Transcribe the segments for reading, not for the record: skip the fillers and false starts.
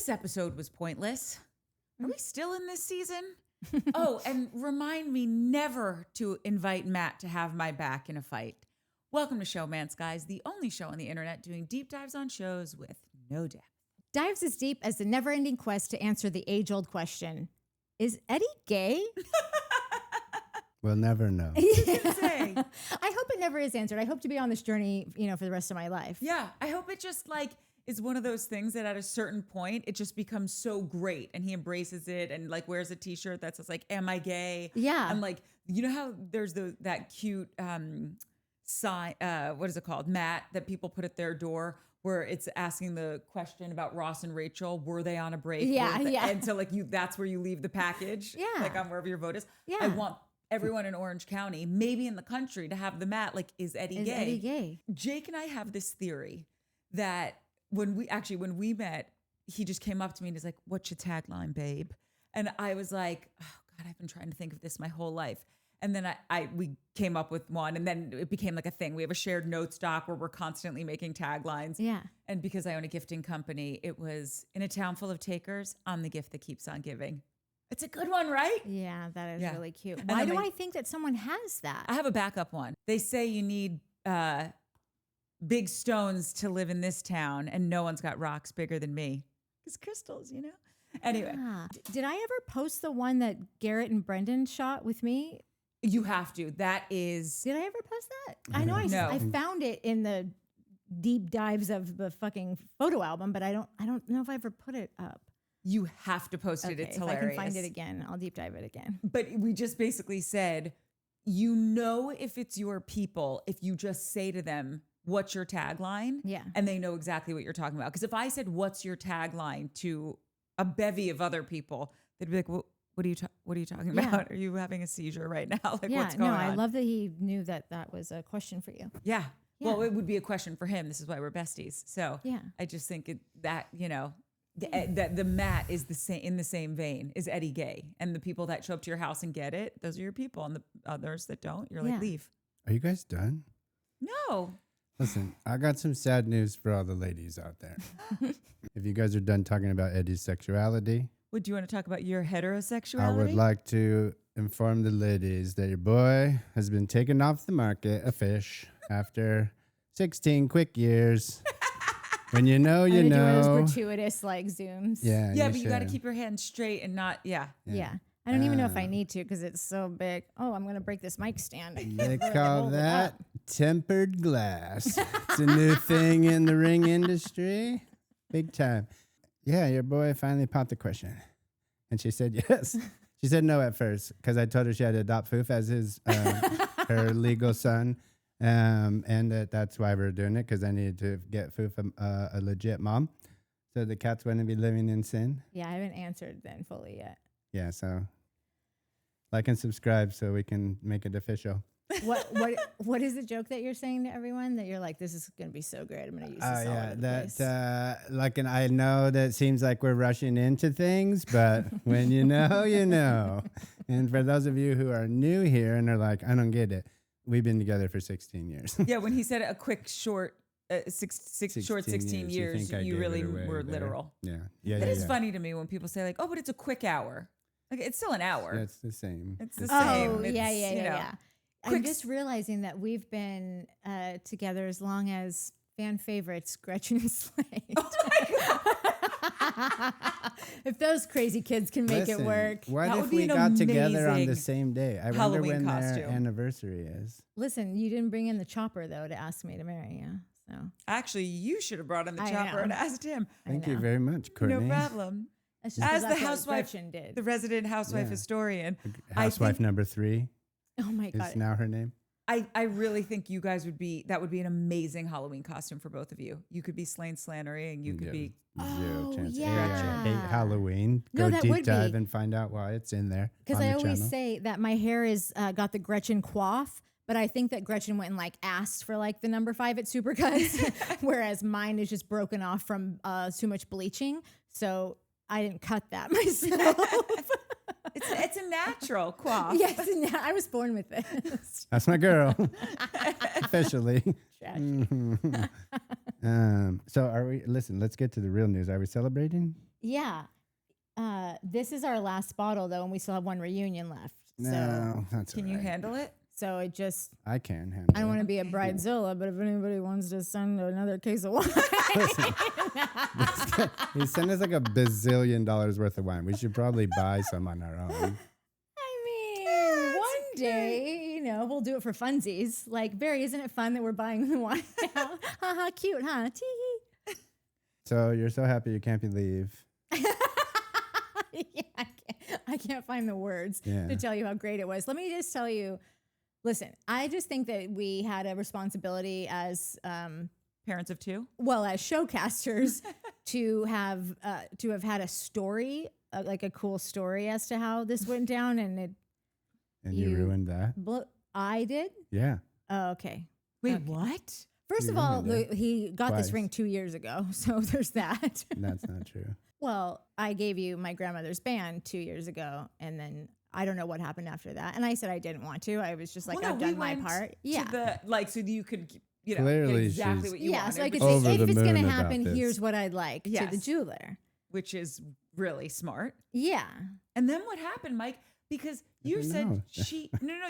This episode was pointless. Are we still in this season? Oh, and remind me never to invite Matt to have my back in a fight. Welcome to Showmance, guys, the only show on the internet doing deep dives on shows with no depth. Dives as deep as the never-ending quest to answer the age-old question, is Eddie gay? We'll never know. Say. I hope it never is answered. I hope to be on this journey, for the rest of my life. Yeah, I hope it just is one of those things that at a certain point, it just becomes so great and he embraces it and wears a t-shirt that says am I gay? Yeah. And you know how there's that cute sign, what is it called? Mat that people put at their door where it's asking the question about Ross and Rachel, were they on a break? Yeah, yeah. And so that's where you leave the package. Yeah. On wherever your vote is. Yeah. I want everyone in Orange County, maybe in the country, to have the mat, is Eddie gay? Eddie gay? Jake and I have this theory that when we met, he just came up to me and he's like, what's your tagline, babe? And I was like, oh God, I've been trying to think of this my whole life. And then we came up with one, and then it became a thing. We have a shared note stock where we're constantly making taglines. Yeah. And because I own a gifting company, it was, in a town full of takers, I'm the gift that keeps on giving. It's a good one, right? Yeah, that is really cute. And Why then do I think that someone has that? I have a backup one. They say you need big stones to live in this town, and no one's got rocks bigger than me. Because crystals, Anyway. Ah. Did I ever post the one that Garrett and Brendan shot with me? You have to. That is... Did I ever post that? I know I found it in the deep dives of the fucking photo album, but I don't know if I ever put it up. You have to post it. It's hilarious. If I can find it again, I'll deep dive it again. But we just basically said, if it's your people, if you just say to them, what's your tagline? Yeah. And they know exactly what you're talking about. Because if I said, what's your tagline to a bevy of other people, they'd be like, well, what are you talking about? Are you having a seizure right now? What's going on? I love that he knew that was a question for you. Yeah. Well, it would be a question for him. This is why we're besties. So I just think that the mat is in the same vein. Is Eddie gay? And the people that show up to your house and get it, those are your people. And the others that don't, you're leave. Are you guys done? No. Listen, I got some sad news for all the ladies out there. If you guys are done talking about Eddie's sexuality, would you want to talk about your heterosexuality? I would like to inform the ladies that your boy has been taken off the market, a fish, after 16 quick years. When you know, you know. Do those gratuitous zooms. Yeah. Yeah, but you got to keep your hands straight and not. Yeah. I don't even know if I need to because it's so big. Oh, I'm going to break this mic stand. They call that tempered glass. It's a new thing in the ring industry. Big time. Yeah, your boy finally popped the question. And she said yes. She said no at first because I told her she had to adopt Foof as her legal son. And that's why we're doing it, because I needed to get Foof a legit mom. So the cats wouldn't be living in sin. Yeah, I haven't answered then fully yet. Yeah, so like and subscribe so we can make it official. What is the joke that you're saying to everyone that you're like, this is going to be so great, I'm going to use this all over the place? And I know that seems like we're rushing into things, but when you know, you know. And for those of you who are new here and are like, I don't get it, we've been together for 16 years. Yeah, when he said a quick short 16 years, you really were literal. Yeah. It is funny to me when people say oh, but it's a quick hour. It's still an hour. That's the same. It's the same. Oh, it's, yeah. I'm just realizing that we've been together as long as fan favorites Gretchen and Slade. Oh my God. If those crazy kids can make it work. What if we got together on the same day? I wonder when their anniversary is. Listen, you didn't bring in the chopper, though, to ask me to marry you. So actually, you should have brought in the chopper and asked him. Thank you very much, Courtney. No problem. As the housewife, did. The resident housewife historian. Housewife number 3. Oh my God. Is now her name. I really think you guys that would be an amazing Halloween costume for both of you. You could be Slain Slannery and you could be zero chance. Yeah. Hate Halloween. Go deep dive and find out why it's in there. Because I always say that my hair is got the Gretchen coif, but I think that Gretchen went and asked for the number 5 at Supercuts, whereas mine is just broken off from too much bleaching. So I didn't cut that myself. It's a natural coif. Yes, I was born with this. That's my girl. Officially. Trash. So are we, listen, let's get to the real news. Are we celebrating? Yeah. This is our last bottle though, and we still have one reunion left. No, that's Can all you right. handle it? So it just, I can handle I don't want to it. be a bridezilla, but if anybody wants to send another case of wine. Listen, he sent us like $1 bazillion worth of wine. We should probably buy some on our own. I mean, one day, we'll do it for funsies. Like, Barry, isn't it fun that we're buying the wine now? Haha, cute, huh? Tee. So you're so happy you can't believe. Yeah, I can't find the words Yeah. to tell you how great it was. Let me just tell you, listen, I just think that we had a responsibility as Parents of two? well as showcasters to have had a story, like a cool story as to how this went down, and You You- ruined that. I did. Yeah. Oh, okay. Wait, Okay. what? First You of all, ruined it. he got this Twice. ring 2 years ago, so there's that. That's not true. Well, I gave you my grandmother's band 2 years ago, and then I don't know what happened after that. And I said I didn't want to. I was just like, Well, no, I've we done my went part. to Yeah. so that you could, get Clearly exactly she's- what you Yeah, wanted. so I could which Over say, the if it's going to moon about happen, this. here's what I'd like to the Yes. jeweler. which is really smart. Yeah. And then what happened, Mike? Because you don't said know. you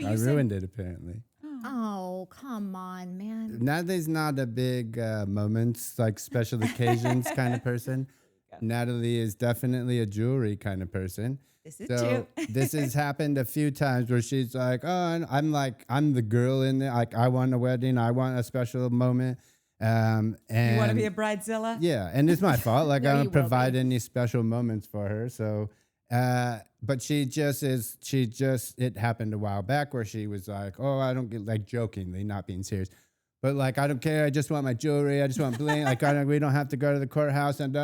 I said, ruined it apparently. Oh, come on, man. Natalie's not a big moments, like special occasions kind of person. Natalie is definitely a jewelry kind of person. This is So too. this has happened a few times where she's like, oh, and I'm the girl in there. Like, I want a wedding. I want a special moment. And You want to be a bridezilla? yeah, and it's my fault. Like, No, I you don't will provide be. any special moments for her. So, but it happened a while back where she was like, oh, I don't get, like, jokingly, not being serious. But like, I don't care. I just want my jewelry. I just want bling. Like, we don't have to go to the courthouse and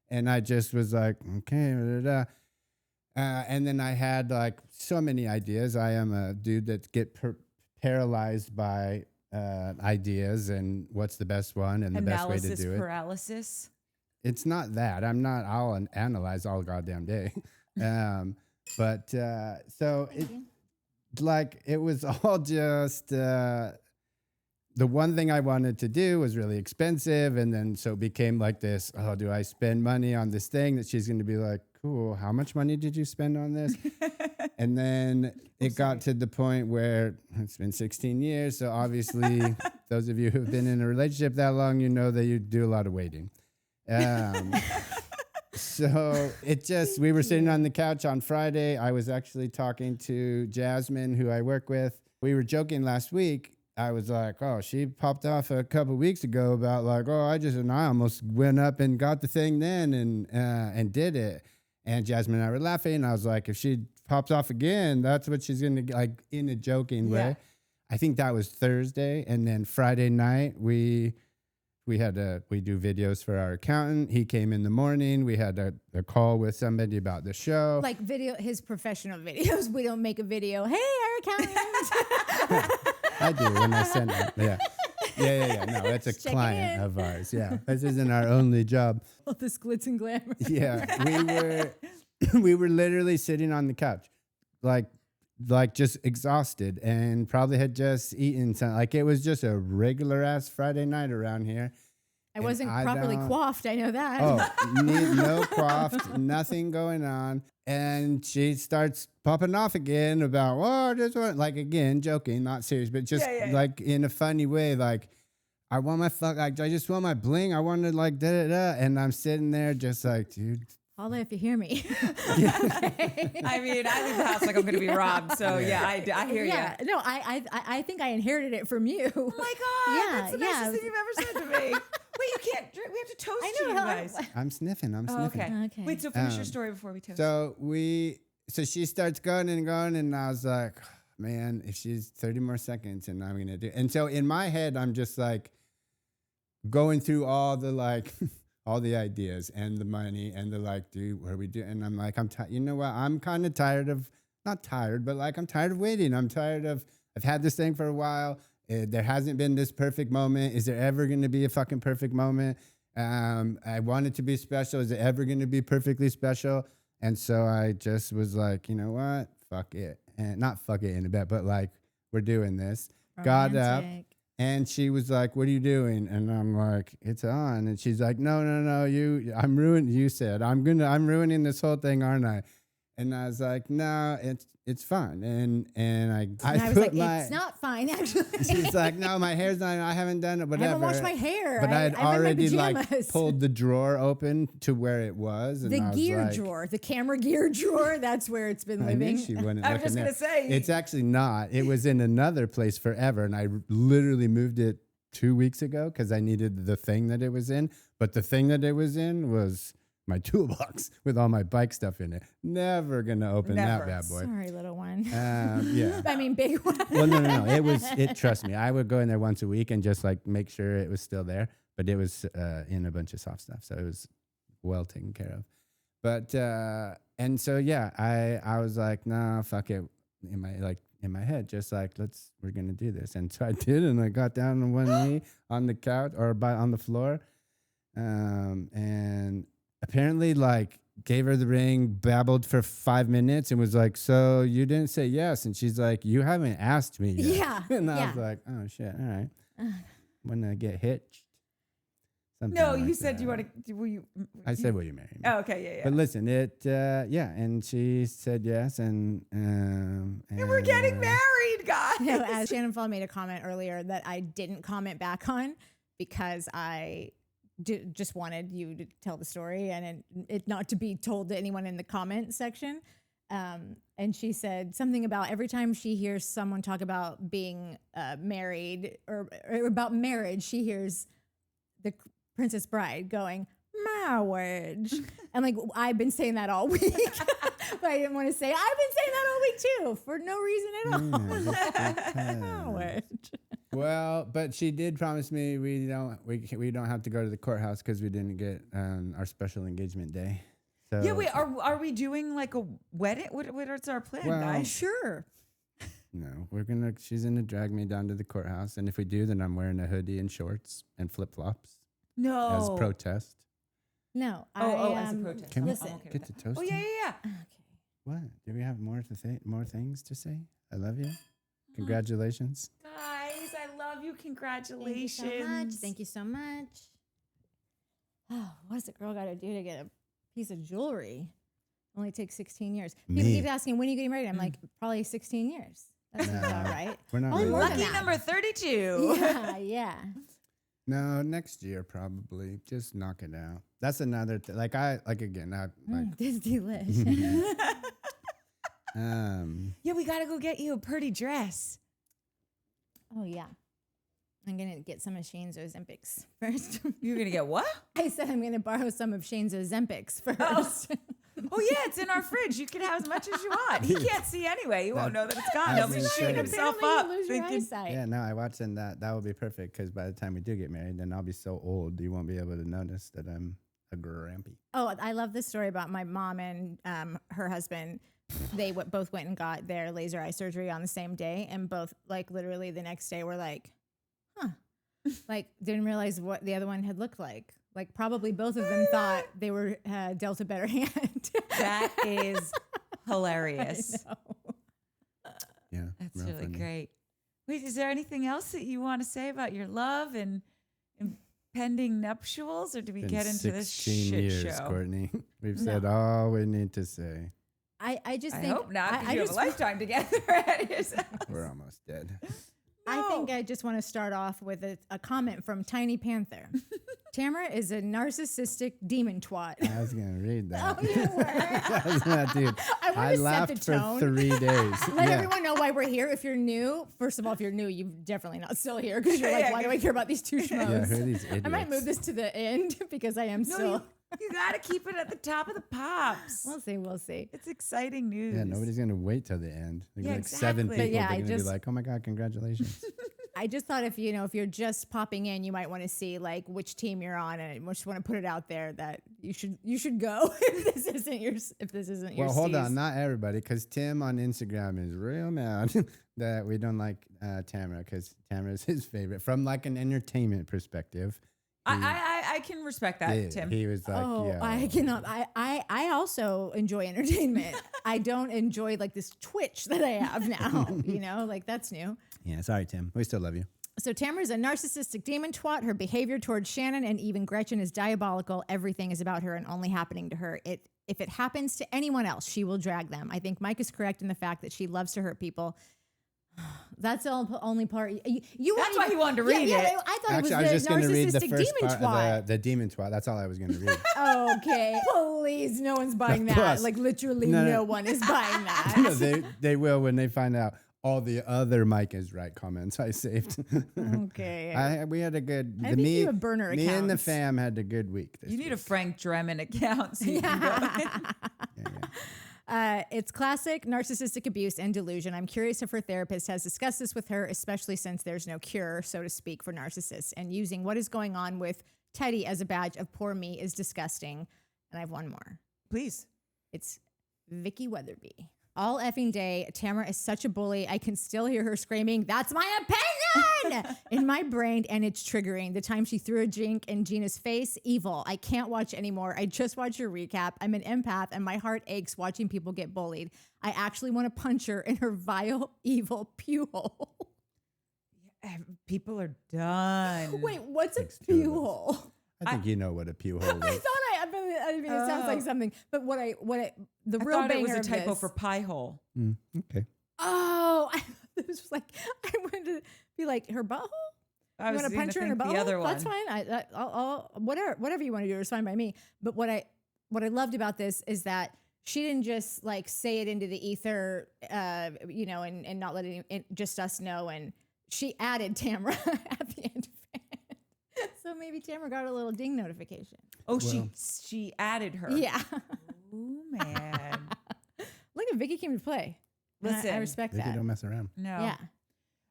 and I just was like, okay. And then I had like so many ideas. I am a dude that get paralyzed by ideas and what's the best one and the best way to Analysis do it. paralysis. It's not that. I'll analyze all goddamn day. So it was all just, the one thing I wanted to do was really expensive. And then so it became like this, oh, do I spend money on this thing that she's going to be like, cool, how much money did you spend on this? And then it got to the point where it's been 16 years. So obviously, those of you who've been in a relationship that long, you know that you do a lot of waiting. So we were sitting on the couch on Friday. I was actually talking to Jasmine, who I work with. We were joking last week. I was like, oh, she popped off a couple weeks ago about like, oh, I almost went up and got the thing then and did it. And Jasmine and I were laughing. And I was like, if she pops off again, that's what she's going to like in a joking way. I think that was Thursday. And then Friday night, we do videos for our accountant. He came in the morning. We had a call with somebody about the show. Like his professional videos. We don't make a video. Hey, our accountant. I do when I send it. Yeah. No, that's a Checking client in. of ours. Yeah. This isn't our only job. All this glitz and glamour. Yeah. We were literally sitting on the couch, like just exhausted and probably had just eaten something. Like it was just a regular ass Friday night around here. I wasn't properly coiffed. I know that. Oh, no coiffed, nothing going on. And she starts popping off again about, oh, just want, like, again, joking, not serious, but just like in a funny way, like, I want I just want my bling. I want to like da-da-da. And I'm sitting there just like, dude. Holla if you hear me. Okay. I mean, I leave the house like I'm going to be robbed. So I hear you. Yeah, no, I think I inherited it from you. Oh my God, Yeah, that's the yeah. nicest thing you've ever said to me. Wait, you can't drink. We have to toast I to know you how guys. I'm sniffing. Oh, okay. Okay. Wait, so finish your story before we toast. So she starts going and going, and I was like, man, if she's 30 more seconds, and I'm going to do. And so in my head, I'm just like going through all the like, all the ideas and the money and the like, dude, what are we doing? And I'm like, you know what? I'm kind of tired of, not tired, but like, I'm tired of waiting. I'm tired of, I've had this thing for a while. There hasn't been this perfect moment. Is there ever going to be a fucking perfect moment? I want it to be special. Is it ever going to be perfectly special? And so I just was like, you know what? Fuck it. And not fuck it in a bed, but like, we're doing this. Got up, Romantic. And she was like, "What are you doing?" And I'm like, "It's on." And she's like, "No, I'm ruining." You said, I'm ruining this whole thing, aren't I?" And I was like, "No, it's fine." And I I was put like, it's not fine, actually. She's like, "No, my hair's not. I haven't done it. Whatever." I haven't washed my hair. But I had I'm in my already like pajamas. pulled the drawer open to where it was. And The I was gear like, drawer, the camera gear drawer. That's where it's been I knew living. she wouldn't I look was in just there. gonna say. It's actually not. It was in another place forever, and I literally moved it 2 weeks ago because I needed the thing that it was in. But the thing that it was in was my toolbox with all my bike stuff in it. Never gonna open Never. that bad boy. Sorry, little one. Yeah. I mean, big one. Well, no. Trust me. I would go in there once a week and just like make sure it was still there. But it was in a bunch of soft stuff, so it was well taken care of. But and so yeah, I was like, nah, fuck it. In my head, just like we're gonna do this. And so I did, and I got down on one knee on the couch or on the floor, and apparently like gave her the ring, babbled for 5 minutes, and was like, "So you didn't say yes?" And she's like, "You haven't asked me yet." Yeah. And I yeah. was like, "Oh shit, all right." When I get hitched. Something No, like you said that. you want to. Will you? I said, "Will you marry me?" Oh, okay, yeah. But listen, and she said yes, and We're getting married, guys. No, as Shannon Fall made a comment earlier that I didn't comment back on because I just wanted you to tell the story and it not to be told to anyone in the comment section. And she said something about every time she hears someone talk about being married or about marriage, she hears the Princess Bride going, marriage. And like, I've been saying that all week, but I didn't want to say, I've been saying that all week too, for no reason at all. Marriage. Well, but she did promise me we don't have to go to the courthouse because we didn't get our special engagement day. So Yeah, wait. Are we doing like a wedding? What's our plan, Well, guys? Sure. no, she's gonna drag me down to the courthouse, and if we do, then I'm wearing a hoodie and shorts and flip flops No. as protest. No. As a protest. Can we listen. get to toast? Oh yeah. Okay. What? Do we have more things to say? I love you. Congratulations. Guys, I love you. Congratulations. Thank you so much. Thank you so much. Oh, what does a girl got to do to get a piece of jewelry? Only takes 16 years. People Me. keep asking, when are you getting married? I'm like, probably 16 years. That seems all right. We're not. Only really- more than Lucky that. number 32. Yeah. No, next year probably. Just knock it out. That's another thing. This is delish. Yeah, we gotta go get you a pretty dress. Oh, yeah. I'm going to get some of Shane's Ozempics first. You're gonna get what? I said I'm going to borrow some of Shane's Ozempics first. Oh yeah, it's in our fridge. You can have as much as you want. He can't see anyway. He won't know that it's gone. I He'll was be gonna shooting say. himself Apparently up. you lose your Thinking, eyesight. Yeah, no, I watched, and that will be perfect because by the time we do get married, then I'll be so old you won't be able to notice that I'm a grampy. Oh, I love this story about my mom and her husband. They both went and got their laser eye surgery on the same day, and both like literally the next day were like, "Huh," like didn't realize what the other one had looked like. Like probably both of them thought they were dealt a better hand. that is hilarious. Yeah, That's real really funny. great. Wait, is there anything else that you want to say about your love and impending nuptials, or do we Been get into this 16 shit years, show? Courtney. We've said all we need to say. I just I think hope not, because I you have just a lifetime together at yourself. We're almost dead. I think I just want to start off with a comment from Tiny Panther. Tamra is a narcissistic demon twat. I was gonna read that. Oh, you were. Dude, I wanted I to set laughed the for tone. 3 days. Let Yeah. everyone know why we're here. If you're new, first of all, if you're new, you're definitely not still here because you're like, Yeah, why do I care about these two Yeah, schmoes? who are these idiots? I might move this to the end because I am No, still. you gotta keep it at the top of the pops. We'll see. We'll see. It's exciting news. Yeah, nobody's gonna wait till the end. There's Yeah, like 7 exactly. people. But yeah, They're I gonna be just- like, "Oh my god, congratulations!" I just thought if you're just popping in, you might want to see like which team you're on, and I just want to put it out there that you should go if this isn't your your. Well, hold steez. on, not everybody, because Tim on Instagram is real mad that we don't like Tamra, because Tamra is his favorite from like an entertainment perspective. I can respect that, Tim. He was like, Oh, yeah, I cannot. I also enjoy entertainment. I don't enjoy like this twitch that I have now. Like that's new. yeah. Sorry, Tim. We still love you. So Tamra's a narcissistic demon twat. Her behavior towards Shannon and even Gretchen is diabolical. Everything is about her and only happening to her. If it happens to anyone else, she will drag them. I think Mike is correct in the fact that she loves to hurt people. That's the only part. That's why you wanted to read it. I thought Actually, I it was was just the going to read the narcissistic first demon part twat. of the demon twat. That's all I was going to read. Okay, please, no one's buying that. Plus, Like literally, no. no one is buying that. No, they will when they find out all the other Mike is right comments I saved. Okay. We had a good. I think you have burner Me and the accounts. fam had a good week. This You need a week. Frank Drebin account. So you can go. It's classic narcissistic abuse and delusion. I'm curious if her therapist has discussed this with her, especially since there's no cure, so to speak, for narcissists. And using what is going on with Teddy as a badge of poor me is disgusting. And I have one more. Please. It's Vicky Weatherby. All effing day, Tamra is such a bully. I can still hear her screaming, "That's my opinion!" in my brain, and it's triggering. The time she threw a drink in Gina's face, evil. I can't watch anymore. I just watched your recap. I'm an empath, and my heart aches watching people get bullied. I actually want to punch her in her vile, evil pew hole. People are done. Wait, what's a Takes two of pew us. hole? I think you know what a pew hole I is. thought I mean, it sounds like something, but the I real thought it was banger a of typo this- for pie hole. Okay. Oh, it was like I wanted to be like her butthole. I You was want to gonna punch her in her think butthole? the other one. That's fine. I'll whatever you want to do is fine by me. But what I loved about this is that she didn't just like say it into the ether, and not letting just us know. And she added Tamra at the end of it. So maybe Tamra got a little ding notification. Oh, she added her. Yeah. Oh man. Look at Vicky came to play. And I Listen, respect Vicky that. don't mess around. No. Yeah.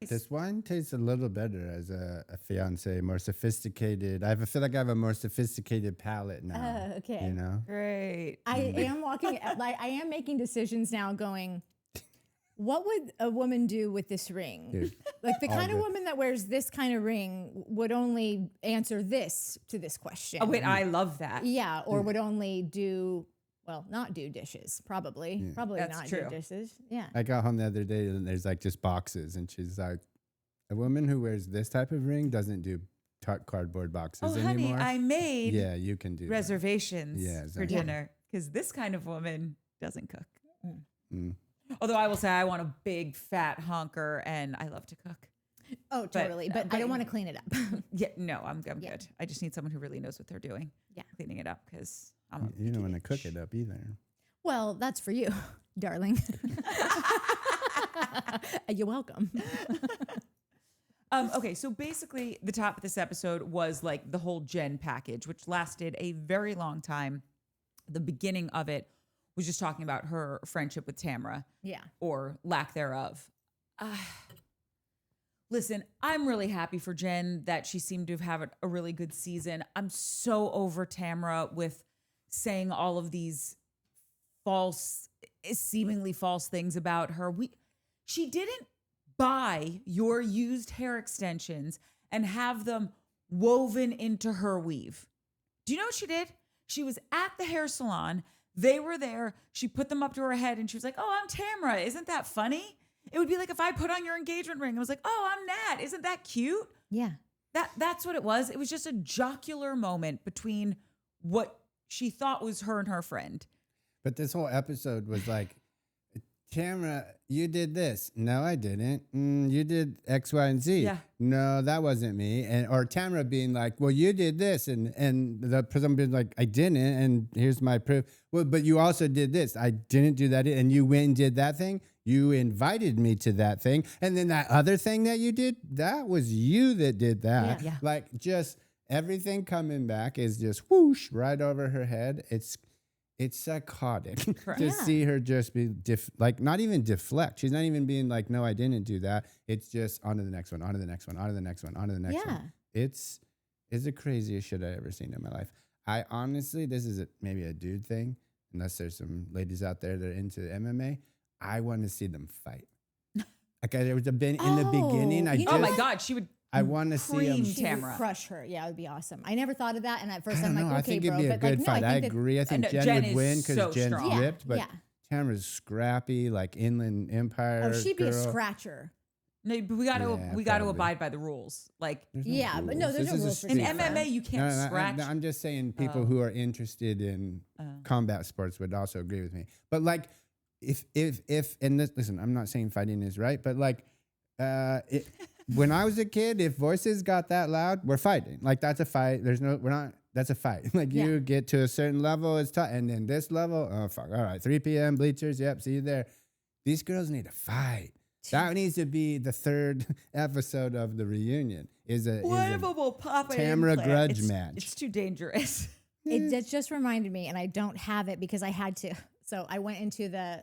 This wine tastes a little better as a fiance, more sophisticated. I feel like I have a more sophisticated palate now. Okay. You know? Great. I am walking, like I am making decisions now going, what would a woman do with this ring? Dude, Like the all kind of good. woman that wears this kind of ring would only answer this to this question. Oh wait, I love that. Yeah, or would only do, not do dishes, probably. Probably That's not true. do dishes. Yeah. I got home the other day and there's like just boxes, and she's like, a woman who wears this type of ring doesn't do cardboard boxes Oh honey, anymore. I made Yeah, you can do that. reservations Yeah, for exactly. dinner because this kind of woman doesn't cook. Mm. Although I will say I want a big fat honker and I love to cook. Oh, totally. But I don't want to clean it up. Yeah, no, I'm Yeah. good. I just need someone who really knows what they're doing. Yeah. Cleaning it up because I'm a You don't want to picky cook bitch. it up either. Well, that's for you, darling. You're welcome. Okay, so basically the top of this episode was like the whole Jen package, which lasted a very long time. The beginning of it was just talking about her friendship with Tamra Yeah. or lack thereof. Listen, I'm really happy for Jen that she seemed to have had a really good season. I'm so over Tamra with saying all of these seemingly false things about her. She didn't buy your used hair extensions and have them woven into her weave. Do you know what she did? She was at the hair salon. They were there. She put them up to her head and she was like, "Oh, I'm Tamra. Isn't that funny?" It would be like if I put on your engagement ring. I was like, "Oh, I'm Nat. Isn't that cute?" Yeah. That's what it was. It was just a jocular moment between what she thought was her and her friend. But this whole episode was like, Tamra, you did this. No, I didn't. You did X, Y, and Z. Yeah. No, that wasn't me. And or Tamra being like, well, you did this, and the person being like, I didn't, and here's my proof. Well, but you also did this. I didn't do that, and you went and did that thing. You invited me to that thing, and then that other thing that you did, that was you that did that. Yeah. Like just everything coming back is just whoosh right over her head. It's psychotic to Yeah. see her just be like not even deflect. She's not even being like, no, I didn't do that. It's just on to the next one, on to the next one, on to the next one, on to the next Yeah. one. It's the craziest shit I ever seen in my life. I honestly, this is maybe a dude thing, unless there's some ladies out there that are into MMA. I want to see them fight. Like there was in the beginning. Oh my God, she would. I want to see cream them. She would Tamra. crush her. Yeah, it would be awesome. I never thought of that. And at first I I'm don't like, know. I okay, think bro. it'd be a but good like, fight. no, I think agree. I think No, Jen Jen would is win because so Jen's strong. ripped, but Yeah. Tamra's scrappy, like Inland Empire. Oh, she'd be a girl. scratcher. No, but we got to Yeah, we got to probably. abide by the rules. Like There's Yeah, but no, there's This no is a rules for in street FIFA. MMA, you can't scratch. I'm just saying people who are interested in combat sports would also agree with me. But like, if and this, listen, I'm not saying fighting is right, but like, when I was a kid, if voices got that loud, we're fighting. Like that's a fight. We're not. That's a fight. Like you get to a certain level, it's tough, and then this level, oh fuck, all right, 3 p.m. bleachers. Yep, see you there. These girls need to fight. That needs to be the third episode of the reunion. One of them will pop an Tamra implant. grudge match. It's too dangerous. It just reminded me, and I don't have it because I had to. So I went into the,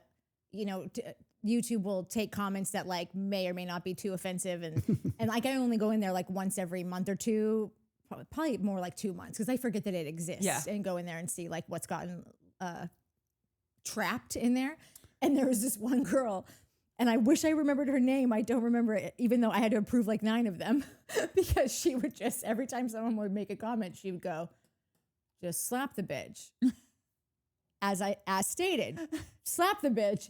YouTube will take comments that like may or may not be too offensive, and like I only go in there like once every month or two, probably more like 2 months because I forget that it exists, and go in there and see like what's gotten trapped in there. And there was this one girl, and I wish I remembered her name. I don't remember it, even though I had to approve like 9 of them because she would just, every time someone would make a comment, she would go, just slap the bitch. As stated, slap the bitch.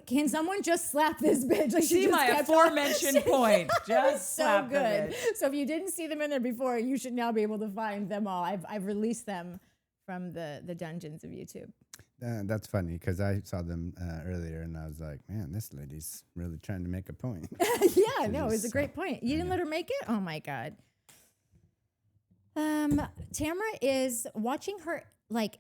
Can someone just slap this bitch? Like See my aforementioned point. Just so slap good. the bitch. So if you didn't see them in there before, you should now be able to find them all. I've released them from the dungeons of YouTube. That's funny because I saw them earlier and I was like, man, this lady's really trying to make a point. Yeah, no, it was a great point. You didn't let her make it? Oh my God. Tamra is watching her like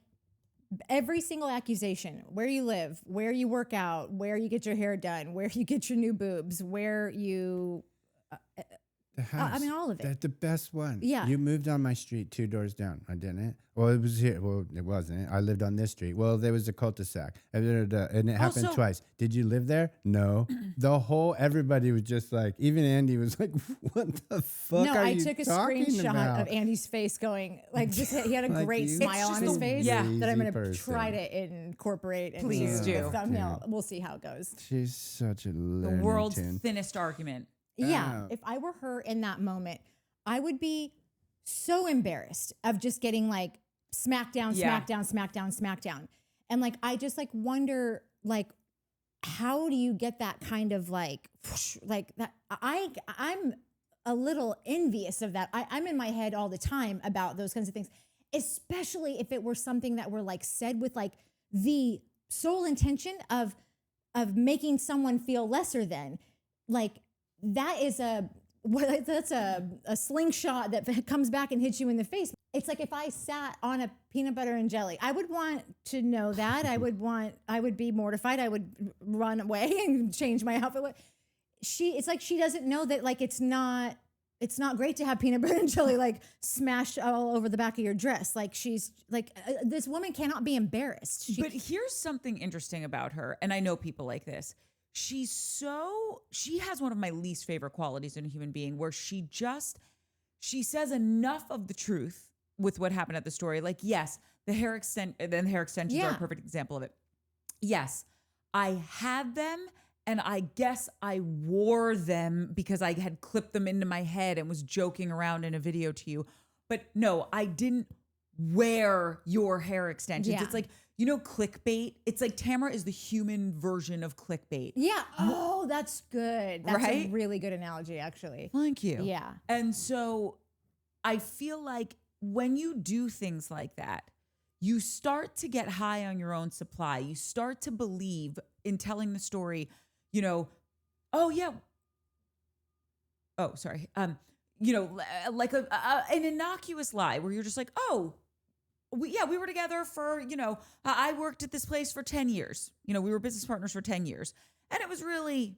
every single accusation, where you live, where you work out, where you get your hair done, where you get your new boobs, where you The house. I mean, all of it. That's the best one. Yeah. You moved on my street 2 doors down. I didn't. Well, it was here. Well, it wasn't. I lived on this street. Well, there was a cul-de-sac. And it happened Also- twice. Did you live there? No. Everybody was just like, even Andy was like, what the fuck No, are I you took a talking screenshot about? of Andy's face going, like, just he had a Like great you smile on his just a face Yeah. that I'm going to lazy try person. to incorporate into Please the do. thumbnail. Dude. We'll see how it goes. She's such a The Looney world's Tune. thinnest argument. Yeah, Oh. if I were her in that moment, I would be so embarrassed of just getting like smackdown, Yeah. smackdown, smackdown, smackdown. And like, I just like wonder, like, how do you get that kind of like, whoosh, like that? I'm a little envious of that. I'm in my head all the time about those kinds of things, especially if it were something that were like said with like the sole intention of making someone feel lesser than. Like that is that's a slingshot that comes back and hits you in the face. It's like if I sat on a peanut butter and jelly, I would want to know that. I would be mortified. I would run away and change my outfit. It's like she doesn't know that like it's not great to have peanut butter and jelly like smashed all over the back of your dress. Like she's like this woman cannot be embarrassed. But here's something interesting about her, and I know people like this. She has one of my least favorite qualities in a human being where she says enough of the truth with what happened at the story. Like, yes, the hair extensions are a perfect example of it. Yes, I had them and I guess I wore them because I had clipped them into my head and was joking around in a video to you. But no, I didn't wear your hair extensions. Yeah. It's like, clickbait. It's like Tamra is the human version of clickbait. Yeah. Oh, that's good. That's a Right? really good analogy, actually. Thank you. Yeah. And so I feel like when you do things like that, you start to get high on your own supply. You start to believe in telling the story, oh yeah. Oh, sorry. Like an innocuous lie where you're just like, oh, we were together for, I worked at this place for 10 years. We were business partners for 10 years. And it was really,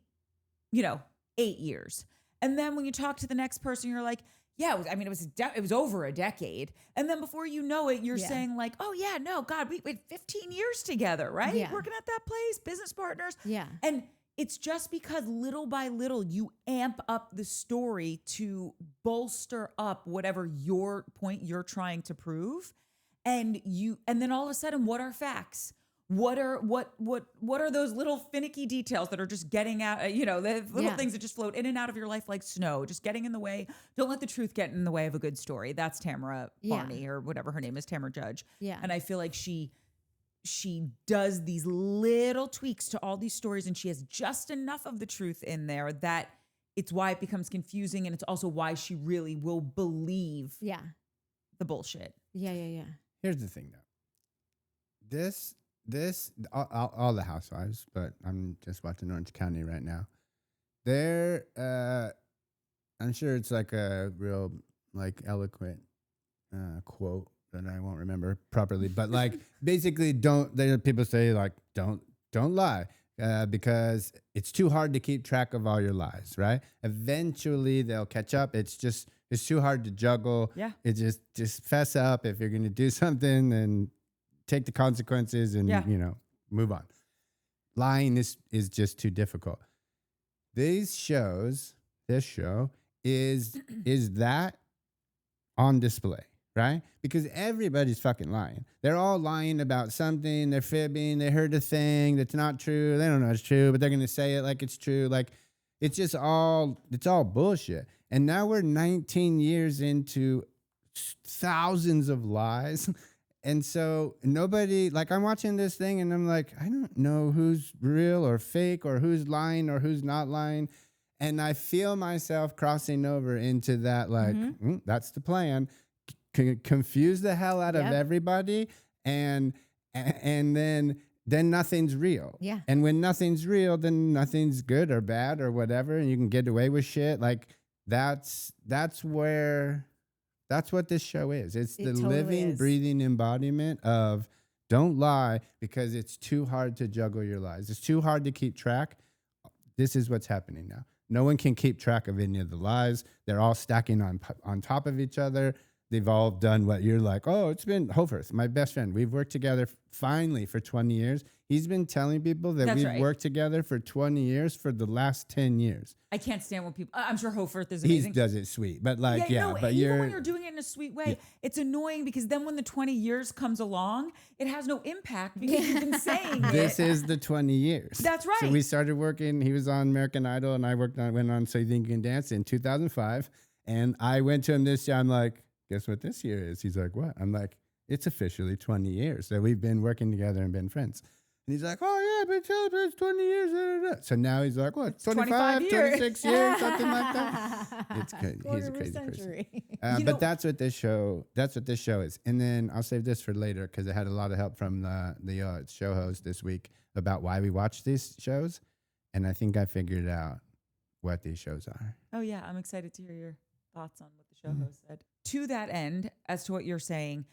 8 years. And then when you talk to the next person, you're like, yeah, it was over a decade. And then before you know it, you're saying like, oh yeah, no, God, we had 15 years together, right? Yeah. Working at that place, business partners. Yeah. And it's just because little by little you amp up the story to bolster up whatever your point you're trying to prove. And then all of a sudden, what are facts? What are those little finicky details that are just getting out, the little things that just float in and out of your life like snow, just getting in the way. Don't let the truth get in the way of a good story. That's Tamra Barney or whatever her name is, Tamra Judge. Yeah. And I feel like she does these little tweaks to all these stories and she has just enough of the truth in there that it's why it becomes confusing, and it's also why she really will believe Yeah. the bullshit. Yeah. Here's the thing, though. All the Housewives, but I'm just watching Orange County right now. They're, I'm sure it's like a real, like, eloquent quote that I won't remember properly, but like basically, people say like don't lie. Because it's too hard to keep track of all your lies, right? Eventually they'll catch up. It's too hard to juggle. Yeah. It just fess up. If you're going to do something, then take the consequences and, move on. Lying is just too difficult. This show is that on display, right? Because everybody's fucking lying. They're all lying about something. They're fibbing. They heard a thing that's not true. They don't know it's true, but they're going to say it like it's true. Like, it's all bullshit. And now we're 19 years into thousands of lies. And so nobody, like, I'm watching this thing and I'm like, I don't know who's real or fake or who's lying or who's not lying. And I feel myself crossing over into that, like, that's the plan. Confuse the hell out of everybody, and then nothing's real. Yeah. And when nothing's real, then nothing's good or bad or whatever, and you can get away with shit. Like, that's what this show is. It's the totally living, breathing embodiment of don't lie, because it's too hard to juggle your lies. It's too hard to keep track. This is what's happening now. No one can keep track of any of the lies. They're all stacking on top of each other. They've all done what you're like, oh, it's been Hoferth, my best friend. We've worked together finally for 20 years. He's been telling people that we've worked together for 20 years for the last 10 years. I can't stand when people, I'm sure Hoferth is He amazing. does it sweet, but like, but even when you're doing it in a sweet way, it's annoying because then when the 20 years comes along, it has no impact because you've been saying this is the 20 years. That's right. So we started working, he was on American Idol and I went on So You Think You Can Dance in 2005. And I went to him this year, I'm like, guess what this year is? He's like, what? I'm like, it's officially 20 years that we've been working together and been friends. And he's like, oh, yeah, I've been telling you it's 20 years. Da, da, da. So now he's like, what, 25 26 years, something like that? It's crazy. He's a crazy person. But that's what this show is. And then I'll save this for later because I had a lot of help from the show host this week about why we watch these shows. And I think I figured out what these shows are. Oh, yeah. I'm excited to hear your thoughts on what the show host said. To that end, as to what you're saying,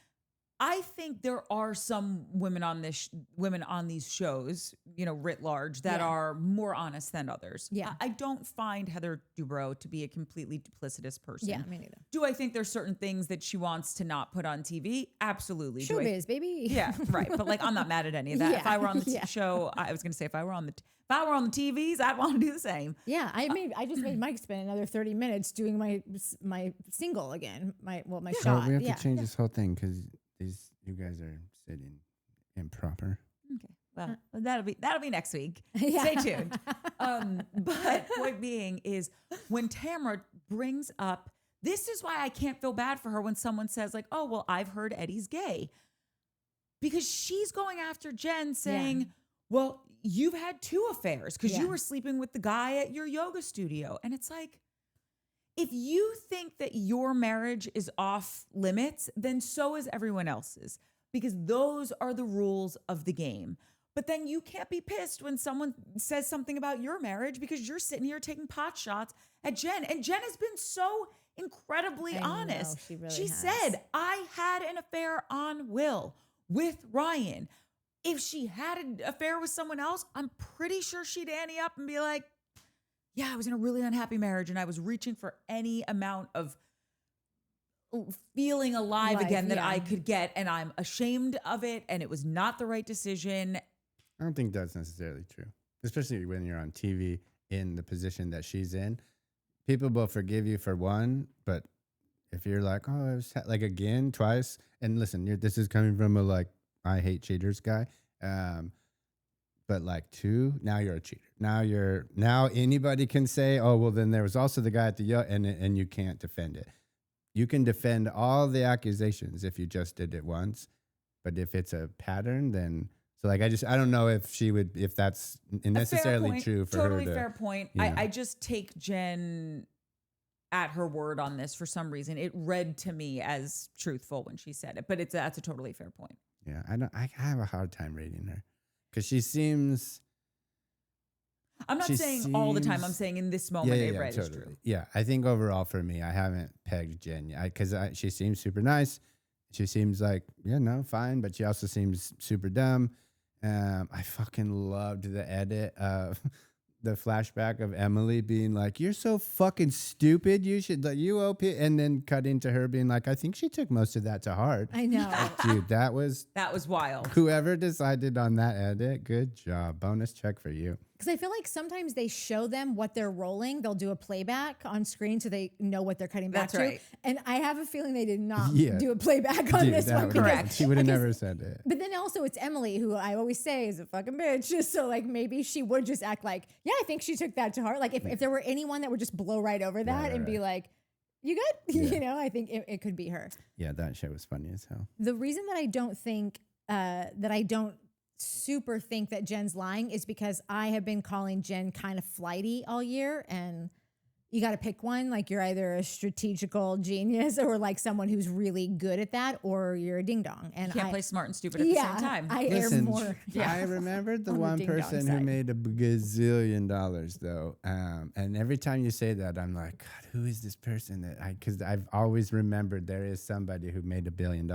I think there are some women on these shows, writ large, that are more honest than others. Yeah. I don't find Heather Dubrow to be a completely duplicitous person. Yeah, me neither. Do I think there's certain things that she wants to not put on TV? Absolutely. Showbiz, baby. Yeah, right. But like, I'm not mad at any of that. Yeah, if I were on the show, I was going to say, if I were on the TVs, I'd want to do the same. Yeah, I just made Mike spend another 30 minutes doing my single again. My shot. We have to change this whole thing because you guys are sitting improper. Okay. Well, that'll be next week. Yeah. Stay tuned. But point being is when Tamra brings up, this is why I can't feel bad for her when someone says like, oh, well, I've heard Eddie's gay. Because she's going after Jen saying, well, you've had 2 affairs because you were sleeping with the guy at your yoga studio. And it's like, if you think that your marriage is off limits, then so is everyone else's, because those are the rules of the game. But then you can't be pissed when someone says something about your marriage because you're sitting here taking pot shots at Jen. And Jen has been so incredibly honest. She said, I had an affair on Will with Ryan. If she had an affair with someone else, I'm pretty sure she'd ante up and be like, yeah, I was in a really unhappy marriage and I was reaching for any amount of feeling alive again that I could get. And I'm ashamed of it. And it was not the right decision. I don't think that's necessarily true, especially when you're on TV in the position that she's in. People will forgive you for one, but if you're like, oh, I was like again, twice. And listen, this is coming from a like, I hate cheaters guy. But like 2, now you're a cheater. Now anybody can say, oh, well, then there was also the guy at the and you can't defend it. You can defend all the accusations if you just did it once, but if it's a pattern, then So like, I don't know if she would, if that's necessarily true for totally her. Fair point. I just take Jen at her word on this for some reason. It read to me as truthful when she said it, but that's a totally fair point. Yeah, I have a hard time rating her because she seems. I'm not saying all the time. I'm saying in this moment, it read as true. Yeah, I think overall for me, I haven't pegged Jen yet because she seems super nice. She seems like, fine, but she also seems super dumb. I fucking loved the edit of the flashback of Emily being like, "You're so fucking stupid. You should and then cut into her being like, "I think she took most of that to heart." I know. Dude, that was wild. Whoever decided on that edit, good job. Bonus check for you. Because I feel like sometimes they show them what they're rolling. They'll do a playback on screen so they know what they're cutting back to. And I have a feeling they did not do a playback on this one. Correct. She would have never said it. But then also it's Emily, who I always say is a fucking bitch. So like maybe she would just act like, yeah, I think she took that to heart. Like if there were anyone that would just blow right over that and be like, you good? Yeah. I think it could be her. Yeah, that shit was funny as hell. The reason that I don't think that I don't super think that Jen's lying is because I have been calling Jen kind of flighty all year, and you got to pick one. Like you're either a strategical genius or like someone who's really good at that, or you're a ding dong. And you can't play smart and stupid at the same time. I remembered the one person who made a gazillion dollars though. And every time you say that, I'm like, God, who is this person because I've always remembered there is somebody who made $1 billion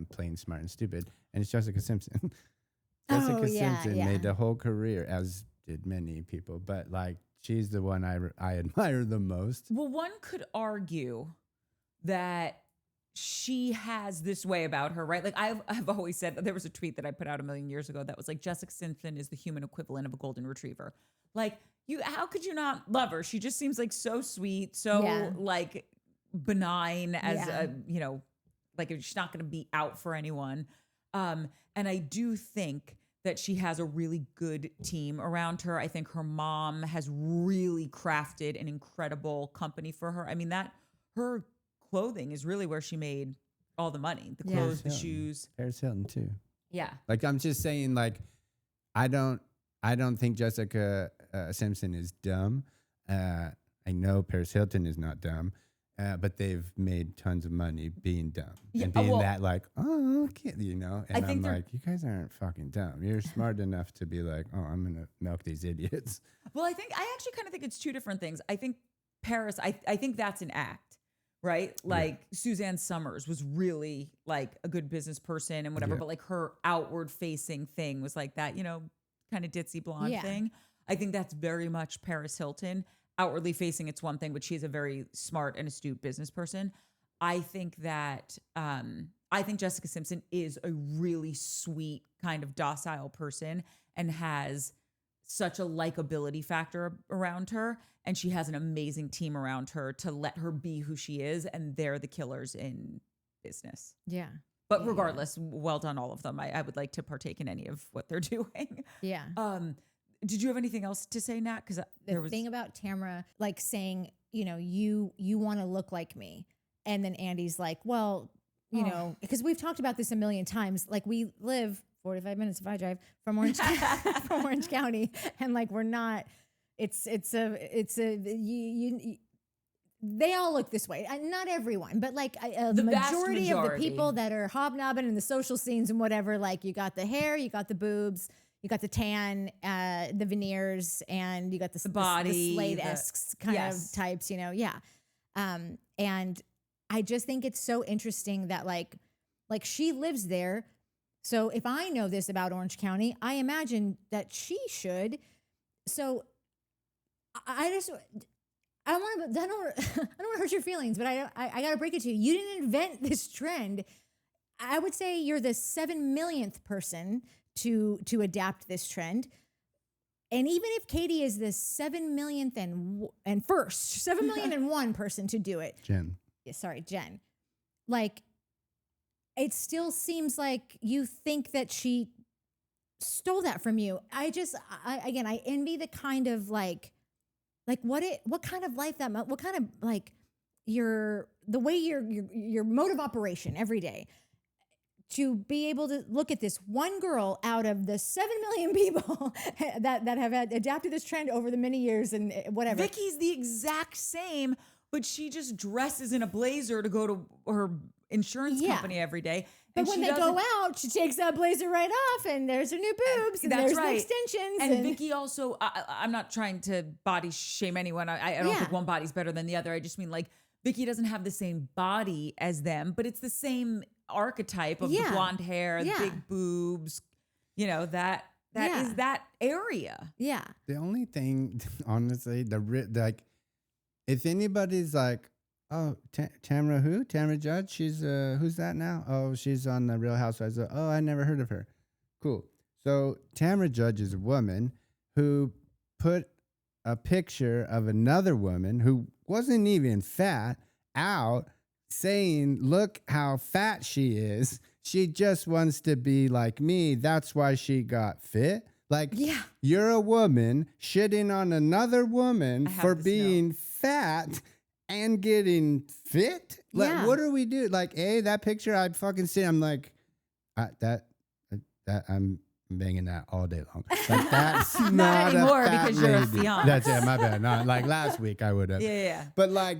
playing smart and stupid, and it's Jessica Simpson. Jessica Simpson made a whole career, as did many people, but like she's the one I admire the most. Well, one could argue that she has this way about her, right? Like I've always said, there was a tweet that I put out 1 million years ago that was like, Jessica Simpson is the human equivalent of a golden retriever. Like how could you not love her? She just seems like so sweet, so like benign as a, like she's not going to be out for anyone. And I do think that she has a really good team around her. I think her mom has really crafted an incredible company for her. I mean, her clothing is really where she made all the money. The clothes, the shoes. Paris Hilton too. Yeah. Like I'm just saying, like I don't think Jessica Simpson is dumb. I know Paris Hilton is not dumb. But they've made tons of money being dumb and being that like, oh, okay, And I'm like, you guys aren't fucking dumb. You're smart enough to be like, oh, I'm going to milk these idiots. Well, I actually kind of think it's two different things. I think Paris, I think that's an act, right? Like Suzanne Summers was really like a good business person and whatever, but like her outward facing thing was like that, kind of ditzy blonde thing. I think that's very much Paris Hilton. Outwardly facing, it's one thing, but she's a very smart and astute business person. I think that I think Jessica Simpson is a really sweet, kind of docile person and has such a likability factor around her. And she has an amazing team around her to let her be who she is. And they're the killers in business. Yeah. But regardless, well done, all of them. I would like to partake in any of what they're doing. Yeah. Did you have anything else to say, Nat? Because the thing about Tamra, like saying, you want to look like me. And then Andy's like, well, because we've talked about this a million times. Like we live 45 minutes if I drive from Orange, from Orange County. And like, we're not, they all look this way. Not everyone, but like the majority of the people that are hobnobbing in the social scenes and whatever, like you got the hair, you got the boobs, you got the tan, the veneers, and you got the body, the Slade-esque kind of types, and I just think it's so interesting that like she lives there. So if I know this about Orange County, I imagine that she should. So I don't want to hurt your feelings, but I got to break it to you. You didn't invent this trend. I would say you're the 7 millionth person to adapt this trend. And even if Katie is the 7 millionth and first 7 million and one person to do it, Jen. Like, it still seems like you think that she stole that from you. I envy the kind of like what kind of life what kind of like your mode of operation every day. to be able to look at this one girl out of the 7 million people that have adapted this trend over the many years and whatever. Vicky's the exact same, but she just dresses in a blazer to go to her insurance company every day. But when they go out, she takes that blazer right off, and there's her new boobs, and there's the extensions. And Vicky also, I'm not trying to body shame anyone. I don't think one body's better than the other. I just mean like Vicky doesn't have the same body as them, but it's the same archetype of the blonde hair, big boobs, that is that area. Yeah. The only thing, honestly, like, if anybody's like, oh, Tamra who? Tamra Judge? She's, who's that now? Oh, she's on the Real Housewives. Oh, I never heard of her. Cool. So Tamra Judge is a woman who put a picture of another woman who wasn't even fat out saying, look how fat she is. She just wants to be like me. That's why she got fit. Like, you're a woman shitting on another woman for being fat and getting fit. Like, what are we doing? Like, that picture I fucking see, I'm like, I'm banging that all day long. Like, that's not anymore a fat because you're a lady. fiance. That's it. My bad. Not like last week I would have. Yeah. But like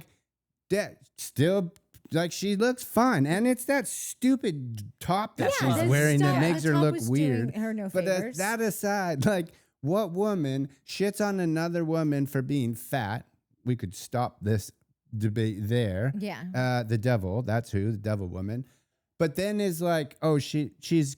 that still, like, she looks fine, and it's that stupid top that she's wearing that makes her look weird. Her no but favors. that aside, like, what woman shits on another woman for being fat? We could stop this debate there. Yeah. The devil. That's who, the devil woman. But then is like, oh, she's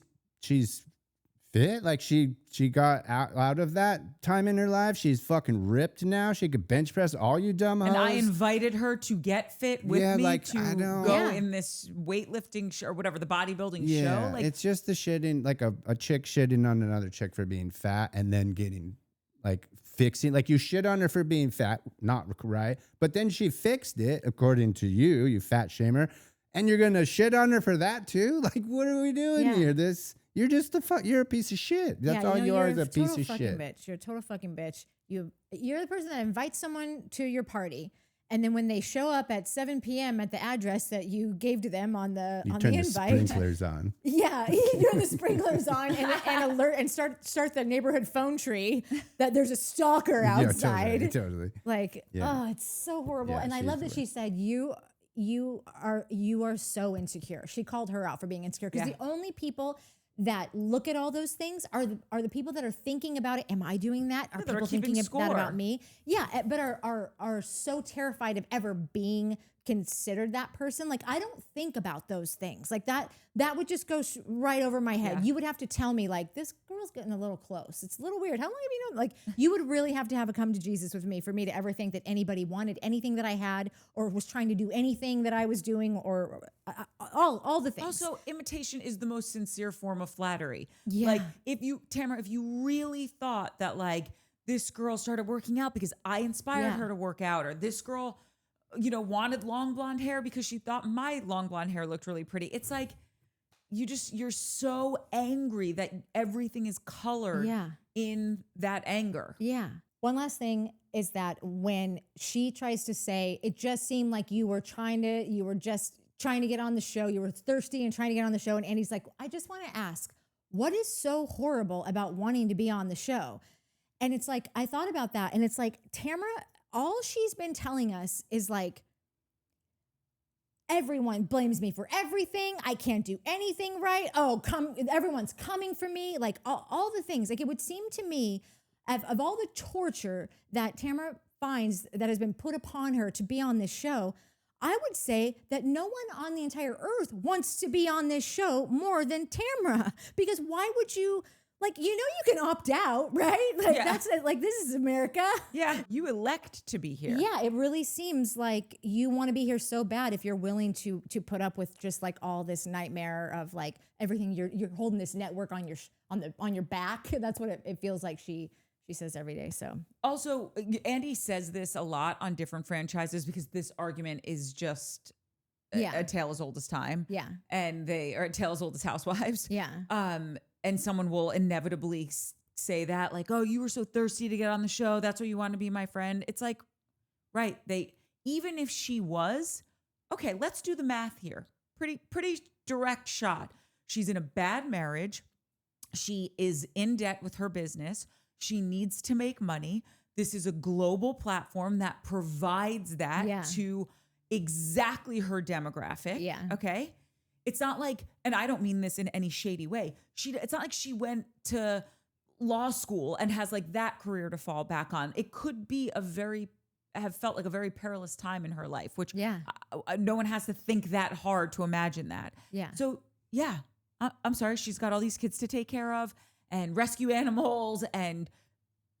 fit. Like, she got out of that time in her life. She's fucking ripped now. She could bench press all you dumb hoes. And I invited her to get fit with me like, to go in this weightlifting show or whatever, the bodybuilding show. Like, it's just the shitting, like a chick shitting on another chick for being fat and then getting like fixing. Like, you shit on her for being fat, not right. But then she fixed it, according to you, you fat shamer. And you're going to shit on her for that too? Like, what are we doing here? You're just you're a piece of shit. That's all you are, is a piece of shit. Bitch. You're a total fucking bitch. You're the person that invites someone to your party, and then when they show up at 7 p.m. at the address that you gave to them on the turn invite, the sprinklers on. Yeah, you turn the sprinklers on and alert and start the neighborhood phone tree that there's a stalker outside. Yeah, totally. Like, oh, it's so horrible. Yeah, and I love that she said you are so insecure. She called her out for being insecure because the only people that look at all those things are the people that are thinking about it. Am I doing that? Are people thinking that about me? Yeah, but are so terrified of ever being considered that person. Like, I don't think about those things. Like, that would just go right over my head. You would have to tell me, like, this girl's getting a little close. It's a little weird. How long have you known? Like, you would really have to have a come to Jesus with me for me to ever think that anybody wanted anything that I had or was trying to do anything that I was doing or all the things. Also, imitation is the most sincere form of flattery. Yeah. Like, Tamra, if you really thought that, like, this girl started working out because I inspired her to work out, or this girl, wanted long blonde hair because she thought my long blonde hair looked really pretty. It's like, you're so angry that everything is colored in that anger. Yeah. One last thing is that when she tries to say, it just seemed like you were just trying to get on the show. You were thirsty and trying to get on the show. And Andy's like, I just want to ask, what is so horrible about wanting to be on the show? And it's like, I thought about that. And it's like, Tamra, all she's been telling us is like, everyone blames me for everything. I can't do anything right. Oh, everyone's coming for me. Like, all the things. Like, it would seem to me, of all the torture that Tamra finds that has been put upon her to be on this show, I would say that no one on the entire earth wants to be on this show more than Tamra. Because why would you, like, you can opt out, right? Like, that's like, this is America. Yeah, you elect to be here. Yeah, it really seems like you want to be here so bad if you're willing to put up with just like all this nightmare of like everything. You're holding this network on your back. That's what it feels like she says every day. So also, Andy says this a lot on different franchises because this argument is just a tale as old as time. Yeah, and they are a tale as old as Housewives. Yeah. And someone will inevitably say that, like, oh, you were so thirsty to get on the show. That's why you want to be my friend. It's like, right. Even if she was, okay, let's do the math here. Pretty direct shot. She's in a bad marriage. She is in debt with her business. She needs to make money. This is a global platform that provides that to exactly her demographic. Yeah. Okay. It's not like, and I don't mean this in any shady way. It's not like she went to law school and has like that career to fall back on. It could be have felt like a very perilous time in her life, which no one has to think that hard to imagine that. Yeah. So yeah, I'm sorry. She's got all these kids to take care of and rescue animals. And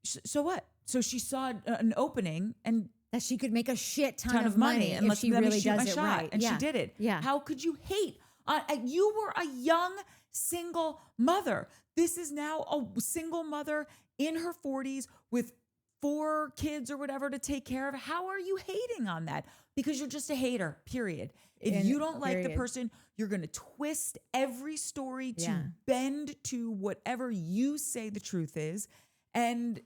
so what? So she saw an opening and that she could make a shit ton of money and if she let me really shoot my does it shot. right. And she did it. Yeah. How could you hate? You were a young single mother. This is now a single mother in her 40s with 4 kids or whatever to take care of. How are you hating on that? Because you're just a hater, period. If you don't like the person, you're going to twist every story to bend to whatever you say the truth is. And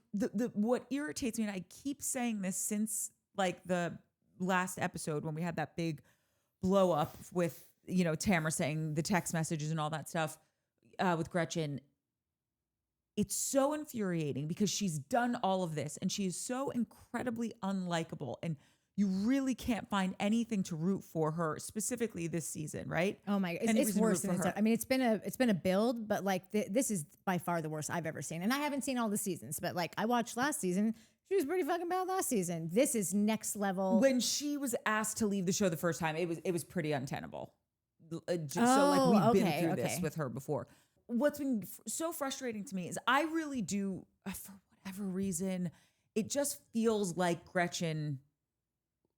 what irritates me, and I keep saying this since like the last episode when we had that big blow up with, Tamra saying the text messages and all that stuff with Gretchen. It's so infuriating because she's done all of this and she is so incredibly unlikable, and you really can't find anything to root for her, specifically this season, right? Oh my God, it's worse than it's. I mean, it's been a build, but like this is by far the worst I've ever seen, and I haven't seen all the seasons, but like I watched last season. She was pretty fucking bad last season. This is next level. When she was asked to leave the show the first time, it was pretty untenable. So like we've been through this with her before. What's been so frustrating to me is I really do, for whatever reason, it just feels like Gretchen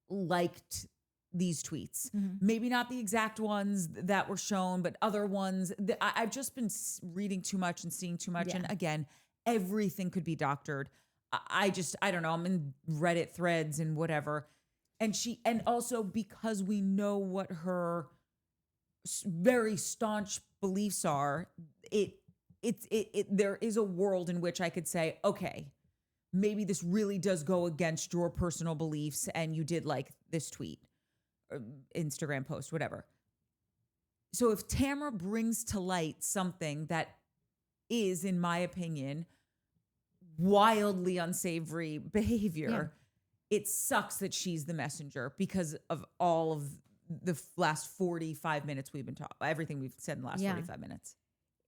liked these tweets. Maybe not the exact ones that were shown, but other ones. I've just been reading too much and seeing too much. And again, everything could be doctored. I don't know. I'm in Reddit threads and whatever. And also because we know what her very staunch beliefs are, there is a world in which I could say, okay, maybe this really does go against your personal beliefs and you did like this tweet or Instagram post, whatever. So if Tamra brings to light something that is, in my opinion, wildly unsavory behavior, it sucks that she's the messenger because of all of the last 45 minutes we've been talking, everything we've said in the last 45 minutes.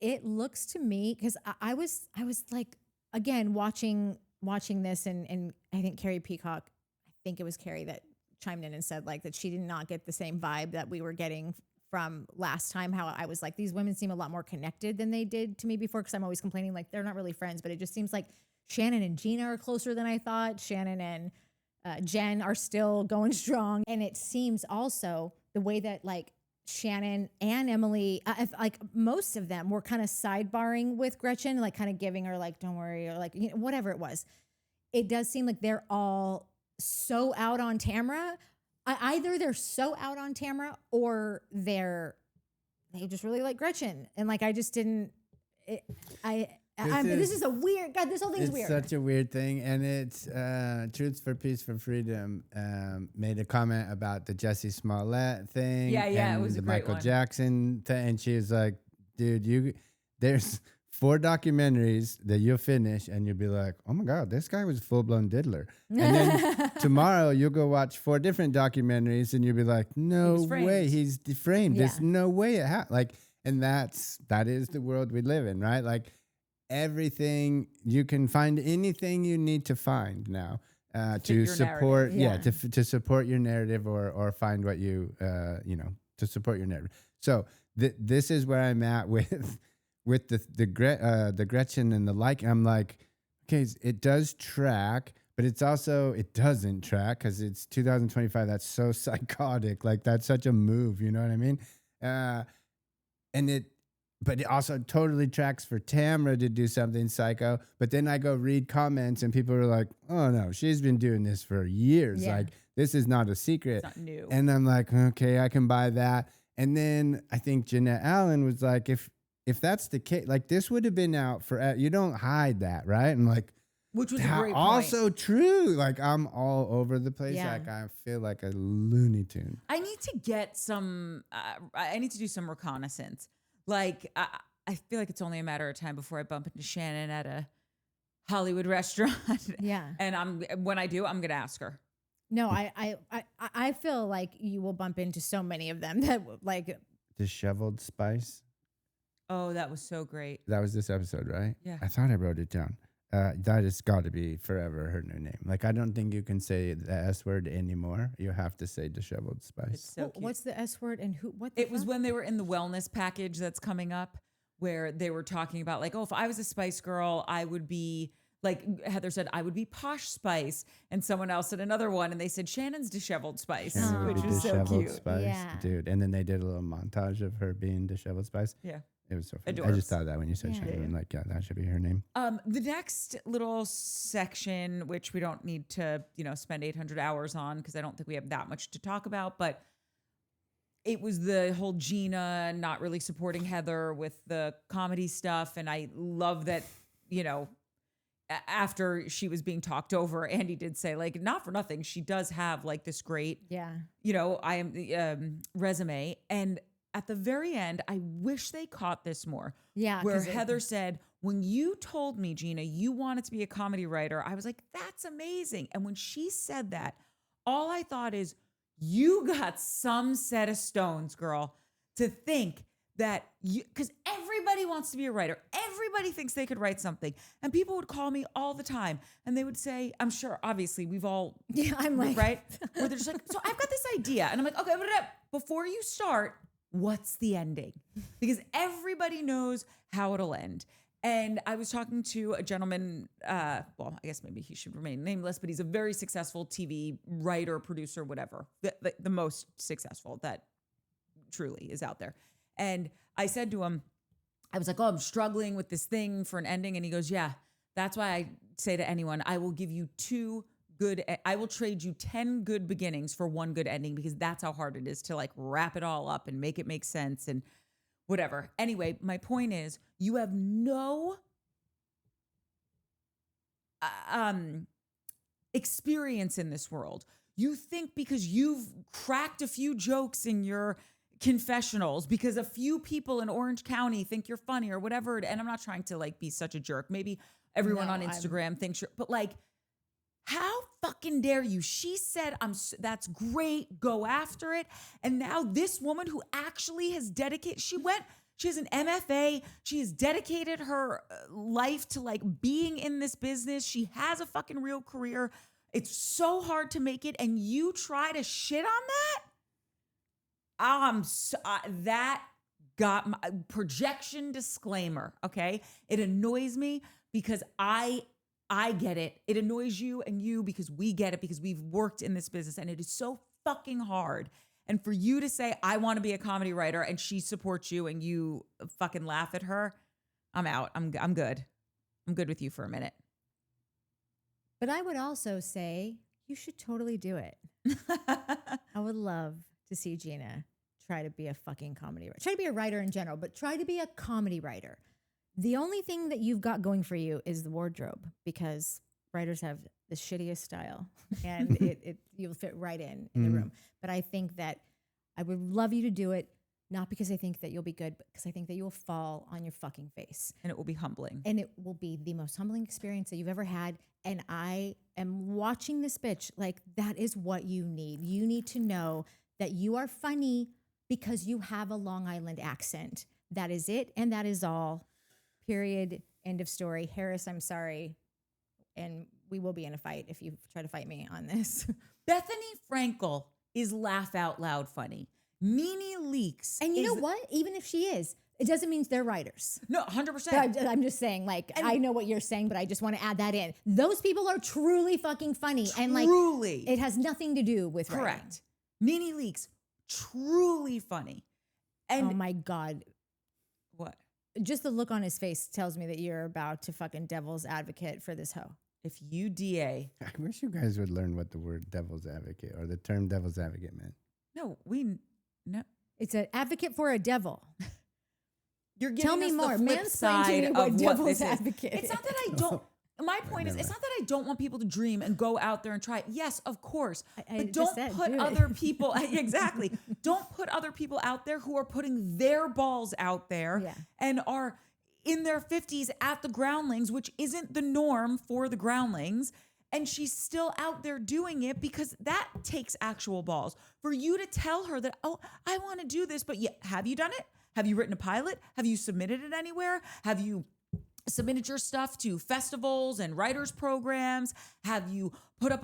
It looks to me, because I was like, again, watching this, and I think Carrie Peacock, I think it was Carrie that chimed in and said like that she did not get the same vibe that we were getting from last time. How I was like, these women seem a lot more connected than they did to me before, because I'm always complaining like they're not really friends, but it just seems like Shannon and Gina are closer than I thought. Shannon and Jen are still going strong. And it seems also the way that like Shannon and Emily, like most of them were kind of sidebarring with Gretchen, like kind of giving her like, don't worry, or like, whatever it was. It does seem like they're all so out on Tamra. Either they're so out on Tamra or they just really like Gretchen. And like, I just didn't, this is a weird, God, this whole thing's weird. It's such a weird thing. And it's Truths for Peace for Freedom made a comment about the Jussie Smollett thing. Yeah, it was the a great Michael one. Jackson thing. And she was like, dude, there's 4 documentaries that you'll finish and you'll be like, oh my God, this guy was a full-blown diddler. And then tomorrow you'll go watch 4 different documentaries and you'll be like, no way, he's framed. Yeah. There's no way it happened. Like, and that is the world we live in, right? Like, everything, you can find anything you need to find now to support to support your narrative or find what you to support your narrative. So this is where I'm at with the Gretchen and the like. I'm like, okay, it does track, but it doesn't track because it's 2025. That's so psychotic. Like, that's such a move, you know what I mean? But it also totally tracks for Tamra to do something psycho. But then I go read comments and people are like, oh no, she's been doing this for years. Yeah. Like, this is not a secret. It's not new. And I'm like, okay, I can buy that. And then I think Jeanette Allen was like, if that's the case, like, this would have been out for, you don't hide that, right? And like, which was a great point. Also true. Like, I'm all over the place. Yeah. Like, I feel like a Looney Tune. I need to get some, I need to do some reconnaissance. Like, I feel like it's only a matter of time before I bump into Shannon at a Hollywood restaurant. Yeah. And when I do, I'm going to ask her. No, I feel like you will bump into so many of them that like Disheveled Spice. Oh, that was so great. That was this episode, right? Yeah. I thought I wrote it down. That has got to be forever her new name. Like, I don't think you can say the S word anymore. You have to say Disheveled Spice. It's so cute. what's the S word and who? What? The It was fuck? when they were in the wellness package that's coming up, where they were talking about like, oh, if I was a Spice Girl, I would be like Heather said, I would be Posh Spice, and someone else said another one, and they said Shannon's Disheveled Spice, Shannon would which be was so Disheveled cute. Spice, Yeah. dude. And then they did a little montage of her being Disheveled Spice. Yeah. It was so funny. I Adorbs. just thought that when you said Yeah. Shannon, like, yeah, that should be her name. The next little section, which we don't need to, spend 800 hours on because I don't think we have that much to talk about, but it was the whole Gina not really supporting Heather with the comedy stuff. And I love that, after she was being talked over, Andy did say, like, not for nothing, she does have like this great, Yeah. resume. And at the very end, I wish they caught this more. Yeah. Where 'cause Heather said, when you told me, Gina, you wanted to be a comedy writer, I was like, that's amazing. And when she said that, all I thought is, you got some set of stones, girl, to think that because everybody wants to be a writer. Everybody thinks they could write something. And people would call me all the time and they would say, I'm sure, obviously, we've all, Yeah, I'm like, right? Where they're just like, so I've got this idea. And I'm like, okay, before you start, what's the ending? Because everybody knows how it'll end. And I was talking to a gentleman, well, I guess maybe he should remain nameless, but he's a very successful TV writer, producer, whatever, the most successful that truly is out there. And I said to him, I was like, oh, I'm struggling with this thing for an ending. And he goes, yeah, that's why I say to anyone, I will give you I will trade you 10 good beginnings for one good ending, because that's how hard it is to like wrap it all up and make it make sense and whatever. Anyway, my point is, you have no experience in this world. You think because you've cracked a few jokes in your confessionals, because a few people in Orange County think you're funny or whatever. And I'm not trying to like be such a jerk. Maybe everyone on Instagram thinks you're, but like, how fucking dare you? She said, that's great. Go after it. And now this woman who actually has dedicated, she has an MFA. She has dedicated her life to like being in this business. She has a fucking real career. It's so hard to make it. And you try to shit on that? That got my projection disclaimer. Okay. It annoys me because I get it. It annoys you and you because we get it, because we've worked in this business and it is so fucking hard. And for you to say, I want to be a comedy writer, and she supports you and you fucking laugh at her, I'm out. I'm good. I'm good with you for a minute. But I would also say you should totally do it. I would love to see Gina try to be a fucking comedy writer. Try to be a writer in general, but try to be a comedy writer. The only thing that you've got going for you is the wardrobe, because writers have the shittiest style and you'll fit right in the room. But I think that I would love you to do it, not because I think that you'll be good, but because I think that you will fall on your fucking face. And it will be humbling. And it will be the most humbling experience that you've ever had. And I am watching this bitch like that is what you need. You need to know that you are funny because you have a Long Island accent. That is it. And that is all. Period. End of story. Harris, I'm sorry. And we will be in a fight if you try to fight me on this. Bethany Frankel is laugh out loud funny. Nene Leakes. And you know what? Even if she is, it doesn't mean they're writers. No, 100%. But I'm just saying, like, I know what you're saying, but I just want to add that in. Those people are truly fucking funny. And like, it has nothing to do with writing. Correct. Nene Leakes, truly funny. And oh my God. What? Just the look on his face tells me that you're about to fucking devil's advocate for this hoe. If you DA. I wish you guys would learn what the word devil's advocate or the term devil's advocate meant. No. It's an advocate for a devil. You're giving Tell me us more. the flip Mansplain side to me what of what devil's this is. advocate It's not that I my point is, it's not that I don't want people to dream and go out there and try it. Yes, of course. But just don't said, put do it. other people, exactly. Don't put other people out there who are putting their balls out there Yeah. and are in their 50s at the Groundlings, which isn't the norm for the Groundlings. And she's still out there doing it because that takes actual balls. For you to tell her that, oh, I want to do this, but have you done it? Have you written a pilot? Have you submitted it anywhere? Have you submitted your stuff to festivals and writers programs? Have you put up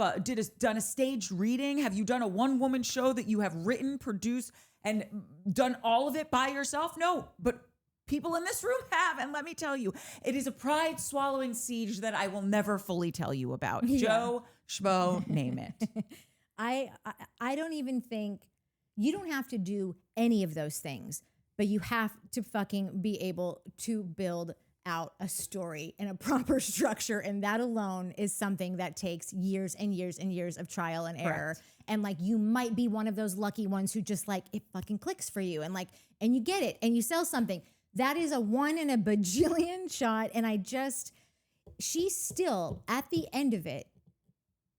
done a staged reading? Have you done a one-woman show that you have written, produced, and done all of it by yourself? No, but people in this room have, and let me tell you, it is a pride-swallowing siege that I will never fully tell you about. Yeah. Joe, Schmo, name it. I don't even think you don't have to do any of those things, but you have to fucking be able to build out a story and a proper structure. And that alone is something that takes years and years and years of trial and error. Correct. And like, you might be one of those lucky ones who just like, it fucking clicks for you. And you get it and you sell something. That is a 1 in a bajillion shot. And she still at the end of it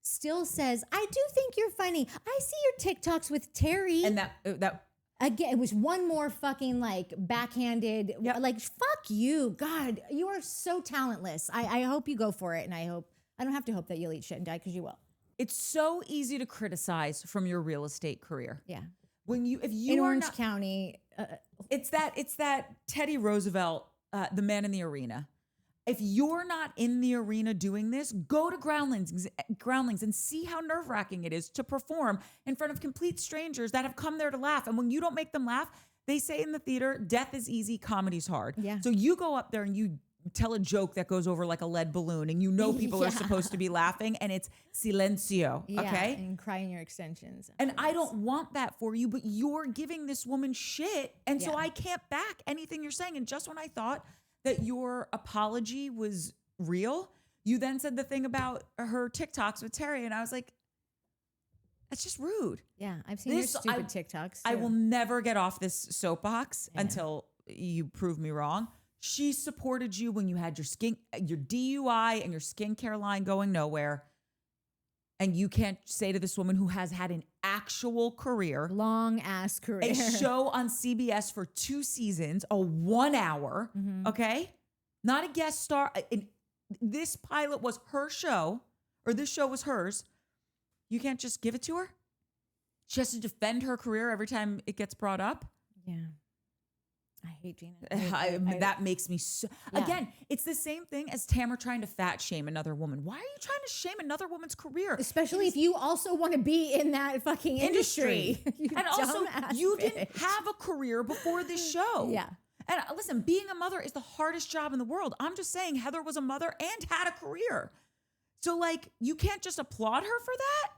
still says, I do think you're funny. I see your TikToks with Terry. And that Again, it was one more fucking like backhanded, like, fuck you. God, you are so talentless. I hope you go for it. And I don't have to hope that you'll eat shit and die, because you will. it's so easy to criticize from your real estate career. Yeah. If you In are Orange not, County. it's that Teddy Roosevelt, the man in the arena. If you're not in the arena doing this, go to Groundlings and see how nerve-wracking it is to perform in front of complete strangers that have come there to laugh. And when you don't make them laugh, they say in the theater, death is easy, comedy's hard. Yeah. So you go up there and you tell a joke that goes over like a lead balloon, and you know people are supposed to be laughing, and it's silencio, okay? And crying your extensions. And I don't want that for you, but you're giving this woman shit. And so I can't back anything you're saying. And just when I thought that your apology was real, you then said the thing about her TikToks with Terry. And I was like, that's just rude. Yeah, I've seen your stupid TikToks. I will never get off this soapbox Yeah. until you prove me wrong. She supported you when you had your DUI and your skincare line going nowhere. And you can't say to this woman who has had an actual career, long ass career, a show on CBS for 2 seasons, a 1 hour, okay? Not a guest star. This pilot was her show, or this show was hers. You can't just give it to her? She has to defend her career every time it gets brought up? Yeah. I hate Gina. That makes me so... Yeah. Again, it's the same thing as Tamra trying to fat shame another woman. Why are you trying to shame another woman's career? Especially if you also want to be in that fucking industry. And also, you didn't have a career before this show. Yeah. And listen, being a mother is the hardest job in the world. I'm just saying Heather was a mother and had a career. So, like, you can't just applaud her for that?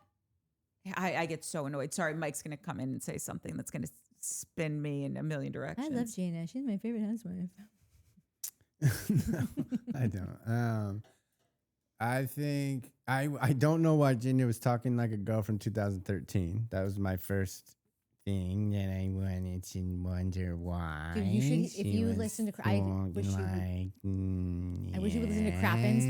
I get so annoyed. Sorry, Mike's going to come in and say something that's going to spin me in a million directions. I love Gina. She's my favorite housewife. No, I don't. I think I don't know why Gina was talking like a girl from 2013. That was my first thing that I wanted to wonder why. Dude, you should, if you listen to, I wish you would listen to Crappens.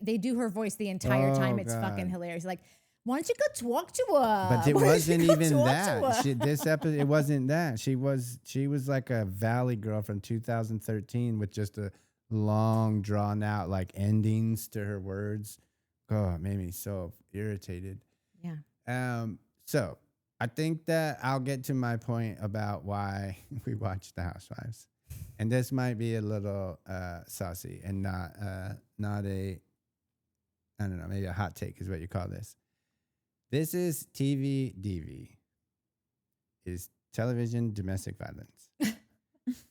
They do her voice the entire time. It's fucking hilarious. Like, why don't you go talk to her? But it wasn't even that. This episode, it wasn't that. She was like a Valley girl from 2013 with just a long, drawn out like endings to her words. Oh, it made me so irritated. Yeah. So I think that I'll get to my point about why we watch The Housewives, and this might be a little saucy and not a I don't know, maybe a hot take is what you call this. This is TV DV, is television domestic violence.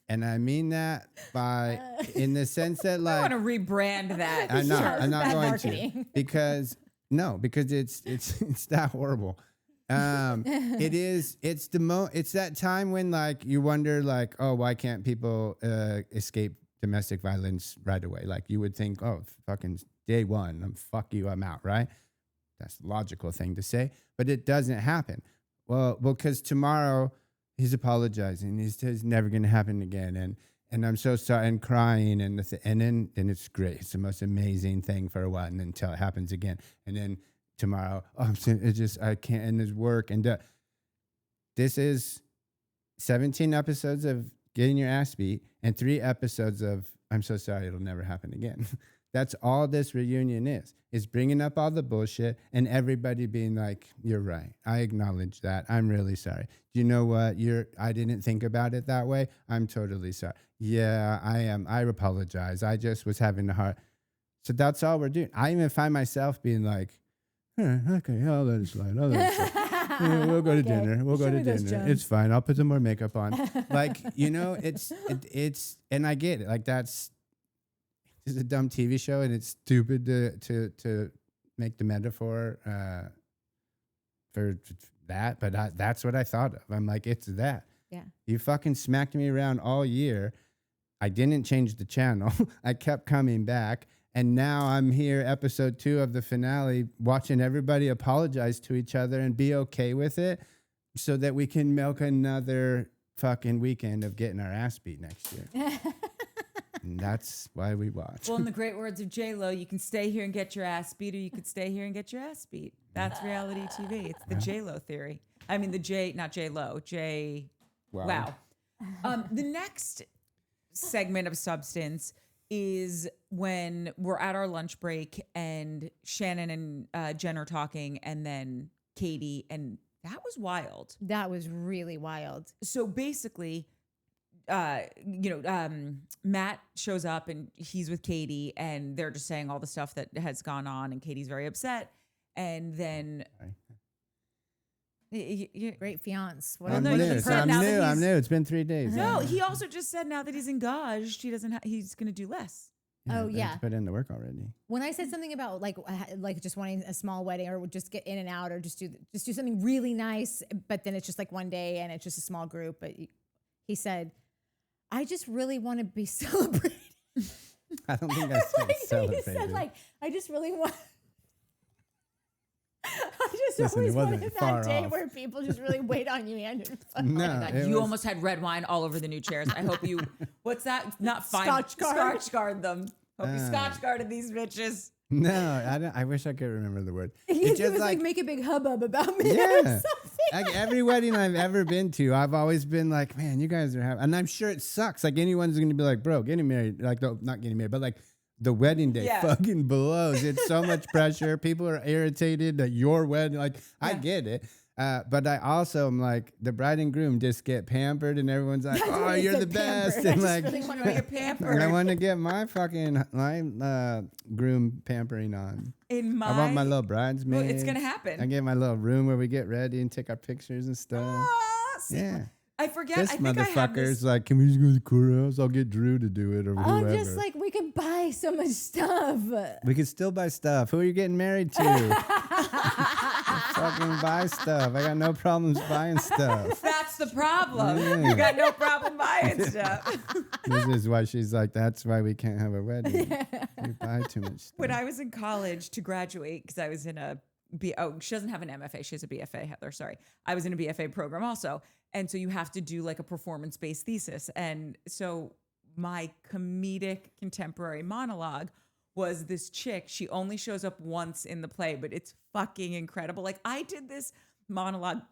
And I mean that by, in the sense that like. I want to rebrand that. I'm not going marketing. to. Because it's that horrible. It's that time when like you wonder like, oh, why can't people escape domestic violence right away? Like you would think, oh, fucking day one, fuck you, I'm out, right? That's the logical thing to say, but it doesn't happen. Well, because tomorrow he's apologizing. He's never going to happen again. and I'm so sorry, and crying, and then it's great. It's the most amazing thing for a while, and then until it happens again, and then tomorrow, I can't, and there's work, and this is 17 episodes of getting your ass beat, and 3 episodes of I'm so sorry, it'll never happen again. That's all this reunion is bringing up all the bullshit and everybody being like, you're right. I acknowledge that. I'm really sorry. You know what? I didn't think about it that way. I'm totally sorry. Yeah, I am. I apologize. I just was having a hard. So that's all we're doing. I even find myself being like, okay, I'll let it slide. Yeah, we'll go to dinner. We'll go to dinner. It's fine. I'll put some more makeup on. Like, it's, and I get it. Like it's a dumb TV show, and it's stupid to make the metaphor for that. But that's what I thought of. I'm like, it's that. Yeah. You fucking smacked me around all year. I didn't change the channel. I kept coming back. And now I'm here, episode 2 of the finale, watching everybody apologize to each other and be okay with it so that we can milk another fucking weekend of getting our ass beat next year. And that's why we watch. Well, in the great words of J-Lo, you can stay here and get your ass beat, or you could stay here and get your ass beat. That's reality TV. It's the J-Lo theory. I mean, not J-Lo, Wow. The next segment of Substance is when we're at our lunch break and Shannon and Jen are talking, and then Katie, and that was wild. That was really wild. So basically, Matt shows up and he's with Katie, and they're just saying all the stuff that has gone on, and Katie's very upset. And then Great fiance. I'm new. It's been 3 days. No, he also just said now that he's engaged, he's going to do less. Yeah. Put in the work already. When I said something about like just wanting a small wedding, or just get in and out, or just do something really nice, but then it's just like one day and it's just a small group. But he said, I just really want to be celebrated. I don't think I said celebrated. He said I just really want. I just Listen, always it wasn't wanted far that day off. where people just really wait on you. No, You almost had red wine all over the new chairs. I hope you. What's that? Not fine. Scotch guard them. Hope you Scotch guarded these bitches. No, I don't. I wish I could remember the word. He was like make a big hubbub about me. Yeah. Or something. Like every wedding I've ever been to, I've always been like, man, you guys are having, and I'm sure it sucks. Like anyone's going to be like, bro, getting married, like not getting married, but like the wedding day fucking blows. It's so much pressure. People are irritated at your wedding. Like I get it. But I also am like, the bride and groom just get pampered, and everyone's like, oh, you're the best. And like, Really want to be pampered. I want to get my groom pampering on. I want my little bridesmaid. Well, it's going to happen. I get my little room where we get ready and take our pictures and stuff. Yeah. I forget. This I think motherfucker's like, can we just go to the course? I'll get Drew to do it or whoever. I'm just like, we could buy so much stuff. We could still buy stuff. Who are you getting married to? Fucking buy stuff. I got no problems buying stuff. That's the problem. You got no problem buying stuff. This is why she's like, that's why we can't have a wedding. We buy too much stuff. When I was in college to graduate, because I was in she doesn't have an MFA. She has a BFA, Heather. Sorry. I was in a BFA program also. And so you have to do like a performance-based thesis. And so my comedic contemporary monologue was this chick. She only shows up once in the play, but it's fucking incredible. Like I did this monologue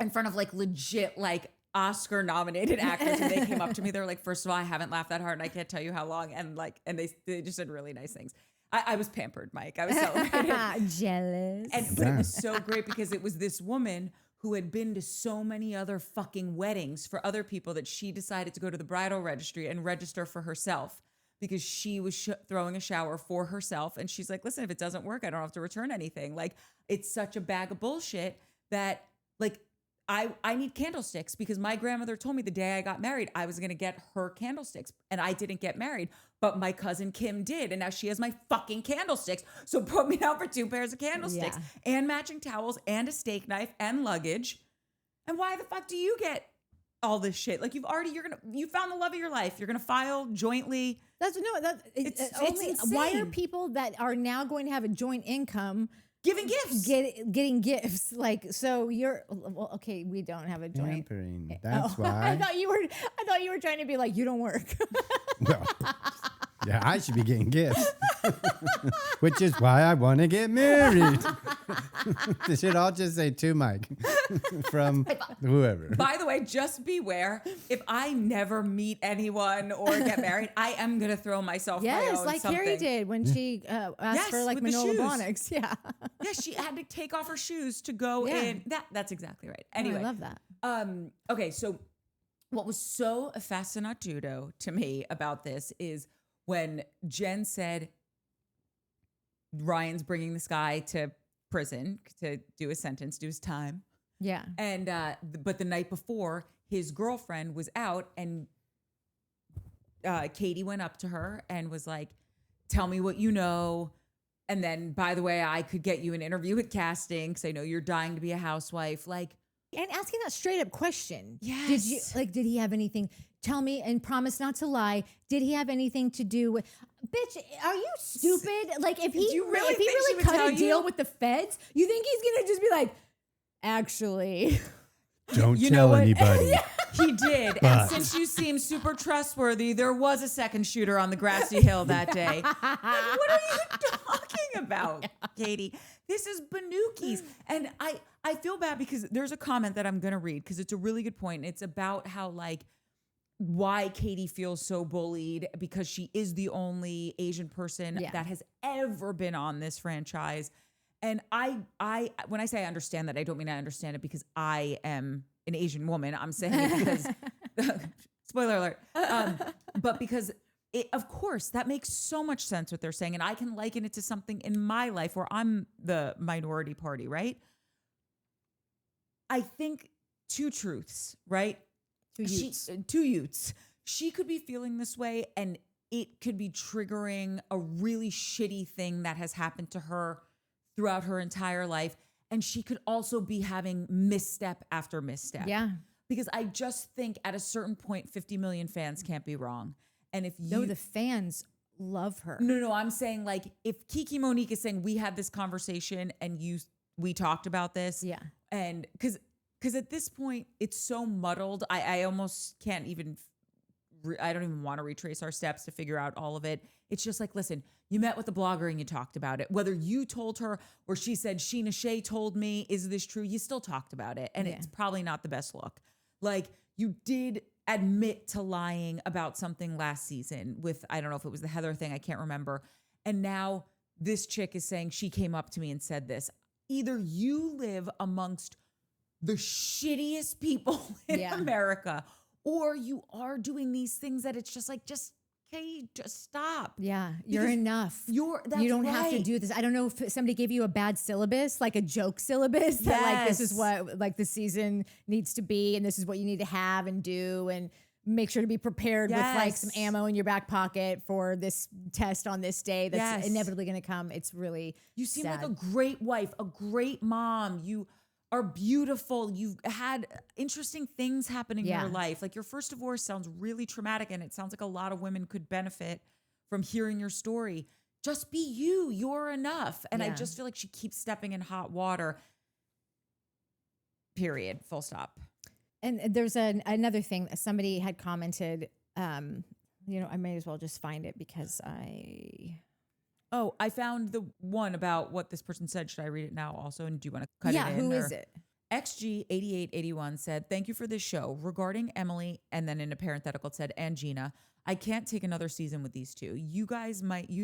in front of like legit like Oscar nominated actors, and they came up to me. They're like, first of all, I haven't laughed that hard, and I can't tell you how long. And they just said really nice things. I was pampered, Mike. I was celebrated. Jealous. But it was so great because it was this woman who had been to so many other fucking weddings for other people that she decided to go to the bridal registry and register for herself, because she was throwing a shower for herself. And she's like, listen, if it doesn't work, I don't have to return anything. Like, it's such a bag of bullshit that like, I need candlesticks, because my grandmother told me the day I got married, I was going to get her candlesticks, and I didn't get married, but my cousin Kim did. And now she has my fucking candlesticks. So put me down for 2 pairs of candlesticks and matching towels and a steak knife and luggage. And why the fuck do you get all this shit? Like you found the love of your life. You're going to file jointly. It's insane. why are people that are now going to have a joint income Giving gifts. getting gifts. Like, so you're well, okay. We don't have a joint. Pampering. That's I why. thought you were trying to be like, you don't work. Well, yeah, I should be getting gifts, which is why I want to get married. They should all just say to Mike from whoever. By the way, just beware. If I never meet anyone or get married, I am gonna throw myself my Yes, own like something. Carrie did when she asked Yes, for like with the Manolo shoes. Blahniks. Yeah. Yeah, she had to take off her shoes to go Yeah. in. That's exactly right. Oh, Anyway, I love that. Okay, so what was so fascinatudo to me about this is when Jen said Ryan's bringing this guy to prison to do his sentence, do his time. Yeah. And but the night before, his girlfriend was out, and Katie went up to her and was like, "Tell me what you know." And then, by the way, I could get you an interview with casting because I know you're dying to be a housewife. Like, And asking that straight up question. Yes. Did he have anything? Tell me and promise not to lie. Did he have anything to do with? Bitch, are you stupid? Like, if he Do you really if he think she really would cut tell a deal you? with the feds, you think he's gonna just be like, actually? Don't You know tell what? anybody. he did. And since you seem super trustworthy, there was a second shooter on the grassy hill that day. Like, what are you talking about, Katie? This is Banukis. And I feel bad because there's a comment that I'm going to read because it's a really good point. It's about how, like, why Katie feels so bullied because she is the only Asian person Yeah. that has ever been on this franchise. And I when I say I understand that, I don't mean I understand it because I am an Asian woman. I'm saying it because spoiler alert. But because of course that makes so much sense what they're saying, and I can liken it to something in my life where I'm the minority party, right? I think two truths, right? Two youths. She could be feeling this way, and it could be triggering a really shitty thing that has happened to her throughout her entire life. And she could also be having misstep after misstep. Yeah. Because I just think at a certain point, 50 million fans can't be wrong. And if you No, the fans love her. no, I'm saying, like, if Kiki Monique is saying we had this conversation and we talked about this. Yeah. And because at this point it's so muddled, I almost can't even, I don't even want to retrace our steps to figure out all of it. It's just like, listen, you met with the blogger and you talked about it. Whether you told her or she said, Sheena Shea told me, is this true? You still talked about it. And Yeah. it's probably not the best look. Like, you did admit to lying about something last season with, I don't know if it was the Heather thing, I can't remember. And now this chick is saying she came up to me and said this. Either you live amongst the shittiest people in Yeah. America, or you are doing these things that it's just like, just stop. Yeah, you're Because enough. That's You don't have to right. do this. I don't know if somebody gave you a bad syllabus, like a joke syllabus, that like this is Yes. what like the season needs to be, and this is what you need to have and do, and make sure to be prepared with like some Yes. ammo in your back pocket for this test on this day that's Yes. inevitably going to come. It's really You seem sad. like a great wife, a great mom. You are beautiful. You've had interesting things happen in Yeah. your life. Like, your first divorce sounds really traumatic, and it sounds like a lot of women could benefit from hearing your story. Just be you. You're enough. And I Yeah. just feel like she keeps stepping in hot water. Period. Full stop. And there's another thing that somebody had commented. I may as well just find it because Oh, I found the one about what this person said. Should I read it now also? And do you want to cut yeah, it in? who or- is it? XG8881 said, "Thank you for this show. Regarding Emily," and then in a parenthetical it said, "and Gina, I can't take another season with these two. You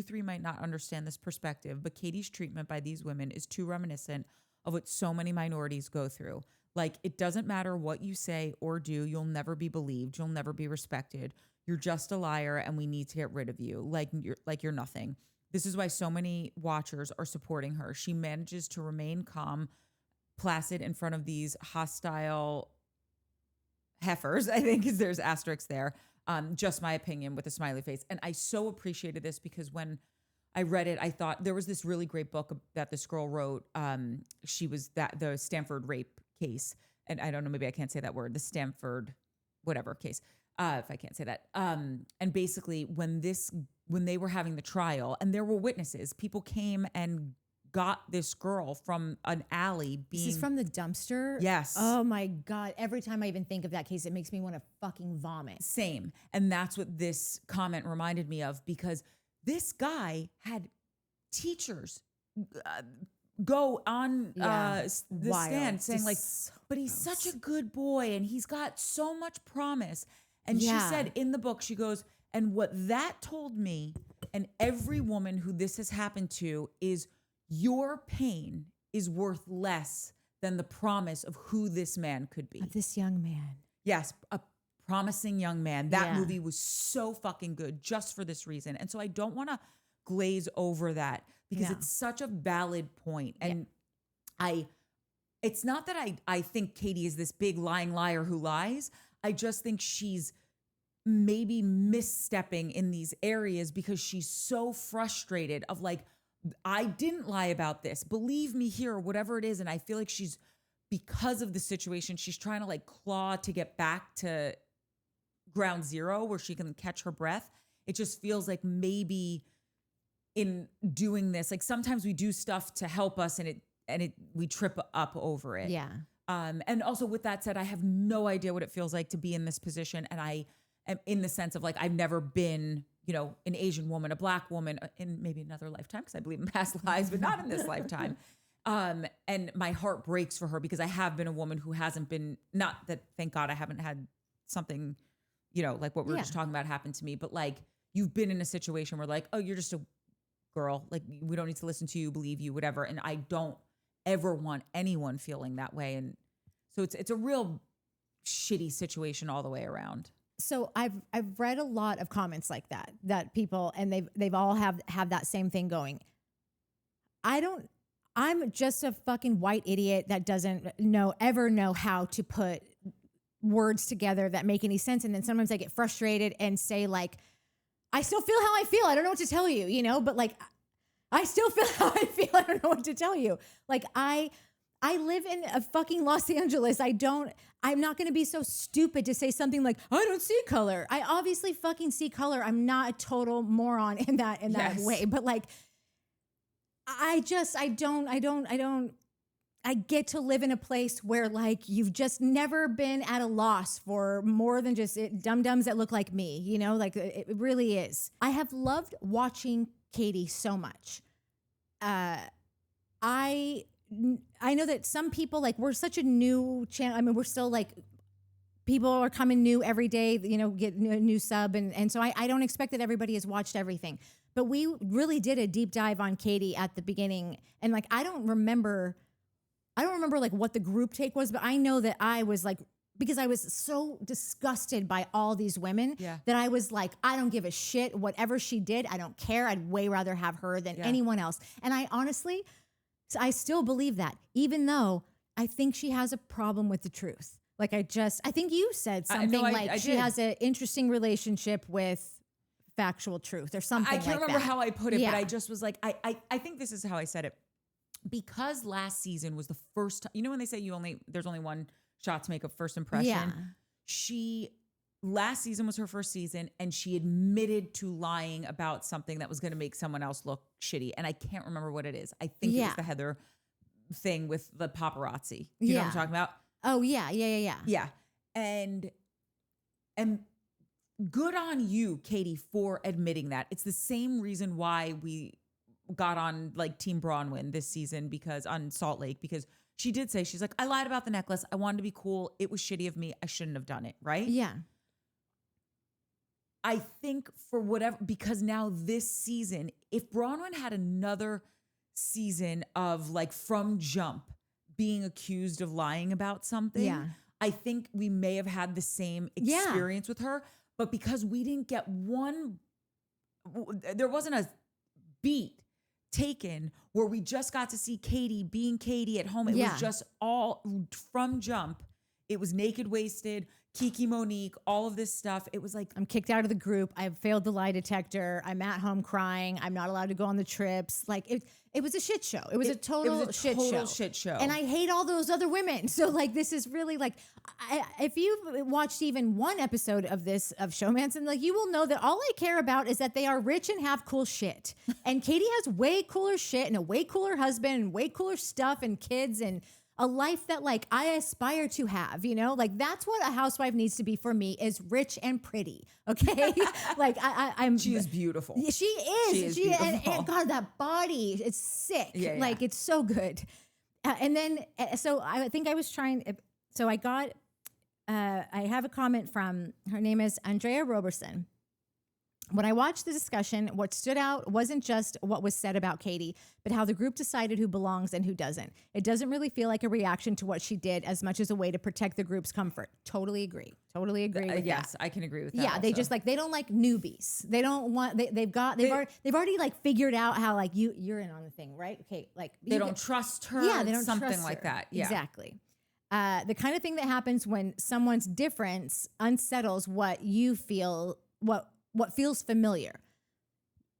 three might not understand this perspective, but Katie's treatment by these women is too reminiscent of what so many minorities go through. Like, it doesn't matter what you say or do. You'll never be believed. You'll never be respected. You're just a liar, and we need to get rid of you. Like you're nothing. This is why so many watchers are supporting her. She manages to remain calm, placid in front of these hostile heifers," I think, because there's asterisks there. Just my opinion with a smiley face. And I so appreciated this because when I read it, I thought there was this really great book that this girl wrote. She was the Stanford rape case. And I don't know, maybe I can't say that word, the Stanford whatever case, if I can't say that. And basically when they were having the trial and there were witnesses, people came and got this girl from an alley being. This is from the dumpster? Yes. Oh my God. Every time I even think of that case, it makes me want to fucking vomit. Same. And that's what this comment reminded me of, because this guy had teachers go on the stand saying like, but he's such a good boy and he's got so much promise. And she said in the book, she goes, and what that told me, and every woman who this has happened to, is your pain is worth less than the promise of who this man could be. This young man. Yes, a promising young man. That movie was so fucking good just for this reason. And so I don't want to glaze over that, because it's such a valid point. And it's not that I think Katie is this big lying liar who lies. I just think she's maybe misstepping in these areas because she's so frustrated of like, I didn't lie about this. Believe me here, or whatever it is. And I feel like she's, because of the situation, she's trying to like claw to get back to ground zero where she can catch her breath. It just feels like maybe in doing this, like sometimes we do stuff to help us and we trip up over it. Yeah. And also with that said, I have no idea what it feels like to be in this position. And I am in the sense of like, I've never been, you know, an Asian woman, a Black woman in maybe another lifetime, because I believe in past lives, but not in this lifetime. And my heart breaks for her, because I have been a woman who hasn't been, not that, thank God I haven't had something, you know, like what we were just talking about happen to me, but like you've been in a situation where like, oh, you're just a girl, like we don't need to listen to you, believe you, whatever. And I don't ever want anyone feeling that way. And so it's a real shitty situation all the way around. So I've read a lot of comments like that people, and they've all have that same thing going. I'm just a fucking white idiot that doesn't ever know how to put words together that make any sense. And then sometimes I get frustrated and say like, I still feel how I feel. I don't know what to tell you, you know, but like, I still feel how I feel. I don't know what to tell you. Like I live in a fucking Los Angeles. I'm not going to be so stupid to say something like, I don't see color. I obviously fucking see color. I'm not a total moron in that way. But like, I get to live in a place where like, you've just never been at a loss for more than just dum-dums that look like me, you know, like it really is. I have loved watching Katie so much. I know that some people, like, we're such a new channel. I mean, we're still like, people are coming new every day, you know, get a new sub. And so I don't expect that everybody has watched everything. But we really did a deep dive on Katie at the beginning. And like, I don't remember like what the group take was, but I know that I was like, because I was so disgusted by all these women that I was like, I don't give a shit. Whatever she did, I don't care. I'd way rather have her than anyone else. And I honestly, I still believe that, even though I think she has a problem with the truth. Like I think you said something I she has an interesting relationship with factual truth or something like that. I can't remember how I put it, but I just was like, I think this is how I said it. Because last season was the first time, you know, when they say there's only one shot to make a first impression. Yeah. Last season was her first season, and she admitted to lying about something that was going to make someone else look shitty. And I can't remember what it is. I think it was the Heather thing with the paparazzi. You know what I'm talking about? Oh yeah. Yeah. And good on you, Katie, for admitting that. It's the same reason why we got on like Team Bronwyn this season, because on Salt Lake, because she did say, she's like, I lied about the necklace. I wanted to be cool. It was shitty of me. I shouldn't have done it. Right? Yeah. I think for whatever, because now this season, if Bronwyn had another season of like from jump being accused of lying about something, I think we may have had the same experience with her. But because we didn't get there wasn't a beat taken where we just got to see Katie being Katie at home. It was just all from jump. It was naked, wasted. Kiki Monique, all of this stuff. It was like, I'm kicked out of the group. I've failed the lie detector. I'm at home crying. I'm not allowed to go on the trips. Like it was a shit show. It was a total shit show. And I hate all those other women. So like, this is really like, if you've watched even one episode of this, of Showmance, and like, you will know that all I care about is that they are rich and have cool shit. And Katie has way cooler shit and a way cooler husband and way cooler stuff and kids and a life that like I aspire to have, you know, like that's what a housewife needs to be for me, is rich and pretty. Okay. Like I'm, she is beautiful. She is beautiful. And God, that body, it's sick. Yeah, like it's so good. And then, so I think I was trying, so I got, I have a comment from, her name is Andrea Roberson. When I watched the discussion, what stood out wasn't just what was said about Katie, but how the group decided who belongs and who doesn't. It doesn't really feel like a reaction to what she did as much as a way to protect the group's comfort. Totally agree. Totally agree with yes, that. I can agree with that. Yeah, also. they just like, they don't like newbies. They don't want, they've already like figured out how like you're in on the thing, right? Okay, like they don't trust her. Yeah, they don't something trust like her. that. Yeah, exactly. The kind of thing that happens when someone's difference unsettles what you feel, what feels familiar.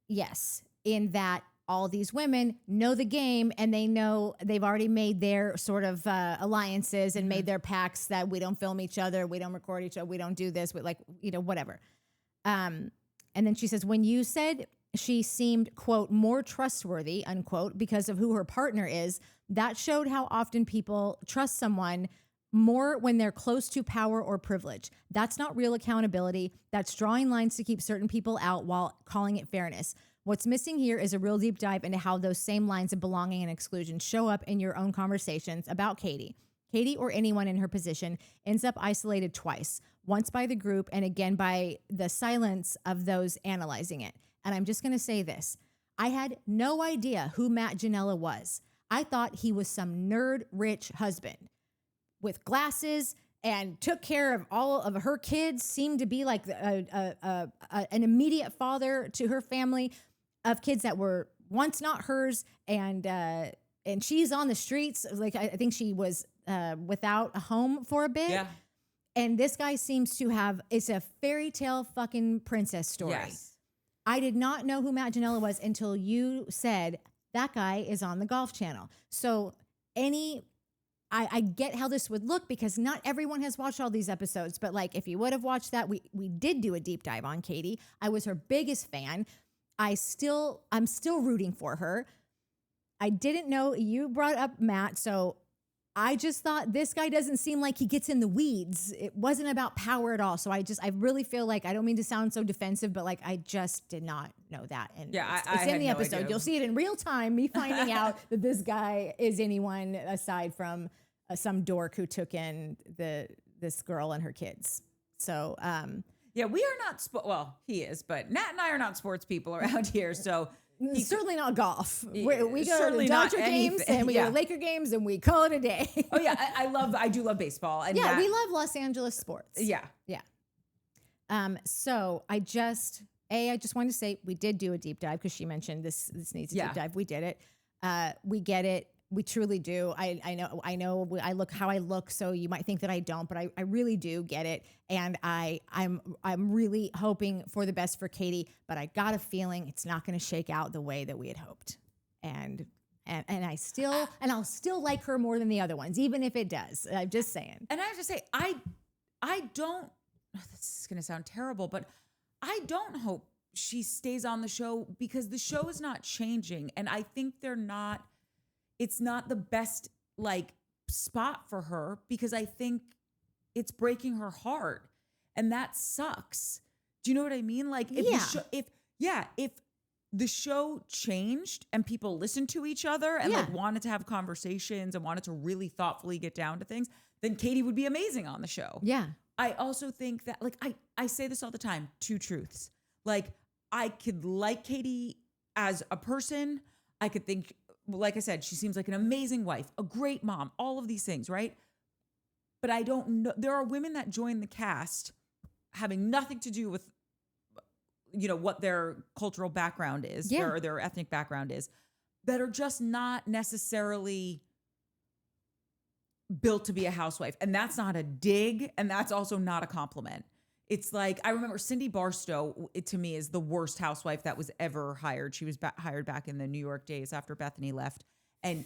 Yes, in that all these women know the game and they know they've already made their sort of alliances and made their pacts that we don't film each other, we don't record each other, we don't do this, we like, you know, whatever. And then she says, when you said she seemed, quote, more trustworthy, unquote, because of who her partner is, that showed how often people trust someone more when they're close to power or privilege. That's not real accountability. That's drawing lines to keep certain people out while calling it fairness. What's missing here is a real deep dive into how those same lines of belonging and exclusion show up in your own conversations about Katie. Katie, or anyone in her position, ends up isolated twice, once by the group and again by the silence of those analyzing it. And I'm just going to say this. I had no idea who Matt Janella was. I thought he was some nerd rich husband with glasses and took care of all of her kids, seemed to be like an immediate father to her family of kids that were once not hers. And she's on the streets. Like, I think she was without a home for a bit. Yeah. And this guy seems to have, it's a fairy tale fucking princess story. Yes. I did not know who Matt Janella was until you said that guy is on the Golf Channel. So I get how this would look because not everyone has watched all these episodes, but like if you would have watched that, we did do a deep dive on Katie. I was her biggest fan. I'm still rooting for her. I didn't know you brought up Matt, so I just thought this guy doesn't seem like he gets in the weeds. It wasn't about power at all. So I really feel like, I don't mean to sound so defensive, but like I just did not know that. And yeah, it's in the no episode. idea. You'll see it in real time, me finding out that this guy is anyone aside from some dork who took in this girl and her kids. So yeah, we are not well, he is, but Nat and I are not sports people around here, so he's certainly not golf. We go certainly to not Dodger games anything. and we go to Laker games and we call it a day. Oh yeah, I do love baseball. And yeah, we love Los Angeles sports. Yeah. So I just wanted to say we did do a deep dive because she mentioned this needs a deep dive. We did it. We get it. We truly do. I know I look how I look, so you might think that I don't, but I really do get it. And I'm really hoping for the best for Katie, but I got a feeling it's not going to shake out the way that we had hoped. And I'll still like her more than the other ones, even if it does. I'm just saying. And I have to say, I don't, this is going to sound terrible, but I don't hope she stays on the show because the show is not changing. And I think it's not the best like spot for her because I think it's breaking her heart and that sucks. Do you know what I mean? Like if the show changed and people listened to each other and like wanted to have conversations and wanted to really thoughtfully get down to things, then Katie would be amazing on the show. Yeah. I also think that like I say this all the time, two truths. Like I could like Katie as a person. I could think, like I said, she seems like an amazing wife, a great mom, all of these things, right? But I don't know. There are women that join the cast having nothing to do with, you know, what their cultural background is or their ethnic background is, that are just not necessarily built to be a housewife. And that's not a dig, and that's also not a compliment. It's like, I remember Cindy Barstow, it to me is the worst housewife that was ever hired. She was hired back in the New York days after Bethany left, and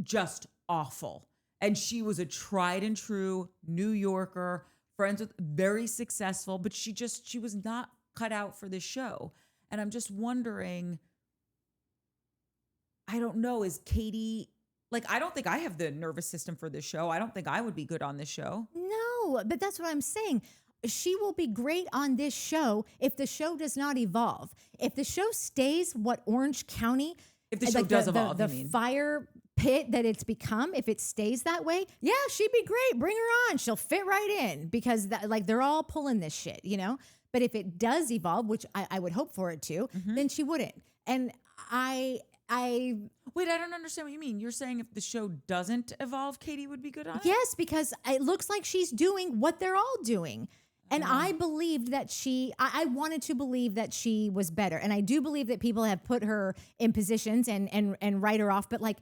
just awful. And she was a tried and true New Yorker, friends with, very successful, but she was not cut out for this show. And I'm just wondering, I don't know, is Katie, like, I don't think I have the nervous system for this show. I don't think I would be good on this show. No, but that's what I'm saying. She will be great on this show if the show does not evolve. If the show stays what Orange County, If the show does evolve, the you mean. fire pit that it's become, if it stays that way, yeah, she'd be great. Bring her on. She'll fit right in because like they're all pulling this shit, you know? But if it does evolve, which I would hope for it to, then she wouldn't. And Wait, I don't understand what you mean. You're saying if the show doesn't evolve, Katie would be good on it? yes, because it looks like she's doing what they're all doing. And I believed that I wanted to believe that she was better. And I do believe that people have put her in positions and write her off. But like,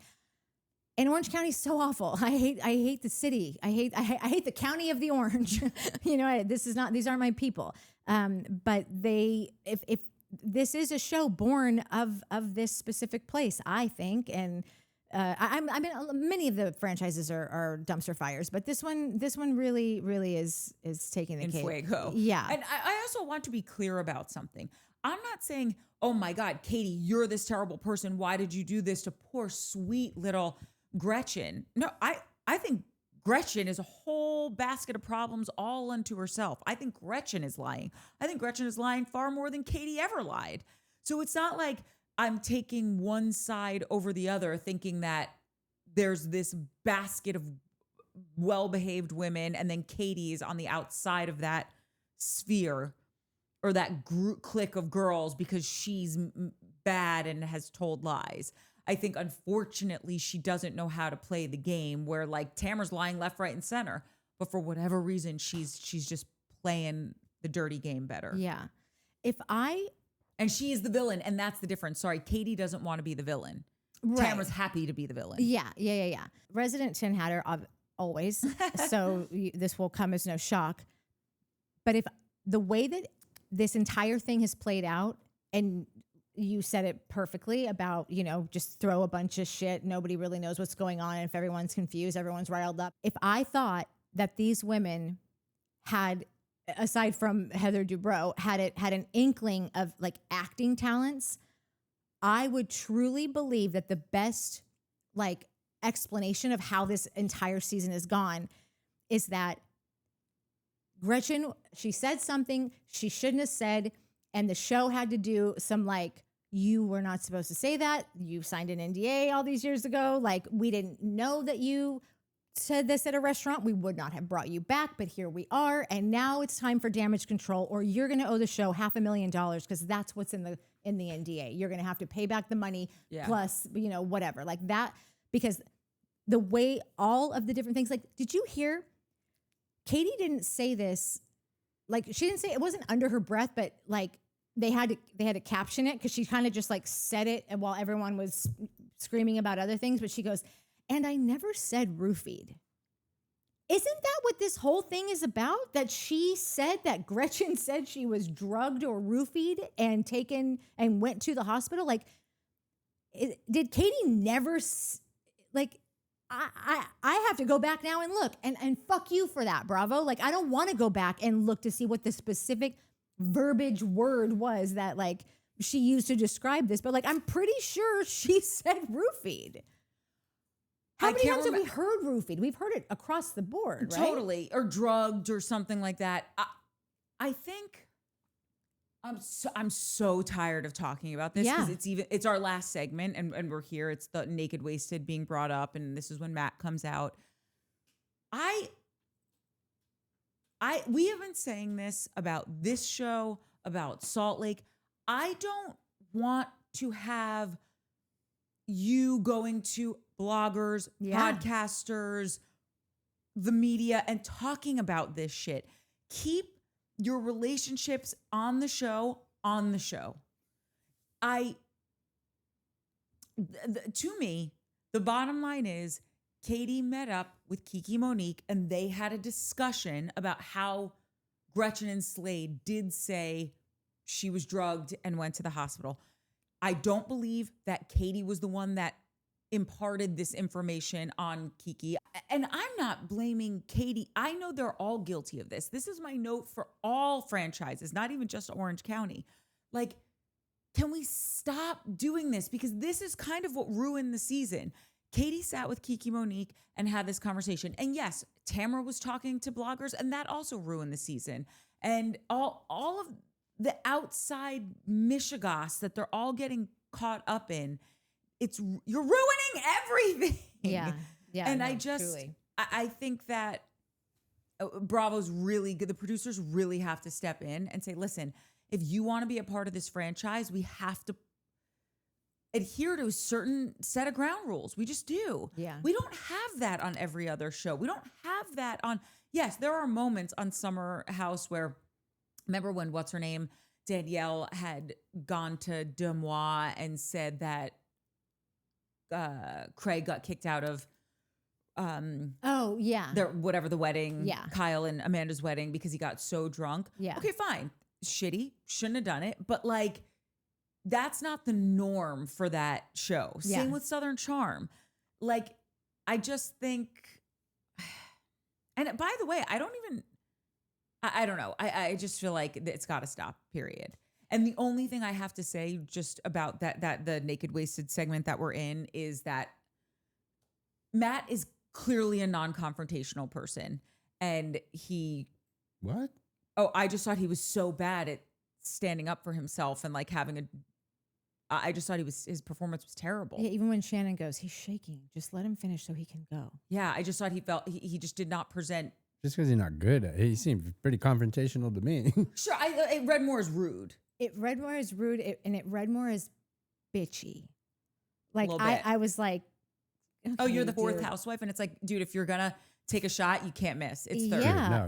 and Orange County is so awful. I hate the city. I hate the county of the orange. You know, these aren't my people. But if this is a show born of this specific place, I think. And I mean, many of the franchises are dumpster fires, but this one really is taking the In cake. fuego. Yeah. And I also want to be clear about something. I'm not saying, oh my God, Katie, you're this terrible person. Why did you do this to poor, sweet little Gretchen? No, I think Gretchen is a whole basket of problems all unto herself. I think Gretchen is lying. I think Gretchen is lying far more than Katie ever lied. So it's not like I'm taking one side over the other, thinking that there's this basket of well-behaved women and then Katie is on the outside of that sphere or that group clique of girls because she's bad and has told lies. I think, unfortunately, she doesn't know how to play the game where, like, Tamra's lying left, right, and center. But for whatever reason, she's just playing the dirty game better. Yeah. And she is the villain, and that's the difference. Sorry, Katie doesn't want to be the villain. Right. Tamra's happy to be the villain. Yeah. Resident Tin Hatter, always. So this will come as no shock. But if the way that this entire thing has played out, and you said it perfectly about, you know, just throw a bunch of shit. Nobody really knows what's going on. And if everyone's confused, everyone's riled up. If I thought that these women had, aside from Heather Dubrow, had an inkling of like acting talents, I would truly believe that the best like explanation of how this entire season has gone is that Gretchen, she said something she shouldn't have said, and the show had to do some like, you were not supposed to say that. You signed an NDA all these years ago. Like, we didn't know that you said this at a restaurant. We would not have brought you back, but here we are. And now it's time for damage control, or you're going to owe the show $500,000 because that's what's in the NDA. You're going to have to pay back the money plus, you know, whatever like that, because the way all of the different things, like, did you hear Katie didn't say this? Like, she didn't say, it wasn't under her breath, but like they had to caption it because she kind of just like said it while everyone was screaming about other things. But she goes, and I never said roofied. Isn't that what this whole thing is about? That she said that Gretchen said she was drugged or roofied and taken and went to the hospital? Like, did Katie never, like, I have to go back now and look and fuck you for that, Bravo. Like, I don't want to go back and look to see what the specific verbiage word was that like she used to describe this, but like, I'm pretty sure she said roofied. How many times have we heard roofied? We've heard it across the board, right? Totally. Or drugged or something like that. I think I'm so tired of talking about this because it's our last segment and we're here. It's the naked wasted being brought up, and this is when Matt comes out. We have been saying this about this show, about Salt Lake. I don't want to have you going to bloggers, podcasters, the media, and talking about this shit. Keep your relationships on the show. To me, the bottom line is Katie met up with Kiki Monique and they had a discussion about how Gretchen and Slade did say she was drugged and went to the hospital. I don't believe that Katie was the one that imparted this information on Kiki. And I'm not blaming Katie. I know they're all guilty of this. This is my note for all franchises, not even just Orange County. Like, can we stop doing this? Because this is kind of what ruined the season. Katie sat with Kiki Monique and had this conversation. And yes, Tamra was talking to bloggers, and that also ruined the season. And all of the outside mishigas that they're all getting caught up in, you're ruining everything. Yeah. And no, truly. I think that Bravo's really good. The producers really have to step in and say, listen, if you want to be a part of this franchise, we have to adhere to a certain set of ground rules. We just do. Yeah. We don't have that on every other show. We don't have that on, yes, there are moments on Summer House where, remember when, what's her name, Danielle had gone to Demois and said that Craig got kicked out of oh yeah, the wedding, yeah, Kyle and Amanda's wedding because he got so drunk. Yeah. Okay, fine. Shitty. Shouldn't have done it. But like, that's not the norm for that show. Yeah. Same with Southern Charm. Like, I just think, and by the way, I don't know. I just feel like it's got to stop, period. And the only thing I have to say just about that the Naked Wasted segment that we're in is that Matt is clearly a non-confrontational person. And What? Oh, I just thought he was so bad at standing up for himself and like I just thought his performance was terrible. Yeah, even when Shannon goes, he's shaking. Just let him finish so he can go. Yeah, I just thought he just did not present. Just because he's not good at it. He seemed pretty confrontational to me. Sure, it read more as rude. It read more as rude, and it read more as bitchy. Like, Little bit. I was like, Oh, you're okay, the fourth dude. housewife, and it's like, dude, if you're gonna take a shot, you can't miss. It's third. Yeah.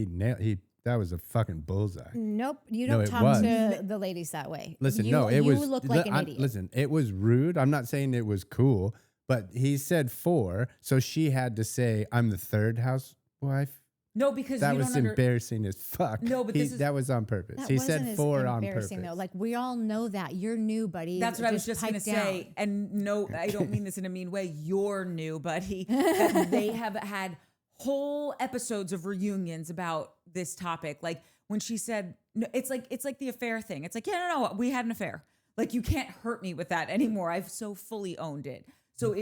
No, that was a fucking bullseye. Nope, you No, don't it talk was. to the ladies that way. Listen, you was. look like an idiot. Listen, it was rude. I'm not saying it was cool, but he said 4, so she had to say, "I'm the third housewife." No, because that you was don't embarrassing as fuck. No, but that was on purpose. That He wasn't said as 4 on purpose. embarrassing, though. Like, we all know that you're new, buddy. That's what I was just gonna pipe say. down. And no, I don't mean this in a mean way. You're new, buddy. That they have had whole episodes of reunions about this topic. Like when she said, no, it's like the affair thing. It's like, yeah, no, we had an affair. Like, you can't hurt me with that anymore. I've so fully owned it. So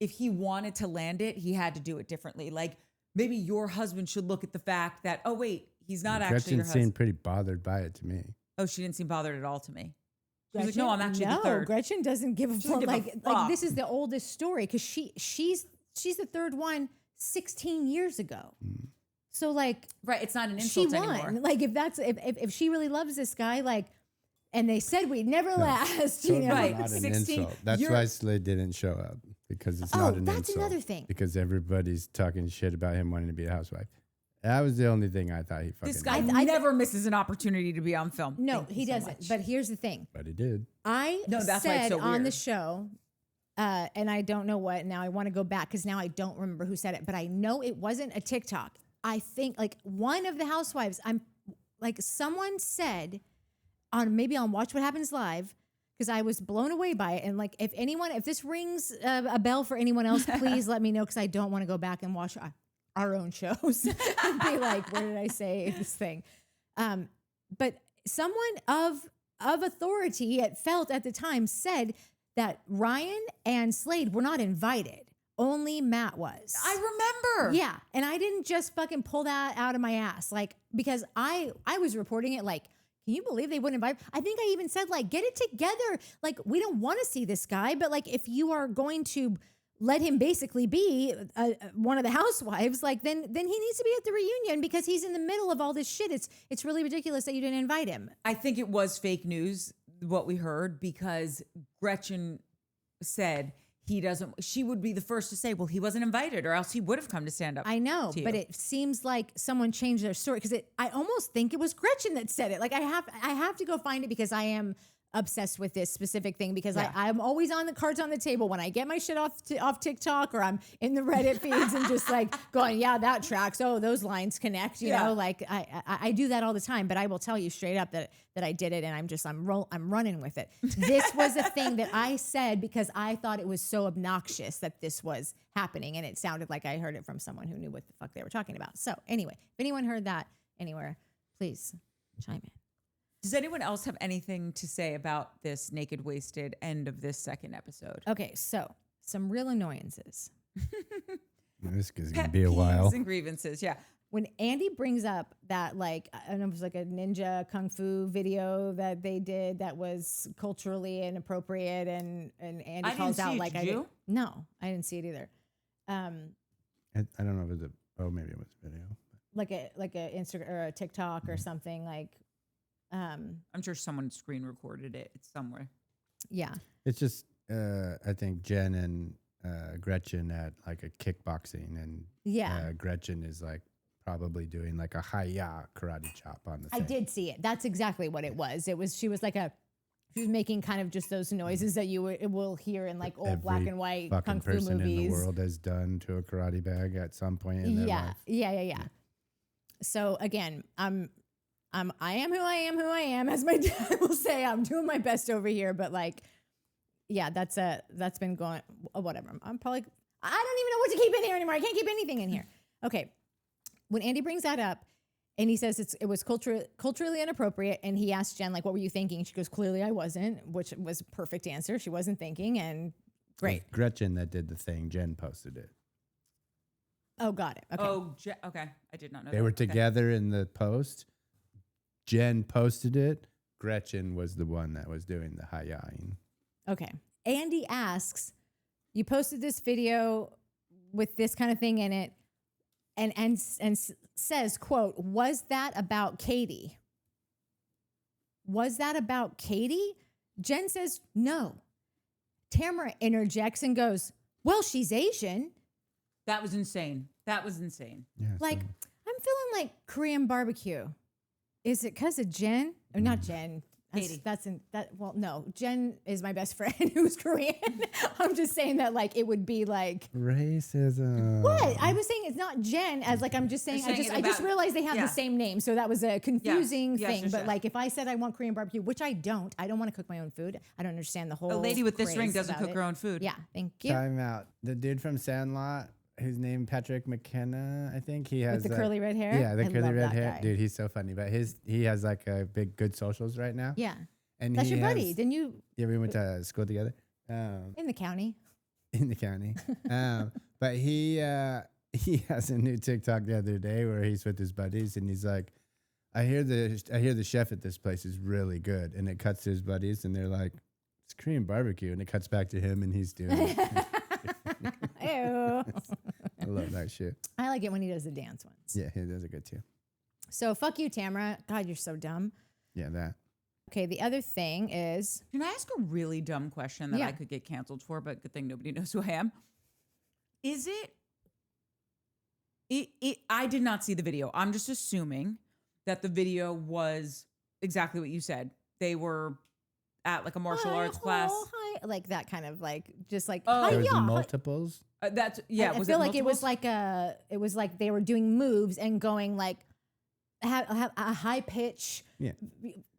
if he wanted to land it, he had to do it differently. Like, maybe your husband should look at the fact that, oh wait, he's not actually Gretchen your husband. seemed pretty bothered by it to me. Oh, she didn't seem bothered at all to me. She was like, Gretchen? no, I'm actually the third. Gretchen doesn't give a doesn't fuck. give a Like fuck. this is the oldest story because she's the third one 16 years ago. So like, Right, it's not an she insult won. anymore. Like if she really loves this guy, like, and they said we'd never last, you Totally know. Right. not an 16, insult. That's you're- why Slade didn't show up, because it's Oh, not an that's insult. another thing. Because everybody's talking shit about him wanting to be a housewife. That was the only thing I thought he fucking This guy did. I- never misses an opportunity to be on film. No, Thank you he so doesn't. much. But here's the thing. But he did. I No, that's why it's said so on the weird. show, and I don't know what. Now I want to go back because now I don't remember who said it, but I know it wasn't a TikTok. I think like one of the housewives, someone said maybe on Watch What Happens Live, because I was blown away by it. And like, if this rings a bell for anyone else, please let me know, because I don't want to go back and watch our own shows and be like, where did I say this thing? But someone of authority, it felt at the time, said that Ryan and Slade were not invited. Only Matt was. I remember. Yeah. And I didn't just fucking pull that out of my ass. Like, because I was reporting it like, can you believe they wouldn't invite? I think I even said, like, get it together. Like, we don't want to see this guy, but like, if you are going to let him basically be one of the housewives, like, then he needs to be at the reunion, because he's in the middle of all this shit. It's really ridiculous that you didn't invite him. I think it was fake news, what we heard, because Gretchen said she would be the first to say, well, he wasn't invited, or else he would have come to stand up. I know, to you. but it seems like someone changed their story, because I almost think it was Gretchen that said it. Like, I have to go find it, because I am obsessed with this specific thing because Yeah. I'm always on the cards on the table when I get my shit off TikTok or I'm in the Reddit feeds and just like going, yeah, that tracks. Oh, those lines connect. You know, like I do that all the time. But I will tell you straight up that I did it, and I'm running with it. This was a thing that I said because I thought it was so obnoxious that this was happening, and it sounded like I heard it from someone who knew what the fuck they were talking about. So anyway, if anyone heard that anywhere, please chime in. Does anyone else have anything to say about this naked, wasted end of this second episode? Okay, so some real annoyances. This is Pet gonna be a peeves while. and grievances. Yeah. When Andy brings up that, like, I don't know if it was like a ninja kung fu video that they did that was culturally inappropriate, and Andy I calls didn't out see it. like, Did I you? didn't. No, I didn't see it either. I don't know if it was maybe it was a video. Like a Instagram or a TikTok or something like. I'm sure someone screen recorded it. It's somewhere. Yeah. It's just I think Jen and Gretchen at like a kickboxing, and Yeah. Gretchen is like probably doing like a hi-ya karate chop on the I thing. did see it. That's exactly what it was. She was making kind of just those noises that you will hear in like old black and white fucking kung fu person movies. in the world has done to a karate bag at some point in their life. Yeah. So again, I am who I am, as my dad will say. I'm doing my best over here, but like, yeah, that's been going whatever. I'm probably, I don't even know what to keep in here anymore. I can't keep anything in here. Okay, when Andy brings that up, and he says it was culturally inappropriate, and he asked Jen like, "What were you thinking?" She goes, "Clearly, I wasn't," which was a perfect answer. She wasn't thinking, and great. It was Gretchen that did the thing. Jen posted it. Oh, got it. Okay. Oh, okay. I did not know They that. were Okay. together in the post. Jen posted it. Gretchen was the one that was doing the hi-yaing. Okay. Andy asks, "You posted this video with this kind of thing in it," and says, quote, "Was that about Katie?" Was that about Katie? Jen says, "No." Tamra interjects and goes, "Well, she's Asian." That was insane. That was insane. Yeah, Like, so- I'm feeling like Korean barbecue. Is it because of Jen? Or not Jen. Katie. Well, no. Jen is my best friend who's Korean. I'm just saying that like it would be like racism. what? I was saying it's not Jen as like I'm just saying You're saying I just about- realized they have yeah. the same name. So that was a confusing Yes, thing. yes, But yes. like if I said I want Korean barbecue, which I don't want to cook my own food. I don't understand the whole A lady with this craze ring doesn't about cook it. her own food. Yeah, thank you. Time out. The dude from Sandlot, whose name Patrick McKenna, I think he has With the that- curly red hair? Yeah, the I curly love red that hair, guy. dude. He's so funny. But he has like a big good socials right now. Yeah. And That's he your buddy. has- Didn't you Yeah, we went to school together. in the county? In the county. But he has a new TikTok the other day where he's with his buddies and he's like, I hear the chef at this place is really good. And it cuts to his buddies and they're like, it's Korean barbecue. And it cuts back to him and he's doing it. Ew. I love that shit. I like it when he does the dance ones. Yeah, he does it good too. So fuck you, Tamra. God, you're so dumb. Yeah, that. Okay, the other thing is Can I ask a really dumb question that Yeah. I could get canceled for, but good thing nobody knows who I am? Is it I did not see the video. I'm just assuming that the video was exactly what you said. They were at like a martial arts class. hi, like that kind of like just like Oh. There was hi-ya, hi- multiples. That's yeah. I was feel it like it was multiples? it was like they were doing moves and going like have a high pitch. Yeah.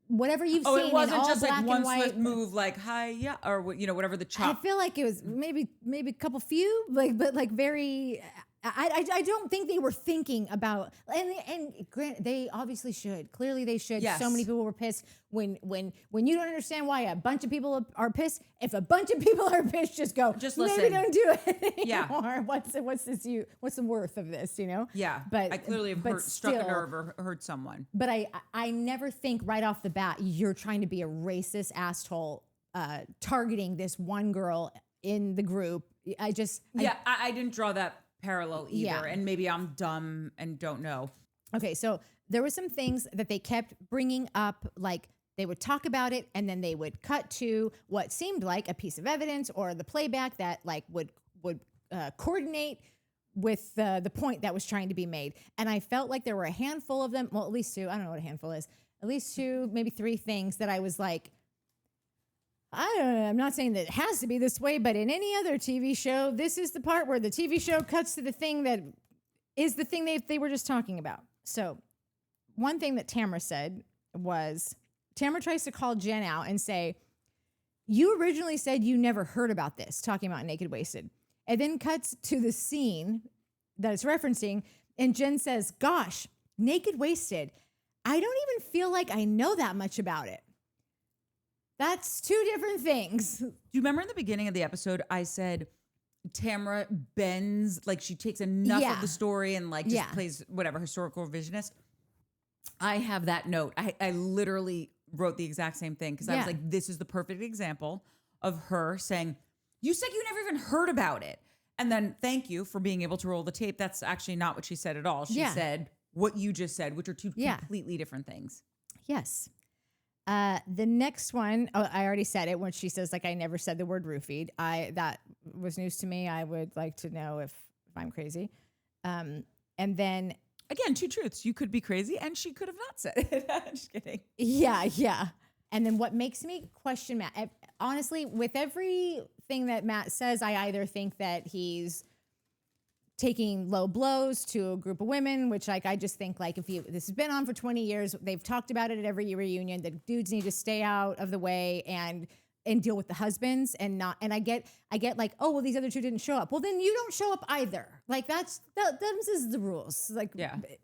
Whatever you've Oh, seen it wasn't in all just black like and one white. swift move, like hi, yeah, or whatever the I chop. feel like it was maybe a couple few, like but like very. I don't think they were thinking about and grant they obviously should. Clearly they should. Yes. So many people were pissed when you don't understand why a bunch of people are pissed. If a bunch of people are pissed, just go. Just maybe listen. don't do it Yeah. anymore. What's the worth of this? You know. Yeah, But I clearly have but struck a still- nerve or hurt someone. But I never think right off the bat you're trying to be a racist asshole targeting this one girl in the group. I I didn't draw that parallel either, Yeah. and maybe I'm dumb and don't know. Okay, so there were some things that they kept bringing up, like they would talk about it and then they would cut to what seemed like a piece of evidence or the playback that like would coordinate with the point that was trying to be made. And I felt like there were a handful of them, well, at least two, I don't know what a handful is, at least two, maybe three things that I was like, I don't know. I'm not saying that it has to be this way, but in any other TV show, this is the part where the TV show cuts to the thing that is the thing they were just talking about. So one thing that Tamra said was, Tamra tries to call Jen out and say, you originally said you never heard about this, talking about Naked Wasted. And then cuts to the scene that it's referencing, and Jen says, gosh, Naked Wasted, I don't even feel like I know that much about it. That's two different things. Do you remember in the beginning of the episode, I said Tamra bends, like she takes enough of the story and like just plays whatever historical revisionist? I have that note. I literally wrote the exact same thing because I was like, this is the perfect example of her saying, you said you never even heard about it. And then thank you for being able to roll the tape. That's actually not what she said at all. She said what you just said, which are two completely different things. Yes. The next one, I already said it when she says, like, I never said the word roofied. That was news to me. I would like to know if I'm crazy. And then again, two truths. You could be crazy and she could have not said it. Just kidding. Yeah. And then what makes me question Matt, honestly, with everything that Matt says, I either think that he's taking low blows to a group of women, which like I just think like this has been on for 20 years, they've talked about it at every reunion, that dudes need to stay out of the way and deal with the husbands and not. And I get like, oh well, these other two didn't show up. Well, then you don't show up either. Like this is the rules. Like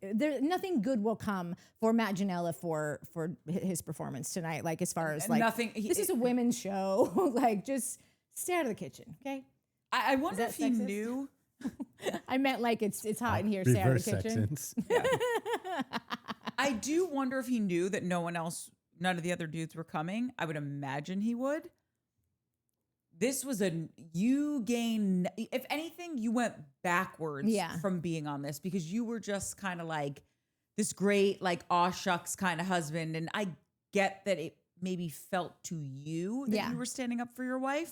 nothing good will come for Matt Janella for his performance tonight. Like as far as like nothing. This is a women's show. Like just stay out of the kitchen, okay? I wonder if he knew. I meant like it's hot in here. Stay out of the kitchen. I do wonder if he knew that none of the other dudes were coming. I would imagine he would. This was if anything, you went backwards from being on this because you were just kind of like this great, like, aw shucks kind of husband. And I get that it maybe felt to you that you were standing up for your wife.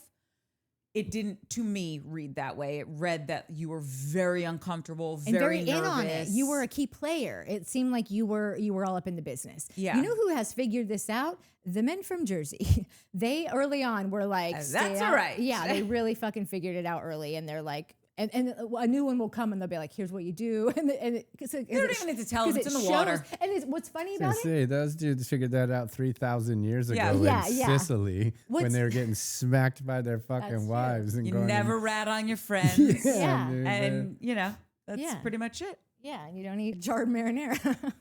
It didn't, to me, read that way. It read that you were very uncomfortable, very nervous. In on it. You were a key player. It seemed like you were all up in the business. Yeah. You know who has figured this out? The men from Jersey. They early on were like, that's all right. Yeah, they really fucking figured it out early, and they're like, and a new one will come and they'll be like, here's what you do, and you don't even need to tell them, it's in the water. And what's funny about it? See, those dudes figured that out 3,000 years ago in Sicily when they were getting smacked by their fucking wives. And you never rat on your friends. Dude, and you know, that's pretty much it. Yeah, and you don't eat jarred marinara.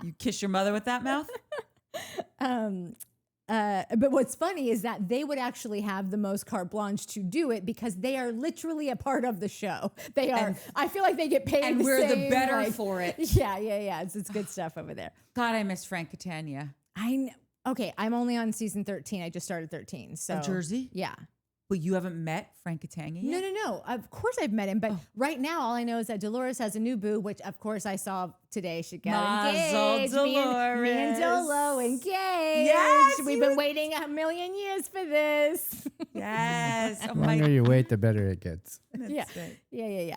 You kiss your mother with that mouth? But what's funny is that they would actually have the most carte blanche to do it because they are literally a part of the show. They are. I feel like they get paid. And we're the better for it. Yeah. It's good stuff over there. God, I miss Frank Catania. I know. Okay, I'm only on season 13. I just started 13. So Jersey? Yeah. But you haven't met Frank Catania yet? No. Of course I've met him. But right now, all I know is that Dolores has a new boo, which of course I saw today. She got engaged. Dolores. Me and Dolo engaged. Yes. We've been waiting 1,000,000 years for this. Yes. The longer you wait, the better it gets. Yeah.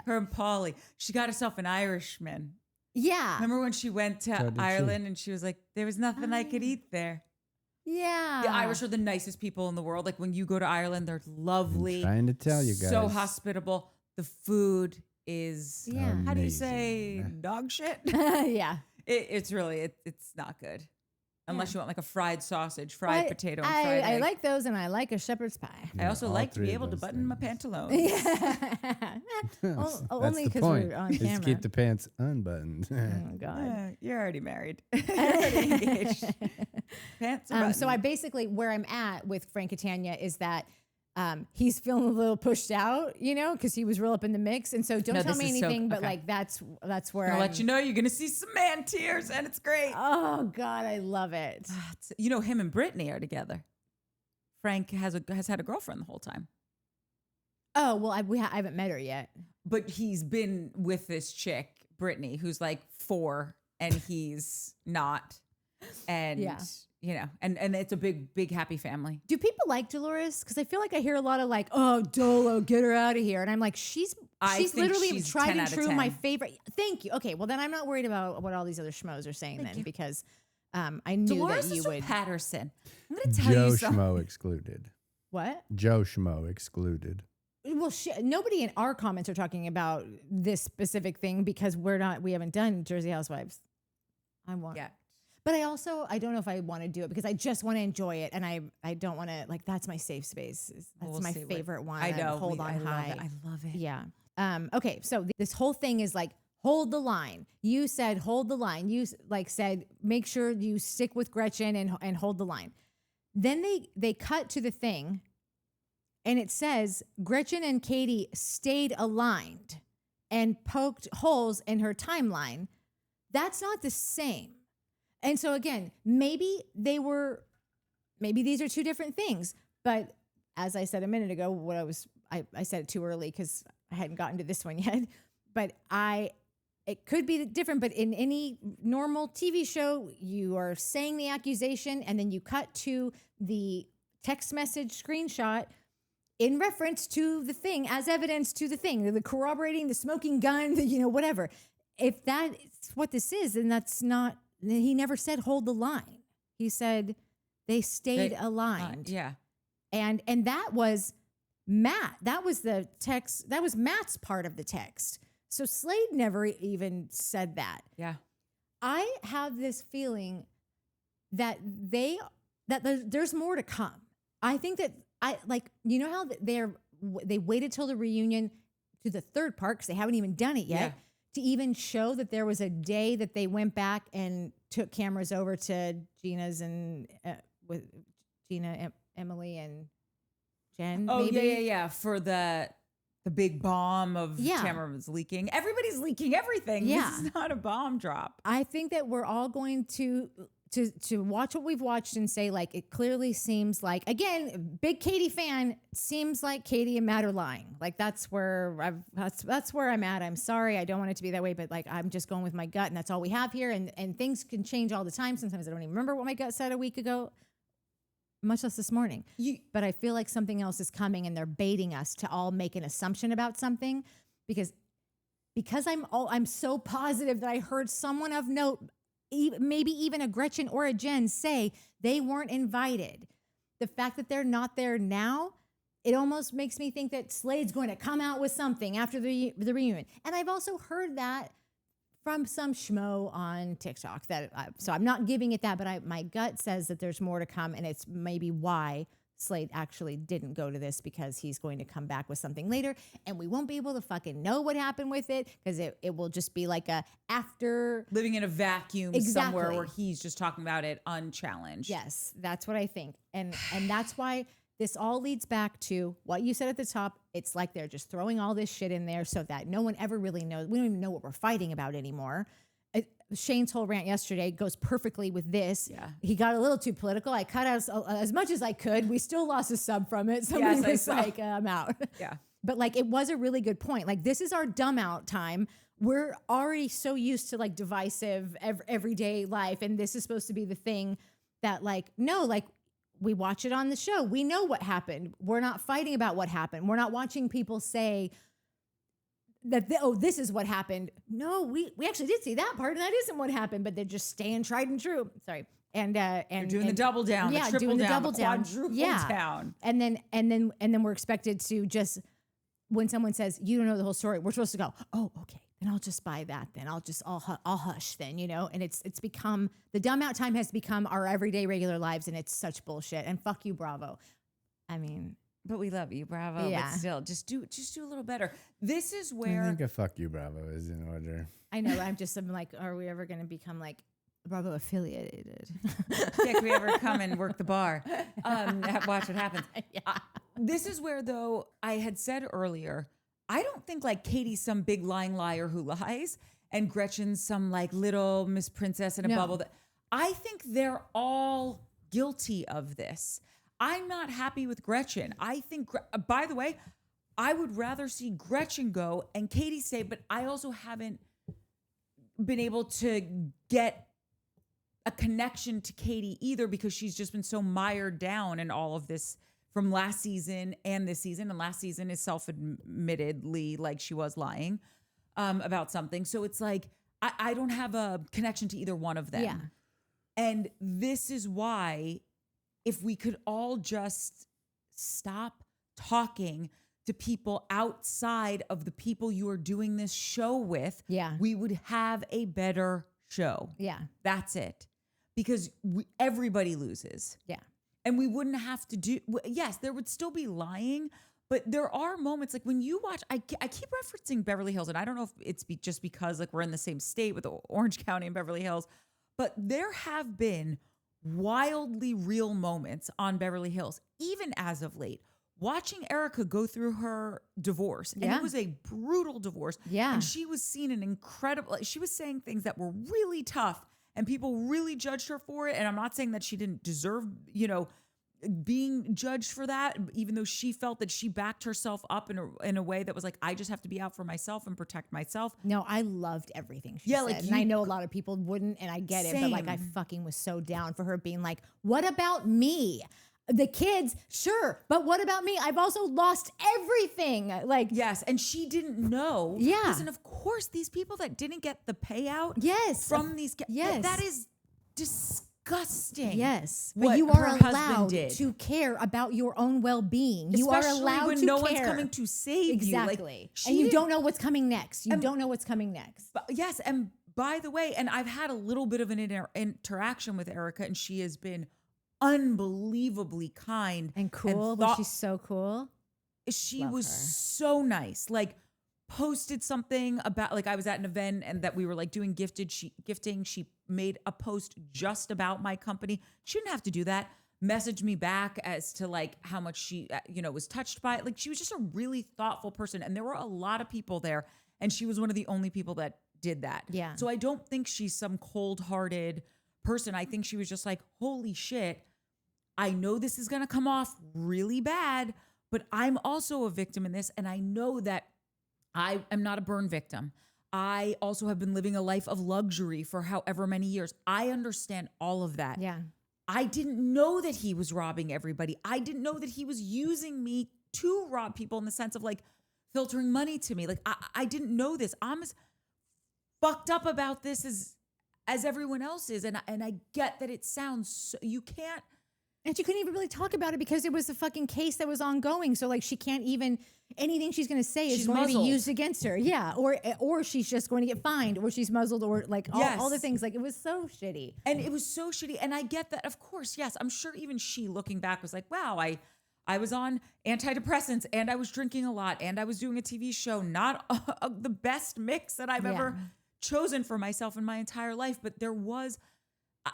Her and Paulie. She got herself an Irishman. Yeah. Remember when she went to Ireland and she was like, there was nothing I could eat there. Yeah. The Irish are the nicest people in the world. Like when you go to Ireland, they're lovely. I'm trying to tell you guys. So hospitable. The food is, how do you say, amazing. dog shit? Yeah. It's really, it's not good. Unless you want like a fried sausage, fried potato, and fried egg. I like those, and I like a shepherd's pie. I also like to be able to button my pantaloons. Only because we're on camera. Is keep the pants unbuttoned. Oh God, you're already married. You're already engaged. Pants are buttoned. So I basically, where I'm at with Frank Catania is that he's feeling a little pushed out, you know, because he was real up in the mix. And so don't tell me anything, but like that's where I'll let you know you're going to see some man tears, and it's great. Oh God, I love it. You know, him and Brittany are together. Frank has had a girlfriend the whole time. Oh, well, I haven't met her yet. But he's been with this chick, Brittany, who's like 4 and he's not. And you know, and it's a big happy family. Do people like Dolores? Because I feel like I hear a lot of like, oh, Dolo, get her out of here. And I'm like, she's literally tried and true, my favorite. Thank you. Okay, well then I'm not worried about what all these other schmoes are saying because I knew Dolores that you would. Patterson. I'm going to tell Joe you something. Schmo excluded. What? Joe Schmo excluded. Well, nobody in our comments are talking about this specific thing because we haven't done Jersey Housewives. I want. Yeah. But I don't know if I want to do it because I just want to enjoy it. And I don't want to, like, that's my safe space. That's my favorite one. I know. Hold on high. I love it. Yeah. Okay. So this whole thing is like, hold the line. You said, hold the line. You said, make sure you stick with Gretchen and hold the line. Then they cut to the thing and it says Gretchen and Katie stayed aligned and poked holes in her timeline. That's not the same. And so again, maybe these are two different things. But as I said a minute ago, I said it too early because I hadn't gotten to this one yet. But it could be different. But in any normal TV show, you are saying the accusation and then you cut to the text message screenshot in reference to the thing, as evidence to the thing, the corroborating, the smoking gun, whatever. If that's what this is, then that's not. He never said hold the line. He said they stayed aligned. Yeah. And that was Matt. That was the text. That was Matt's part of the text. So Slade never even said that. Yeah. I have this feeling that there's more to come. I think that how they waited till the reunion to the third part because they haven't even done it yet. Yeah. To even show that there was a day that they went back and took cameras over to Gina's and with Gina, Emily, and Jen. Oh, maybe? yeah. For the big bomb of Tamra was leaking. Everybody's leaking everything. Yeah. This is not a bomb drop. I think that we're all going to watch what we've watched and say, like, it clearly seems like, again, big Katie fan, seems like Katie and Matt are lying. Like, that's where I'm at. I'm sorry. I don't want it to be that way, but like, I'm just going with my gut and that's all we have here. And things can change all the time. Sometimes I don't even remember what my gut said a week ago, much less this morning. But I feel like something else is coming and they're baiting us to all make an assumption about something because I'm so positive that I heard someone of note, maybe even a Gretchen or a Jen, say they weren't invited. The fact that they're not there now, it almost makes me think that Slade's going to come out with something after the reunion. And I've also heard that from some schmo on TikTok. So I'm not giving it that, but my gut says that there's more to come, and it's maybe why Slade actually didn't go to this, because he's going to come back with something later and we won't be able to fucking know what happened with it because it will just be like a after living in a vacuum somewhere where he's just talking about it unchallenged. Yes, that's what I think. And that's why this all leads back to what you said at the top. It's like they're just throwing all this shit in there so that no one ever really knows. We don't even know what we're fighting about anymore. Shane's whole rant yesterday goes perfectly with this. Yeah. He got a little too political. I cut out as much as I could. We still lost a sub from it. Somebody was like, I'm out. Yeah. But like, it was a really good point. Like, this is our dumb out time. We're already so used to like divisive everyday life. And this is supposed to be the thing that like, no, like we watch it on the show. We know what happened. We're not fighting about what happened. We're not watching people say, that this is what happened. No, we actually did see that part, and that isn't what happened. But they're just staying tried and true. Sorry, and doing the double down, the triple doing the down, double the down, quadruple down, and then we're expected to just, when someone says you don't know the whole story, we're supposed to go, oh, okay, then I'll just buy that. Then I'll hush. Then and it's become, the dumb out time has become our everyday regular lives, and it's such bullshit. And fuck you, Bravo. I mean. But we love you, Bravo. Yeah. But still, just do a little better. This is where I think a fuck you, Bravo, is in order. I know. I'm like, are we ever going to become like Bravo affiliated? Yeah, can we ever come and work the bar? Watch what happens. Yeah. This is where, though, I had said earlier, I don't think like Katie's some big lying liar who lies, and Gretchen's some like little Miss Princess in a bubble. I think they're all guilty of this. I'm not happy with Gretchen. I think, by the way, I would rather see Gretchen go and Katie stay, but I also haven't been able to get a connection to Katie either, because she's just been so mired down in all of this from last season and this season. And last season is self-admittedly like she was lying about something. So it's like, I don't have a connection to either one of them. Yeah. And this is why, if we could all just stop talking to people outside of the people you are doing this show with, we would have a better show. Yeah. That's it. Because everybody loses. Yeah. And we wouldn't have to do, yes, there would still be lying, but there are moments like when you watch, I keep referencing Beverly Hills, and I don't know if it's just because like we're in the same state with Orange County and Beverly Hills, but there have been wildly real moments on Beverly Hills, even as of late. Watching Erica go through her divorce, and it was a brutal divorce. Yeah. And she was seen an incredible, she was saying things that were really tough, and people really judged her for it. And I'm not saying that she didn't deserve, being judged for that, even though she felt that she backed herself up in a way that was like, I just have to be out for myself and protect myself. No, I loved everything she said. And I know a lot of people wouldn't, and I get it, but like I fucking was so down for her being like, what about me? The kids, sure, but what about me? I've also lost everything. Like, yes, and she didn't know. Yeah. Listen, of course, these people that didn't get the payout from these, that is disgusting. Yes, but you are allowed to care about your own well-being. You are allowed when to no care. One's coming to save exactly. you. Like, and you don't know what's coming next. You don't know what's coming next. Yes, and by the way, and I've had a little bit of an interaction with Erica, and she has been unbelievably kind and cool. Was she so cool? She was so nice. Like, posted something about, like, I was at an event and that we were like doing gifting. She made a post just about my company. She didn't have to do that. Messaged me back as to like how much she, was touched by it. Like, she was just a really thoughtful person, and there were a lot of people there, and she was one of the only people that did that. Yeah. So I don't think she's some cold-hearted person. I think she was just like, holy shit, I know this is going to come off really bad, but I'm also a victim in this. And I know that I am not a burn victim. I also have been living a life of luxury for however many years. I understand all of that. Yeah. I didn't know that he was robbing everybody. I didn't know that he was using me to rob people in the sense of like filtering money to me. Like, I didn't know this. I'm as fucked up about this as everyone else is. And I get that it sounds so, you can't. And she couldn't even really talk about it because it was a fucking case that was ongoing. So like she can't even, anything she's going to say is going to be used against her. Yeah. Or she's just going to get fined, or she's muzzled, or like all the things. Like, it was so shitty. And it was so shitty. And I get that, of course, yes. I'm sure even she looking back was like, wow, I was on antidepressants, and I was drinking a lot, and I was doing a TV show, not the best mix that I've ever chosen for myself in my entire life. But there was,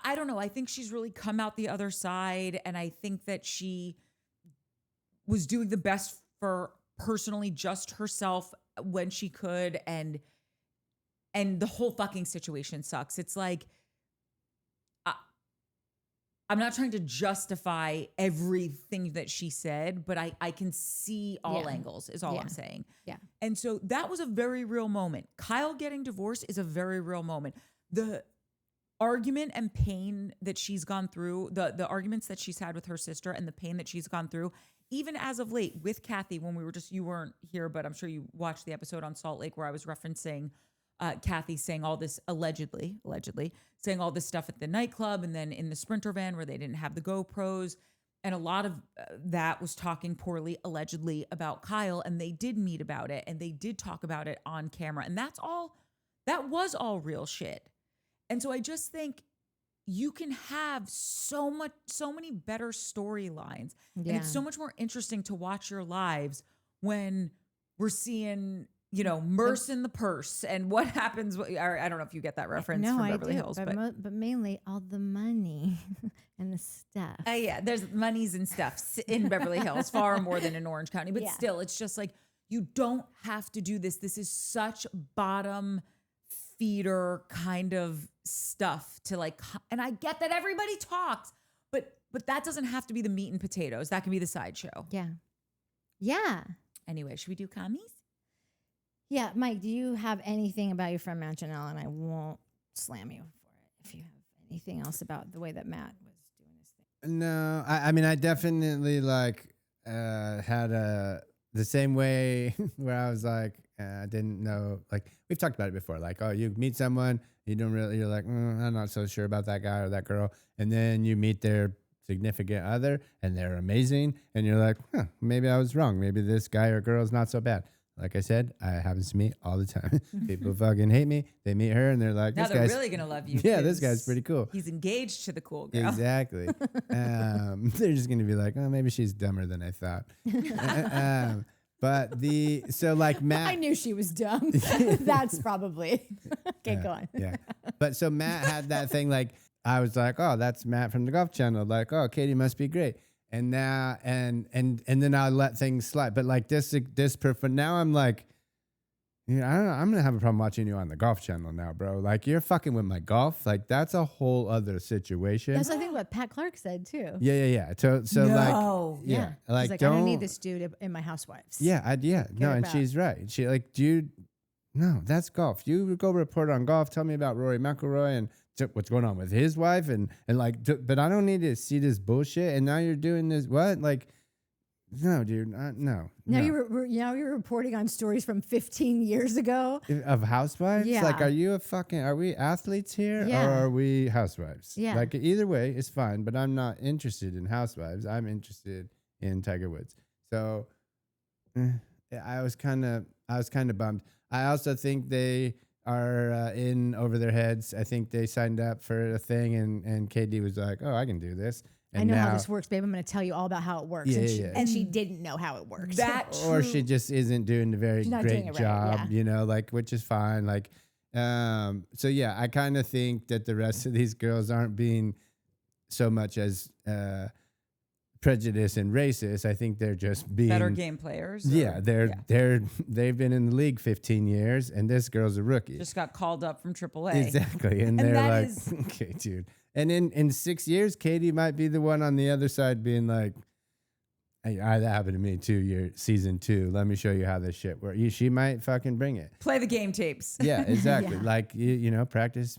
I don't know. I think she's really come out the other side. And I think that she was doing the best for personally just herself when she could. And the whole fucking situation sucks. It's like, I'm not trying to justify everything that she said, but I can see all angles is all I'm saying. Yeah. And so that was a very real moment. Kyle getting divorced is a very real moment. The argument and pain that she's gone through, the arguments that she's had with her sister and the pain that she's gone through, even as of late with Kathy, when we were you weren't here, but I'm sure you watched the episode on Salt Lake where I was referencing Kathy saying all this, allegedly saying all this stuff at the nightclub, and then in the Sprinter van where they didn't have the GoPros. And a lot of that was talking poorly, allegedly, about Kyle. And they did meet about it, and they did talk about it on camera. And that was all real shit. And so I just think you can have so many better storylines. And it's so much more interesting to watch your lives when we're seeing, Merce in the purse and what happens. I don't know if you get that reference from Beverly Hills. But mainly all the money and the stuff. Yeah, there's monies and stuff in Beverly Hills, far more than in Orange County. But still, it's just like, you don't have to do this. This is such bottom feeder kind of stuff to like, and I get that everybody talks, but that doesn't have to be the meat and potatoes. That can be the sideshow. Yeah. Yeah. Anyway, should we do commies? Yeah. Mike, do you have anything about your friend Matt Janelle? And I won't slam you for it if you have anything else about the way that Matt was doing his thing. No, I mean, I definitely like had the same way where I was like, didn't know, like we've talked about it before, like, oh, you meet someone, you're like, I'm not so sure about that guy or that girl. And then you meet their significant other and they're amazing. And you're like, maybe I was wrong. Maybe this guy or girl is not so bad. Like I said, it happens to me all the time. People fucking hate me. They meet her and they're like, Now this they're guy's really gonna love you. yeah, this 'cause guy's pretty cool. He's engaged to the cool girl. Exactly. They're just gonna be like, oh, maybe she's dumber than I thought. But Matt, I knew she was dumb. That's probably okay. Go on. Yeah. But so Matt had that thing, like I was like, oh, that's Matt from the Golf Channel. Like, oh, Katie must be great. And now and then I let things slide. But like this perfect. Now I'm like, yeah, I don't know. I'm gonna have a problem watching you on the Golf Channel now, bro. Like you're fucking with my golf. Like that's a whole other situation. That's I think what Pat Clark said too. Yeah. So No. like, yeah, He's like I don't need this dude in my Housewives. Yeah, no, and about. she's right. She like, dude, no, that's golf. You go report on golf. Tell me about Rory McIlroy and what's going on with his wife and like, but I don't need to see this bullshit. And now you're doing this. What? Like, no, dude, no. Now you're reporting on stories from 15 years ago Of housewives? Yeah. Like, are we athletes here Yeah. or are we housewives? Yeah. Like, either way is fine, but I'm not interested in housewives. I'm interested in Tiger Woods. So I was kind of bummed. I also think they are in over their heads. I think they signed up for a thing and KD was like, oh, I can do this. And I know now, how this works, babe. I'm going to tell you all about how it works. Yeah, And she didn't know how it worked. or she just isn't doing a very not great doing it right, job, yeah. you know, like, which is fine. Like, so yeah, I kind of think that the rest of these girls aren't being so much as prejudiced and racist. I think they're just being Better game players. Yeah, they've been in the league 15 years, and this girl's a rookie. Just got called up from AAA. Exactly, and they're like, okay, dude. And in 6 years, Katie might be the one on the other side being like, hey, that happened to me too. Season 2. Let me show you how this shit works. She might fucking bring it. Play the game tapes. Yeah, exactly. Yeah. Like, you know, practice,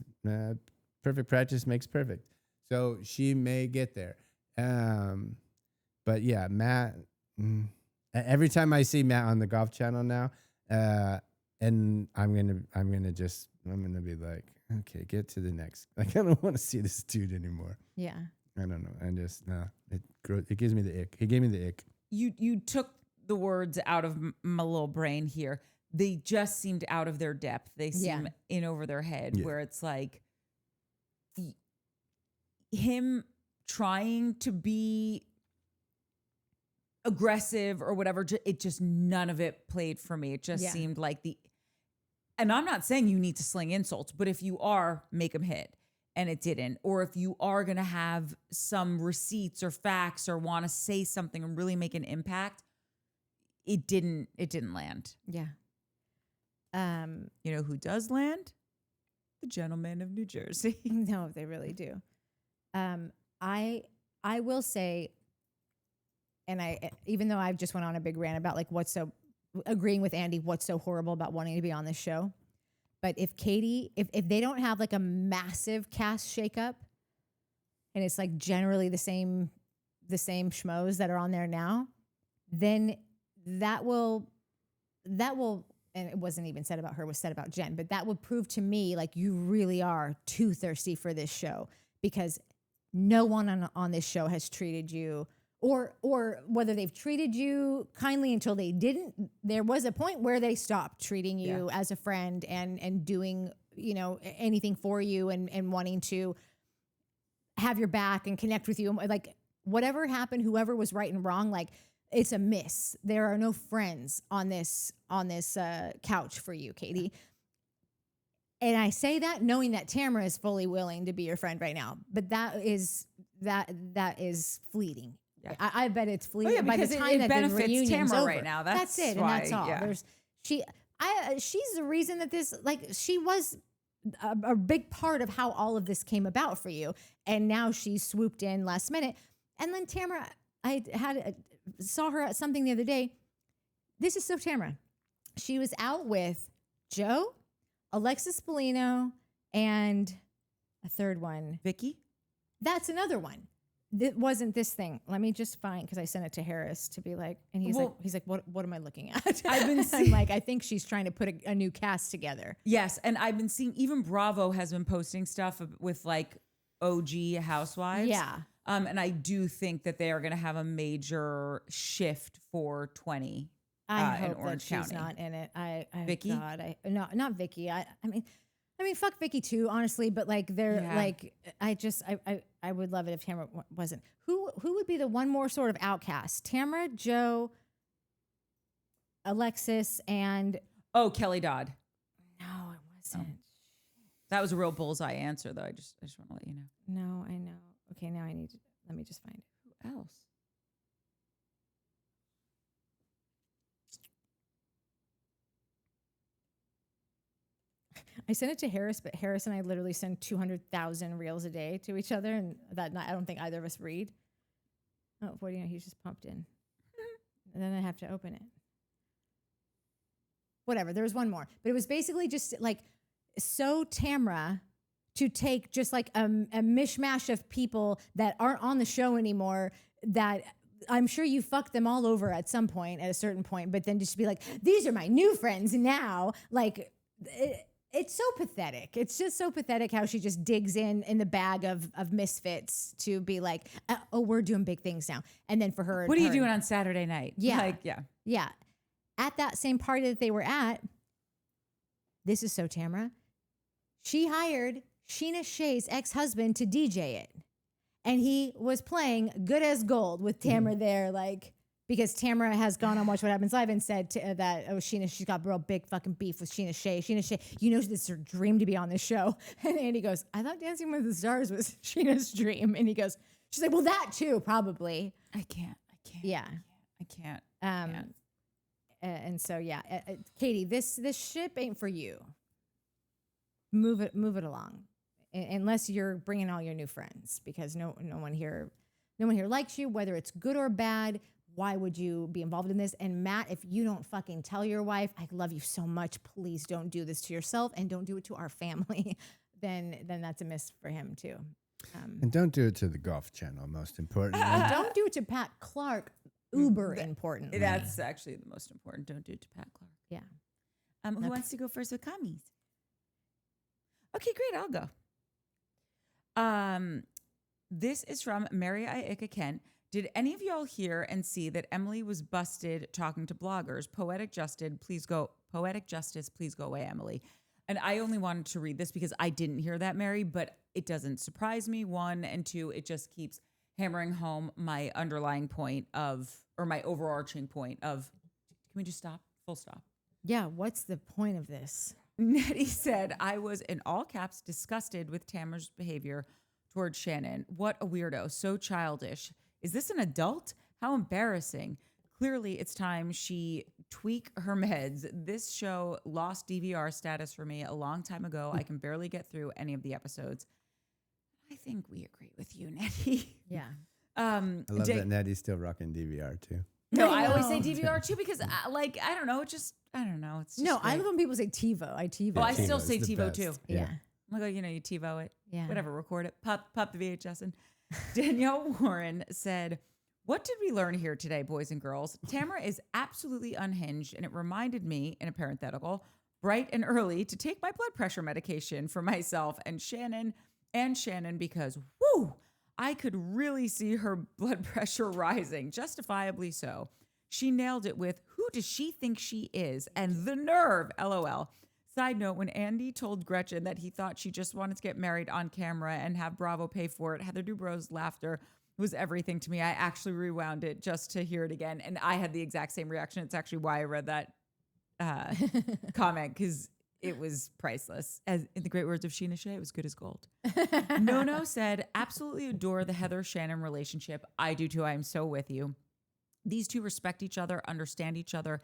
perfect practice makes perfect. So she may get there. But yeah, Matt, every time I see Matt on the Golf Channel now, and I'm gonna be like, okay, get to the next. Like, I don't want to see this dude anymore. Yeah. I don't know. I just it gives me the ick. He gave me the ick. You took the words out of my little brain here. They just seemed out of their depth. They seem in over their head, where it's like him trying to be aggressive or whatever. It just, none of it played for me. It just seemed like and I'm not saying you need to sling insults, but if you are, make them hit. And it didn't. Or if you are going to have some receipts or facts or want to say something and really make an impact, it didn't land. Yeah. You know who does land? The gentleman of New Jersey. No, they really do. I will say, and even though I just went on a big rant about like agreeing with Andy, what's so horrible about wanting to be on this show. But if Katie, if they don't have like a massive cast shakeup, and it's like generally the same schmoes that are on there now, then that will, and it wasn't even said about her, it was said about Jen, but that would prove to me like you really are too thirsty for this show, because no one on this show has treated you, or whether they've treated you kindly until they didn't. There was a point where they stopped treating you as a friend and doing, you know, anything for you and wanting to have your back and connect with you. Like whatever happened, whoever was right and wrong, like it's a miss. There are no friends on this couch for you, Katie. And I say that knowing that Tamra is fully willing to be your friend right now, but that is fleeting. Yeah. I bet it's fleeting. By the time that the reunion's over, right now. That's it, why, and that's all. Yeah. She's the reason that this, like, she was a big part of how all of this came about for you, and now she swooped in last minute. And then Tamra, I saw her at something the other day. This is so Tamra. She was out with Joe, Alexis Bellino, and a third one, Vicky. That's another one. It wasn't this thing. Let me just find, because I sent it to Harris to be like, and he's like, what am I looking at? I've been I'm like, I think she's trying to put a new cast together. Yes, and I've been seeing even Bravo has been posting stuff with like OG Housewives. Yeah. And I do think that they are going to have a major shift for 20. I in hope that Orange she's County. not in it. Vicky? God, no, not Vicky. I mean, fuck Vicky too, honestly. But like, they're like, I would love it if Tamra wasn't. Who would be the one more sort of outcast? Tamra, Joe, Alexis, and Kelly Dodd. no, it wasn't. That was a real bullseye answer, though. I just want to let you know. No, I know. Okay, now I need to. Let me just find it. Who else? I sent it to Harris, but Harris and I literally send 200,000 reels a day to each other, and I don't think either of us read. Oh, what do you know? He's just popped in, and then I have to open it. Whatever. There was one more, but it was basically just like Tamra to take just like a mishmash of people that aren't on the show anymore that I'm sure you fucked them all over at some point, at a certain point, but then just be like, these are my new friends now. Like, it's so pathetic. It's just so pathetic how she just digs in the bag of misfits to be like, oh, we're doing big things now. And then for her. What are you doing on Saturday night? Yeah. Like, yeah. Yeah. At that same party that they were at, this is so Tamra, she hired Sheena Shea's ex-husband to DJ it. And he was playing good as gold with Tamra there, like, because Tamra has gone on Watch What Happens Live and said that, she's got real big fucking beef with Sheena Shea. Sheena Shea, this is her dream to be on this show. And Andy goes, I thought Dancing with the Stars was Sheena's dream. And he goes, she's like, well, that too, probably. I can't. Yeah. I can't. And so, yeah, Katie, this ship ain't for you. Move it along. Unless you're bringing all your new friends, because no one here likes you, whether it's good or bad. Why would you be involved in this? And Matt, if you don't fucking tell your wife, I love you so much, please don't do this to yourself and don't do it to our family, then that's a miss for him too. And don't do it to the Golf Channel, most importantly. And don't do it to Pat Clark, uber important. That's actually the most important. Don't do it to Pat Clark. Yeah. Who wants to go first with commies? Okay, great. I'll go. This is from Mary Iika Kent. Did any of y'all hear and see that Emily was busted talking to bloggers? Poetic justice, please go away, Emily. And I only wanted to read this because I didn't hear that, Mary, but it doesn't surprise me, one, and two, it just keeps hammering home my underlying point or my overarching point of, can we just stop? Full stop. Yeah, what's the point of this? Nettie said, I was, in all caps, disgusted with Tamra's behavior towards Shannon. What a weirdo. So childish. Is this an adult? How embarrassing. Clearly, it's time she tweak her meds. This show lost DVR status for me a long time ago. I can barely get through any of the episodes. I think we agree with you, Nettie. Yeah. I love that Nettie's still rocking DVR too. No, I always say DVR too because, I don't know. It's just no, I love when people say TiVo. I TiVo. Oh, I still say TiVo too. Yeah. I'm like, you TiVo it. Yeah. Whatever, record it. Pop the VHS in. Danielle Warren said, what did we learn here today, boys and girls? Tamra is absolutely unhinged, and it reminded me, in a parenthetical, bright and early, to take my blood pressure medication for myself and Shannon because, whoo, I could really see her blood pressure rising, justifiably so. She nailed it with, who does she think she is? And the nerve, LOL. Side note, when Andy told Gretchen that he thought she just wanted to get married on camera and have Bravo pay for it, Heather Dubrow's laughter was everything to me. I actually rewound it just to hear it again, and I had the exact same reaction. It's actually why I read that comment, because it was priceless. As in the great words of Sheena Shea, it was good as gold. Nono said, absolutely adore the Heather-Shannon relationship. I do too. I am so with you. These two respect each other, understand each other,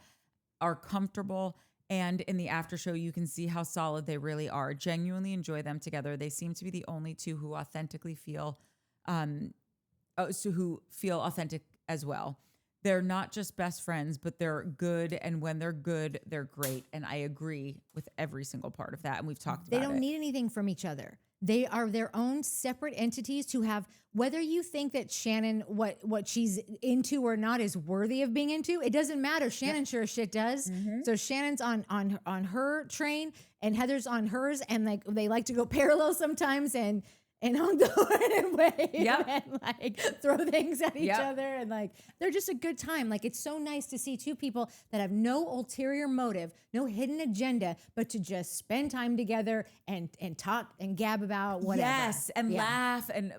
are comfortable, and in the after show, you can see how solid they really are. Genuinely enjoy them together. They seem to be the only two who authentically feel, who feel authentic as well. They're not just best friends, but they're good. And when they're good, they're great. And I agree with every single part of that. And we've talked about it. They don't need anything from each other. They are their own separate entities to have, whether you think that Shannon, what she's into or not is worthy of being into, it doesn't matter. Shannon sure as shit does. So Shannon's on her train and Heather's on hers, and like they like to go parallel sometimes and honk the horn and wave and like throw things at each other, and like they're just a good time. Like it's so nice to see two people that have no ulterior motive, no hidden agenda, but to just spend time together and talk and gab about whatever. Yes, and laugh and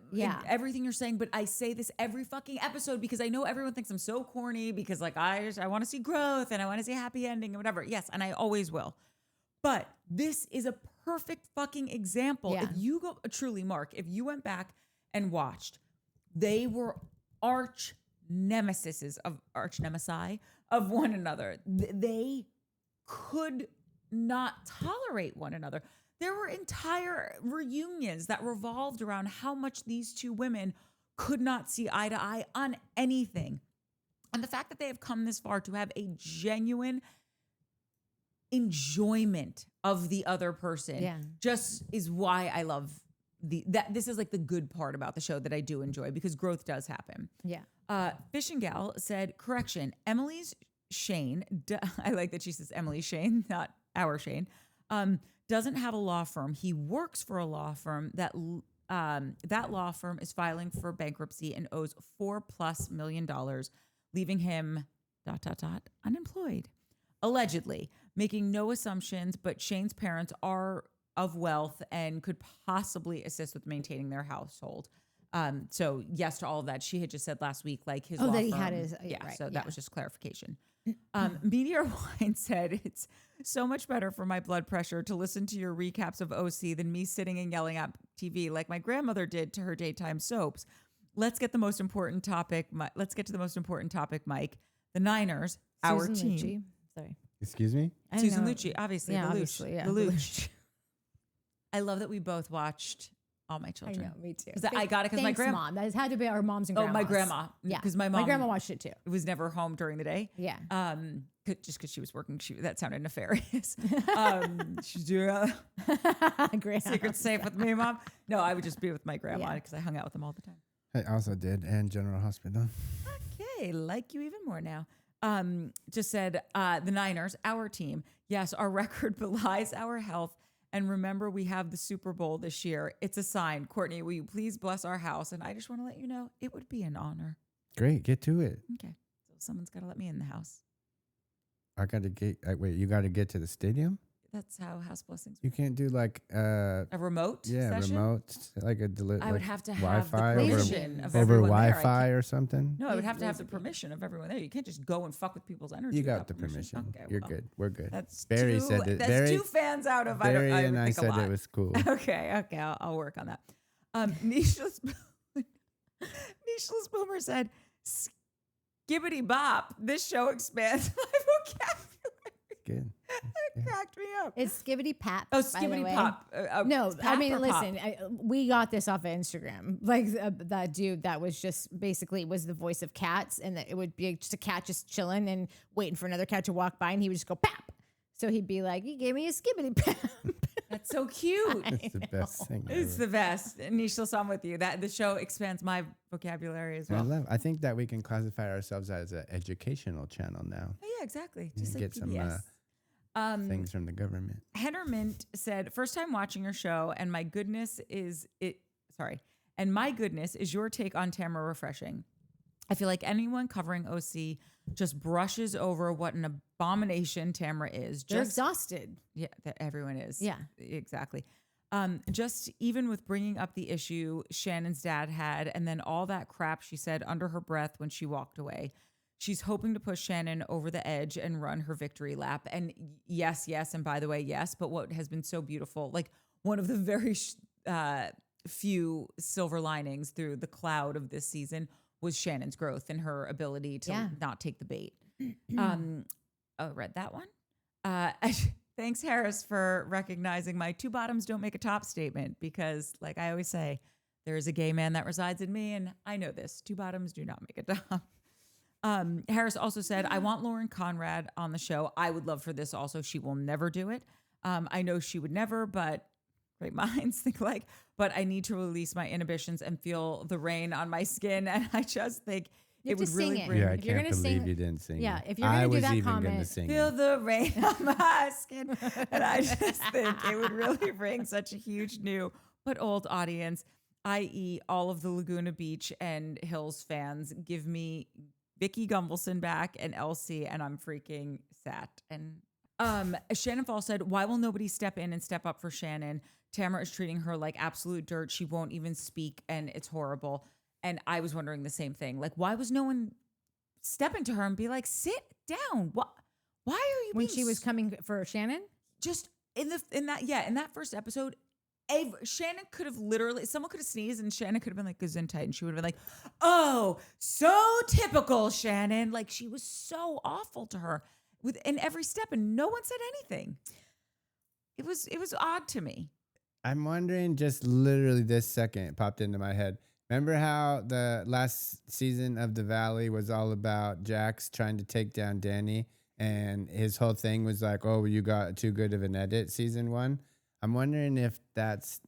everything you're saying. But I say this every fucking episode because I know everyone thinks I'm so corny because like I want to see growth and I want to see a happy ending and whatever. Yes, and I always will. But this is a perfect fucking example. Yeah. If you go truly, Mark, if you went back and watched, they were arch nemesi of one another. They could not tolerate one another. There were entire reunions that revolved around how much these two women could not see eye to eye on anything. And the fact that they have come this far to have a genuine enjoyment of the other person just is why I love this is like the good part about the show that I do enjoy, because growth does happen. Fishing Gal said, correction, Emily's Shane, I like that she says Emily Shane, not our Shane, doesn't have a law firm. He works for a law firm that law firm is filing for bankruptcy and owes $4+ million, leaving him ... unemployed. Allegedly, making no assumptions, but Shane's parents are of wealth and could possibly assist with maintaining their household. So yes to all of that. She had just said last week, like his law that he firm, had his right, so that was just clarification. Meteor Wine said, it's so much better for my blood pressure to listen to your recaps of OC than me sitting and yelling at TV like my grandmother did to her daytime soaps. Let's get to the most important topic, Mike. The Niners, our Susan team. Lucci. Sorry. Excuse me? Susan Lucci, obviously. Yeah, the obviously, yeah. The Luch. I love that we both watched All My Children. I know, me too. I got it because my grandma. Mom. That has had to be our moms and Oh, grandmas. my grandma. Yeah, Because my grandma watched it too. was never home during the day. Yeah. Just because she was working. That sounded nefarious. She's doing a secret safe with me, Mom. No, I would just be with my grandma because I hung out with them all the time. I also did, and General Hospital. Okay, like you even more now. Just said, the Niners, our team. Yes, our record belies our health. And remember, we have the Super Bowl this year. It's a sign. Courtney, will you please bless our house? And I just want to let you know, it would be an honor. Great, get to it. Okay, so someone's got to let me in the house. I got to get, wait, you got to get to the stadium? That's how house blessings work. You can't do like a remote session? remote, like a I would have to have Wi-Fi the permission of over everyone Wi-Fi there. or something. No, I would have to have the permission of everyone there. You can't just go and fuck with people's energy. You got without the permission. Okay, You're well, good. We're good. That's Barry two, said it. That's Barry, two fans out of. Barry I and I think said a lot. it was cool. Okay, I'll work on that. Nisha Spoomer said, "Skibbity bop. This show expands my vocabulary." Good. It cracked me up. It's Skibbity Pap. Oh, by the Skibbity way. Pop. No, I mean, listen. listen, we got this off of Instagram. Like that dude that was just basically was the voice of cats, and that it would be just a cat just chilling and waiting for another cat to walk by, and he would just go pap. So he'd be like, "You gave me a skibbity pap." That's so cute. It's the best thing It's ever. the best. Nisha, so I'm with you. That the show expands my vocabulary as well. I think that we can classify ourselves as an educational channel now. Oh, yeah, exactly. You Just can like get some things from the government. Hennermint said, first time watching your show, and my goodness is your take on Tamra refreshing. I feel like anyone covering OC just brushes over what an abomination Tamra is. They're exhausted. Yeah, that everyone is. Yeah. Exactly. Just even with bringing up the issue Shannon's dad had, and then all that crap she said under her breath when she walked away. She's hoping to push Shannon over the edge and run her victory lap. And yes, and by the way, yes, but what has been so beautiful, like one of the very few silver linings through the cloud of this season was Shannon's growth and her ability to not take the bait. Read that one. Thanks, Harris, for recognizing my two bottoms don't make a top statement, because like I always say, there is a gay man that resides in me, and I know this. Two bottoms do not make a top. Harris also said, I want Lauren Conrad on the show. I would love for this also. She will never do it. I know she would never, but great minds think alike, but I need to release my inhibitions and feel the rain on my skin. And I just think You it have would to really sing it. bring Yeah, I If you're can't gonna believe sing- you didn't sing yeah, it. if you're gonna I do was that even gonna comment, sing feel it. the rain on my skin. And I just think it would really bring such a huge new but old audience, i.e. all of the Laguna Beach and Hills fans. Give me Vicky Gumbelson back and Elsie, and I'm freaking sad. And Shannon Fall said, why will nobody step in and step up for Shannon? Tamra is treating her like absolute dirt. She won't even speak, and it's horrible. And I was wondering the same thing. Like, why was no one stepping to her and be like, sit down? Why are you when being she was coming for Shannon. just in that first episode? Shannon could have literally, someone could have sneezed and Shannon could have been like gesundheit, and she would have been like, oh, so typical Shannon. Like, she was so awful to her in every step, and no one said anything. It was odd to me. I'm wondering, just literally this second, it popped into my head. Remember how the last season of The Valley was all about Jax trying to take down Danny, and his whole thing was like, oh, you got too good of an edit, season 1? I'm wondering if that's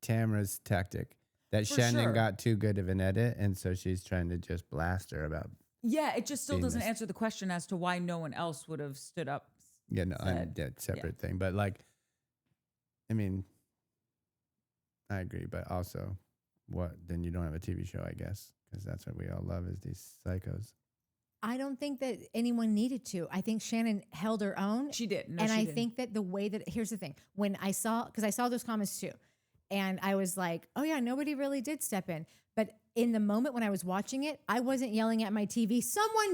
Tamra's tactic, that For Shannon sure. got too good of an edit, and so she's trying to just blast her about. Yeah, it just still Being doesn't this- answer the question as to why no one else would have stood up. Yeah, no, Said. that separate thing. But like, I mean, I agree, but also, what? Then you don't have a TV show, I guess, because that's what we all love is these psychos. I don't think that anyone needed to. I think Shannon held her own. She did. No, and she I didn't. think that the way that, here's the thing, when I saw those comments too, and I was like, oh yeah, nobody really did step in. But in the moment when I was watching it, I wasn't yelling at my TV, someone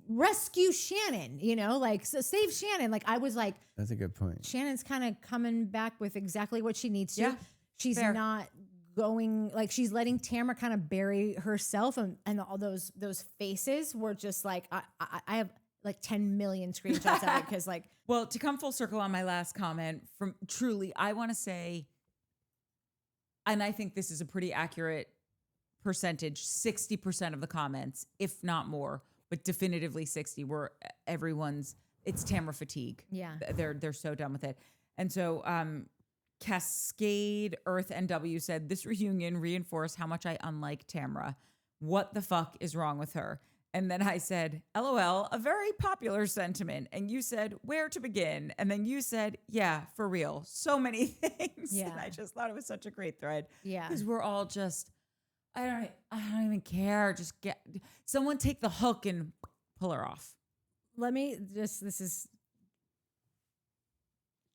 rescue Shannon, like save Shannon. Like, I was like, That's a good point. Shannon's kind of coming back with exactly what she needs to. Yeah, She's fair. not going, like, she's letting Tamra kind of bury herself, and all those faces were just like, I have like 10 million screenshots of it, because like, Well, to come full circle on my last comment, from truly, I want to say, and I think this is a pretty accurate percentage, 60% of the comments, if not more, but definitively 60, were it's Tamra fatigue. yeah. They're so done with it. And so Cascade Earth NW said, this reunion reinforced how much I unlike Tamra. What the fuck is wrong with her? And then I said, LOL, a very popular sentiment. And you said, where to begin? And then you said, yeah, for real. So many things. Yeah. And I just thought it was such a great thread. Yeah. Because we're all just, I don't even care. Just someone take the hook and pull her off. Let me just, this is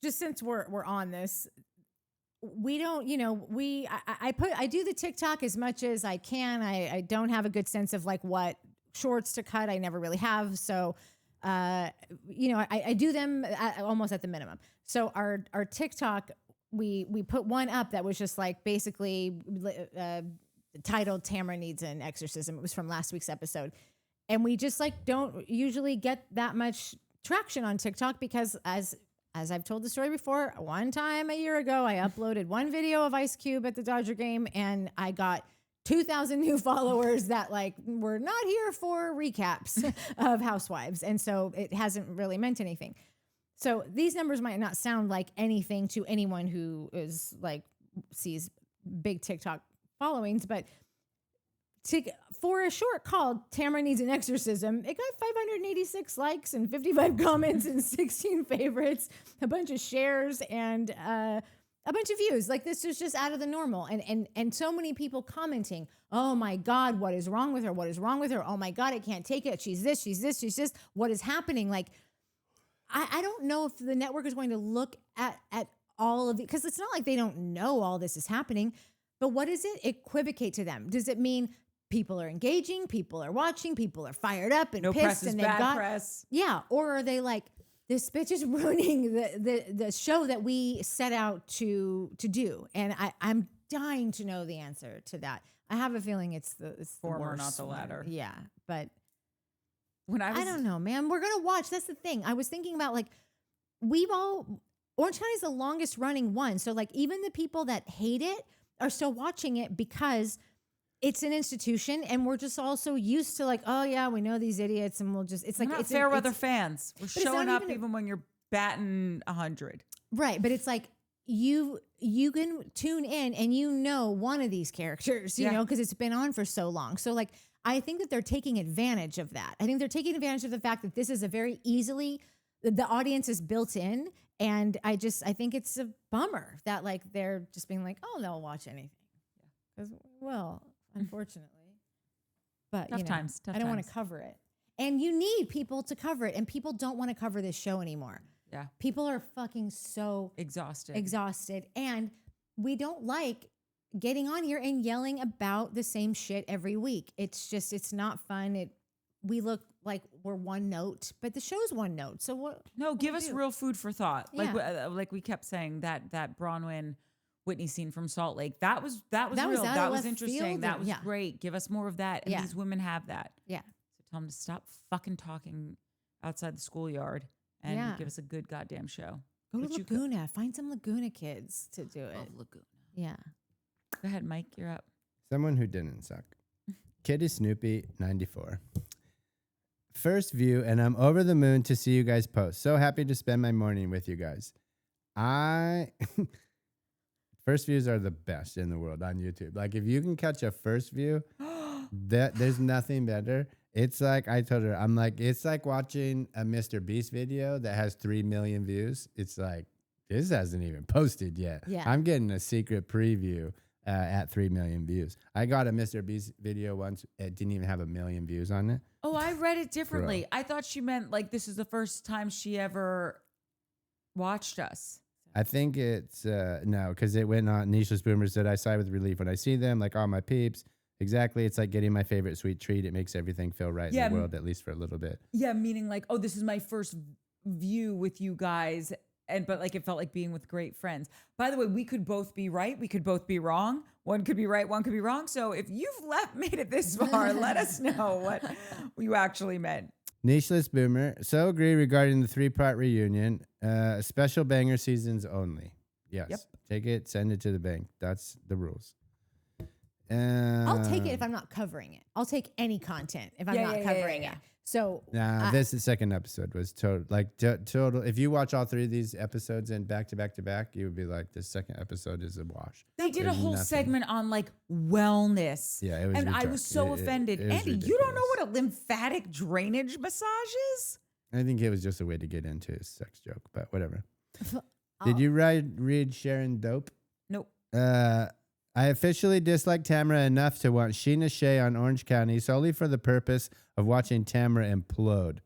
just, since we're on this, we don't, I do the TikTok as much as I can. I don't have a good sense of like what shorts to cut. I never really have. So, I do them almost at the minimum. So our TikTok, we put one up that was just like basically titled Tamra Needs an Exorcism. It was from last week's episode. And we just like don't usually get that much traction on TikTok because as I've told the story before, one time a year ago, I uploaded one video of Ice Cube at the Dodger game and I got 2,000 new followers that like were not here for recaps of Housewives. And so it hasn't really meant anything. So these numbers might not sound like anything to anyone who is like sees big TikTok followings, but for a short called Tamra Needs an Exorcism, it got 586 likes and 55 comments and 16 favorites, a bunch of shares and a bunch of views. Like, this is just out of the normal. And so many people commenting, oh my God, what is wrong with her? What is wrong with her? Oh my God, I can't take it. She's this, she's this, she's this. What is happening? Like, I don't know if the network is going to look at all of it, because it's not like they don't know all this is happening, but what does it equivocate to them? Does it mean people are engaging, people are watching, people are fired up and No pissed, press is and they've bad got press. Yeah, or are they like, this bitch is ruining the show that we set out to do? And I'm dying to know the answer to that. I have a feeling it's the Former, worst not the one. latter. Yeah, but When I don't know, man. We're gonna watch. That's the thing. I was thinking about like Orange County is the longest running one, so like even the people that hate it are still watching it because it's an institution, and we're just all so used to like, oh yeah, we know these idiots, and we'll just, it's like, We're not it's fair weather fans. We're it's not showing up even even when you're batting 100. right. But it's like you can tune in and you know one of these characters, you know, because it's been on for so long. So like I think that they're taking advantage of that. I think they're taking advantage of the fact that this is a very easily the audience is built in, and I think it's a bummer that like they're just being like, oh, they'll watch anything. Because unfortunately. But Tough times. I don't want to cover it. And you need people to cover it, and people don't want to cover this show anymore. Yeah. People are fucking so exhausted. And we don't like getting on here and yelling about the same shit every week. It's not fun. We look like we're one note, but the show's one note. So what? No, give us real food for thought. Yeah. Like we kept saying that Bronwyn Whitney scene from Salt Lake. That was real. out That of was left interesting. field That and- was great. Give us more of that. And these women have that. Yeah. So tell them to stop fucking talking outside the schoolyard and give us a good goddamn show. Go to Laguna. Find some Laguna kids to do it. Oh, Laguna. Yeah. Go ahead, Mike. You're up. Someone who didn't suck. Kitty Snoopy 94. First view, and I'm over the moon to see you guys post. So happy to spend my morning with you guys. First views are the best in the world on YouTube. Like if you can catch a first view, there's nothing better. It's like I told her, I'm like, it's like watching a Mr. Beast video that has 3 million views. It's like, this hasn't even posted yet. Yeah. I'm getting a secret preview at 3 million views. I got a Mr. Beast video once. It didn't even have 1 million views on it. Oh, I read it differently. I thought she meant like this is the first time she ever watched us. I think it's, no, because it went on. Nisha's Boomer said, I sigh with relief when I see them, like all my peeps. Exactly. It's like getting my favorite sweet treat. It makes everything feel right in the world, at least for a little bit. Yeah, meaning like, oh, this is my first view with you guys. But like it felt like being with great friends. By the way, we could both be right. We could both be wrong. One could be right. One could be wrong. So if you've made it this far, let us know what you actually meant. Nishless Boomer, so agree regarding the 3-part reunion. Special banger seasons only. Yes. Yep. Take it, send it to the bank. That's the rules. I'll take it if I'm not covering it. I'll take any content if I'm not covering it. So this the second episode was total. If you watch all 3 of these episodes and back to back to back, you would be like, this second episode is a wash. They did a whole segment on like wellness. Yeah, it was. And I was so offended. It was Andy, you don't know what a lymphatic drainage massage is? I think it was just a way to get into his sex joke, but whatever. Did you read Sharon Dope? Nope. I officially dislike Tamra enough to want Sheena Shea on Orange County solely for the purpose of watching Tamra implode.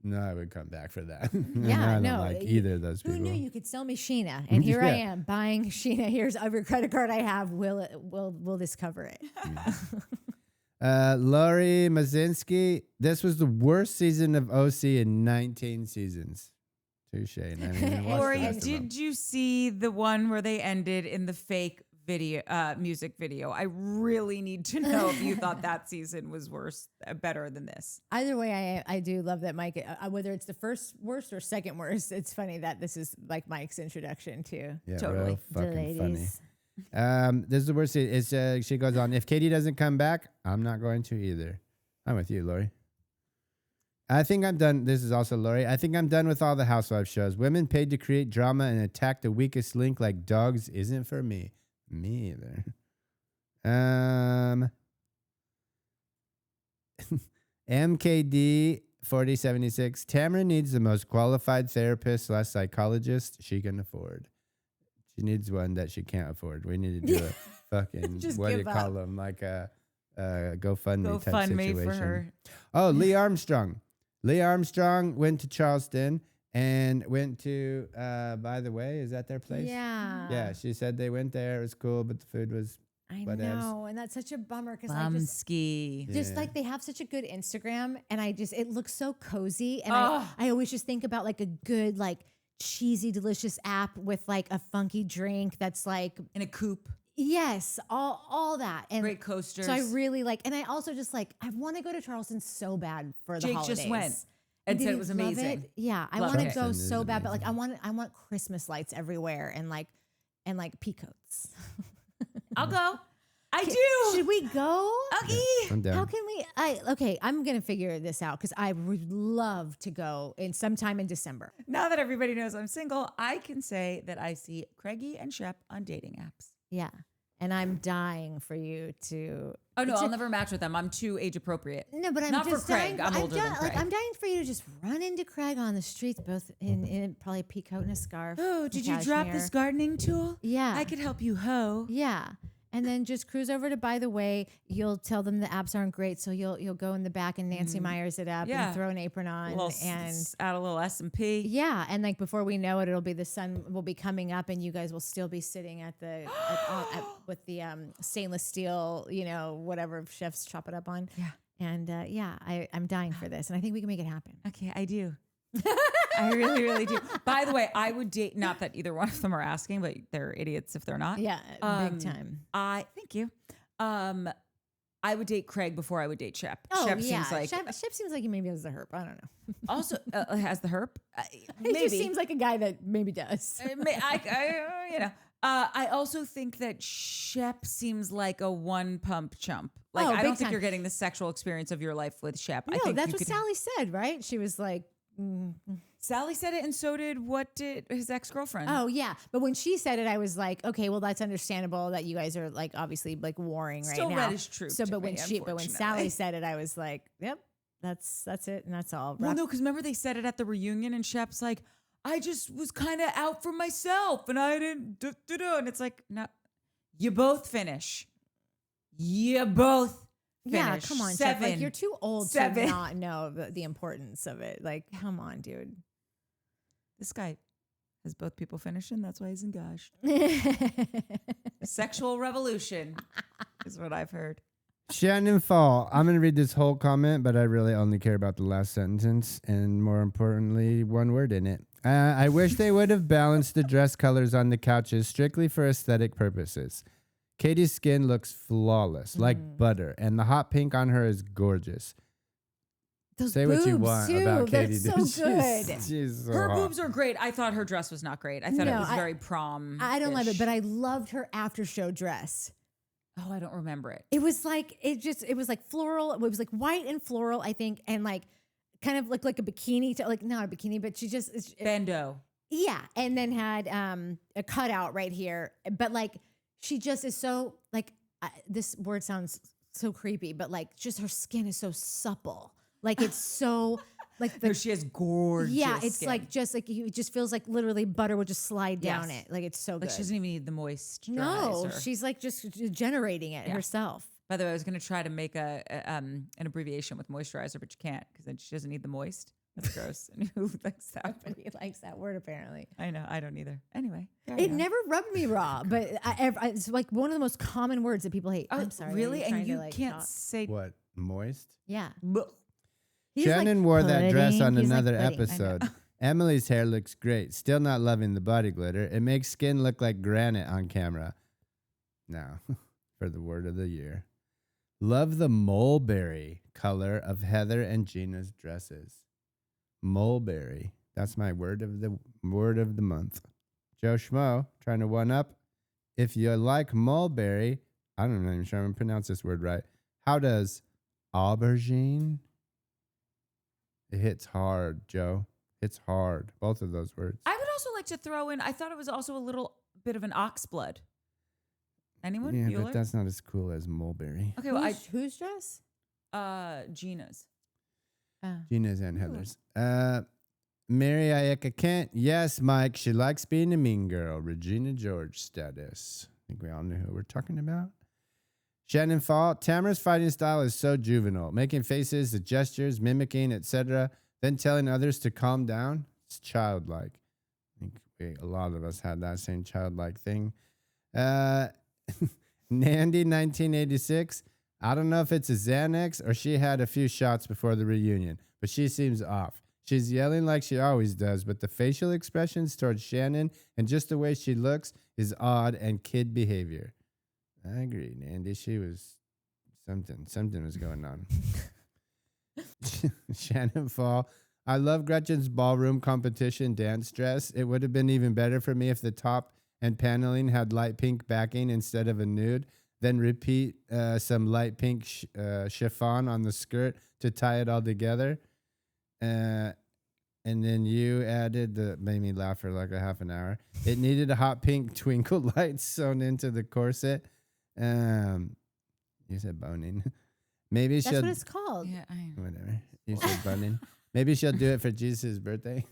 No, I would come back for that. Yeah, I don't like either of those people. Who knew you could sell me Sheena? And here I am buying Sheena. Here's every credit card I have. Will this cover it? Lori Mazinski, this was the worst season of OC in 19 seasons. Touche. Lori, did you see the one where they ended in the fake music video? I really need to know if you thought that season was better than this. Either way, I do love that Mike, whether it's the first worst or second worst, it's funny that this is like Mike's introduction to totally fucking funny. This is the worst. She goes on, if Katie doesn't come back, I'm not going to either. I'm with you, Lori. I think I'm done. This is also Lori. I think I'm done with all the Housewives shows. Women paid to create drama and attack the weakest link like dogs isn't for me. Me either. MKD 4076. Tamra needs the most qualified therapist / psychologist she can afford. She needs one that she can't afford. We need to do a fucking what do you call them? Like a GoFundMe type situation. For her. Oh, Lee Armstrong. Lee Armstrong went to Charleston and went to, by the way, is that their place? Yeah. Yeah, she said they went there. It was cool, but the food was I whatevs. know, and that's such a bummer because I just like they have such a good Instagram, and it looks so cozy, and I always just think about like a good like cheesy, delicious app with like a funky drink that's like in a coupe. Yes, all that. And great coasters. So I really like, and I also just like, I want to go to Charleston so bad for the holidays. Jake just went and said it was amazing. Yeah, I want to go so bad, but like I want Christmas lights everywhere and like peacoats. I'll go. I do. Should we go? Okay. I'm down. How can we? Okay, I'm gonna figure this out because I would love to go in sometime in December. Now that everybody knows I'm single, I can say that I see Craigie and Shep on dating apps. Yeah, and I'm dying for you to. Oh no, I'll never match with them. I'm too age appropriate. No, but I'm not just for Craig. dying, I'm older than Craig. I'm dying for you to just run into Craig on the streets, both in probably a pea coat and a scarf. Oh, and did you drop cashmere. this gardening tool? Yeah, I could help you hoe. Yeah. And then just cruise over to By the Way. You'll tell them the apps aren't great, so you'll go in the back and Nancy Myers it up and throw an apron on and add a little S&P. yeah. And like before we know it, it'll be the sun will be coming up, and you guys will still be sitting at the with the stainless steel, whatever chefs chop it up on. Yeah. And I'm dying for this, and I think we can make it happen. Okay, I do. I really, really do. By the way, I would date, not that either one of them are asking, but they're idiots if they're not. Yeah, big time. Thank you. I would date Craig before I would date Shep. Oh, Shep yeah. seems like Shep seems like he maybe has the herp. I don't know. also has the herp. He Maybe just seems like a guy that maybe does. I also think that Shep seems like a one pump chump. Like I big don't think time. you're getting the sexual experience of your life with Shep. I No, think that's you what could- Sally said, right? She was like, Sally said it, and so did his ex-girlfriend. oh yeah. But when she said it, I was like, okay, well that's understandable that you guys are like obviously like warring Still right now. red is true So, to but me, when Sally said it, I was like, yep, that's it, and that's all. Well, no, because remember they said it at the reunion, and Shep's like, I just was kind of out for myself, and I didn't and it's like, no, you both finish. You both finish. Yeah, come on, Shep. Like you're too old to not know the importance of it. Like, come on, dude. This guy has both people finishing. That's why he's engaged. Sexual revolution is what I've heard. Shannon Fall. I'm going to read this whole comment, but I really only care about the last sentence and more importantly, one word in it. I wish they would have balanced the dress colors on the couches strictly for aesthetic purposes. Katie's skin looks flawless, like butter, and the hot pink on her is gorgeous. Those Say what you boobs, want too. about They're Katie. so dude. good. She's so Her hot. boobs are great. I thought her dress was not great. I thought it No, was very prom. I don't love it, but I loved her after show dress. Oh, I don't remember it. It was like it was like floral. It was like white and floral, I think, and like kind of looked like a bikini, like not a bikini, but she just Bandeau. yeah, and then had a cutout right here, but like she just is so like this word sounds so creepy, but like just her skin is so supple, like it's so like No, she has gorgeous. yeah, it's skin. like just like it just feels like literally butter would just slide down Yes. it, like it's so Like good. she doesn't even need the moisturizer. No, she's like just generating it herself. By the way, I was going to try to make an abbreviation with moisturizer, but you can't because then she doesn't need the moist. That's gross. And who likes that? Nobody likes that word apparently. I know. I don't either. Anyway. It never rubbed me raw, but it's like one of the most common words that people hate. Oh, I'm sorry. really? I'm trying And you to, like, can't not- say. What? Moist? Yeah. Blech. He's Shannon like wore that dress pudding. on He's like another pudding. I know. episode. Emily's hair looks great. Still not loving the body glitter. It makes skin look like granite on camera. Now, for the word of the year. Love the mulberry color of Heather and Gina's dresses. Mulberry. That's my word of the month. Joe Schmo trying to one up. If you like mulberry, I'm not even sure I'm going to pronounce this word right. How does aubergine? It hits hard, Joe. It's hard. Both of those words. I would also like to throw in, I thought it was also a little bit of an ox blood. Anyone? Yeah, Bueller? but that's not as cool as mulberry. Okay, well, Whose dress? Gina's. Gina's and Heather's. Mary Ayeka Kent. Yes, Mike. She likes being a mean girl. Regina George status. I think we all know who we're talking about. Shannon Fall. Tamra's fighting style is so juvenile. Making faces, the gestures, mimicking, etc. Then telling others to calm down. It's childlike. I think a lot of us had that same childlike thing. Nandy 1986. I don't know if it's a Xanax or she had a few shots before the reunion, but she seems off. She's yelling like she always does, but the facial expressions towards Shannon and just the way she looks is odd and kid behavior. I agree, Nandy. She was something was going on. Shannon Fall. I love Gretchen's ballroom competition dance dress. It would have been even better for me if the top and paneling had light pink backing instead of a nude. then repeat some light pink chiffon on the skirt to tie it all together. And then you added made me laugh for like a half an hour. It needed a hot pink twinkle light sewn into the corset. You said boning. Maybe That's what it's called. Yeah, whatever. You said boning. Maybe she'll do it for Jesus' birthday.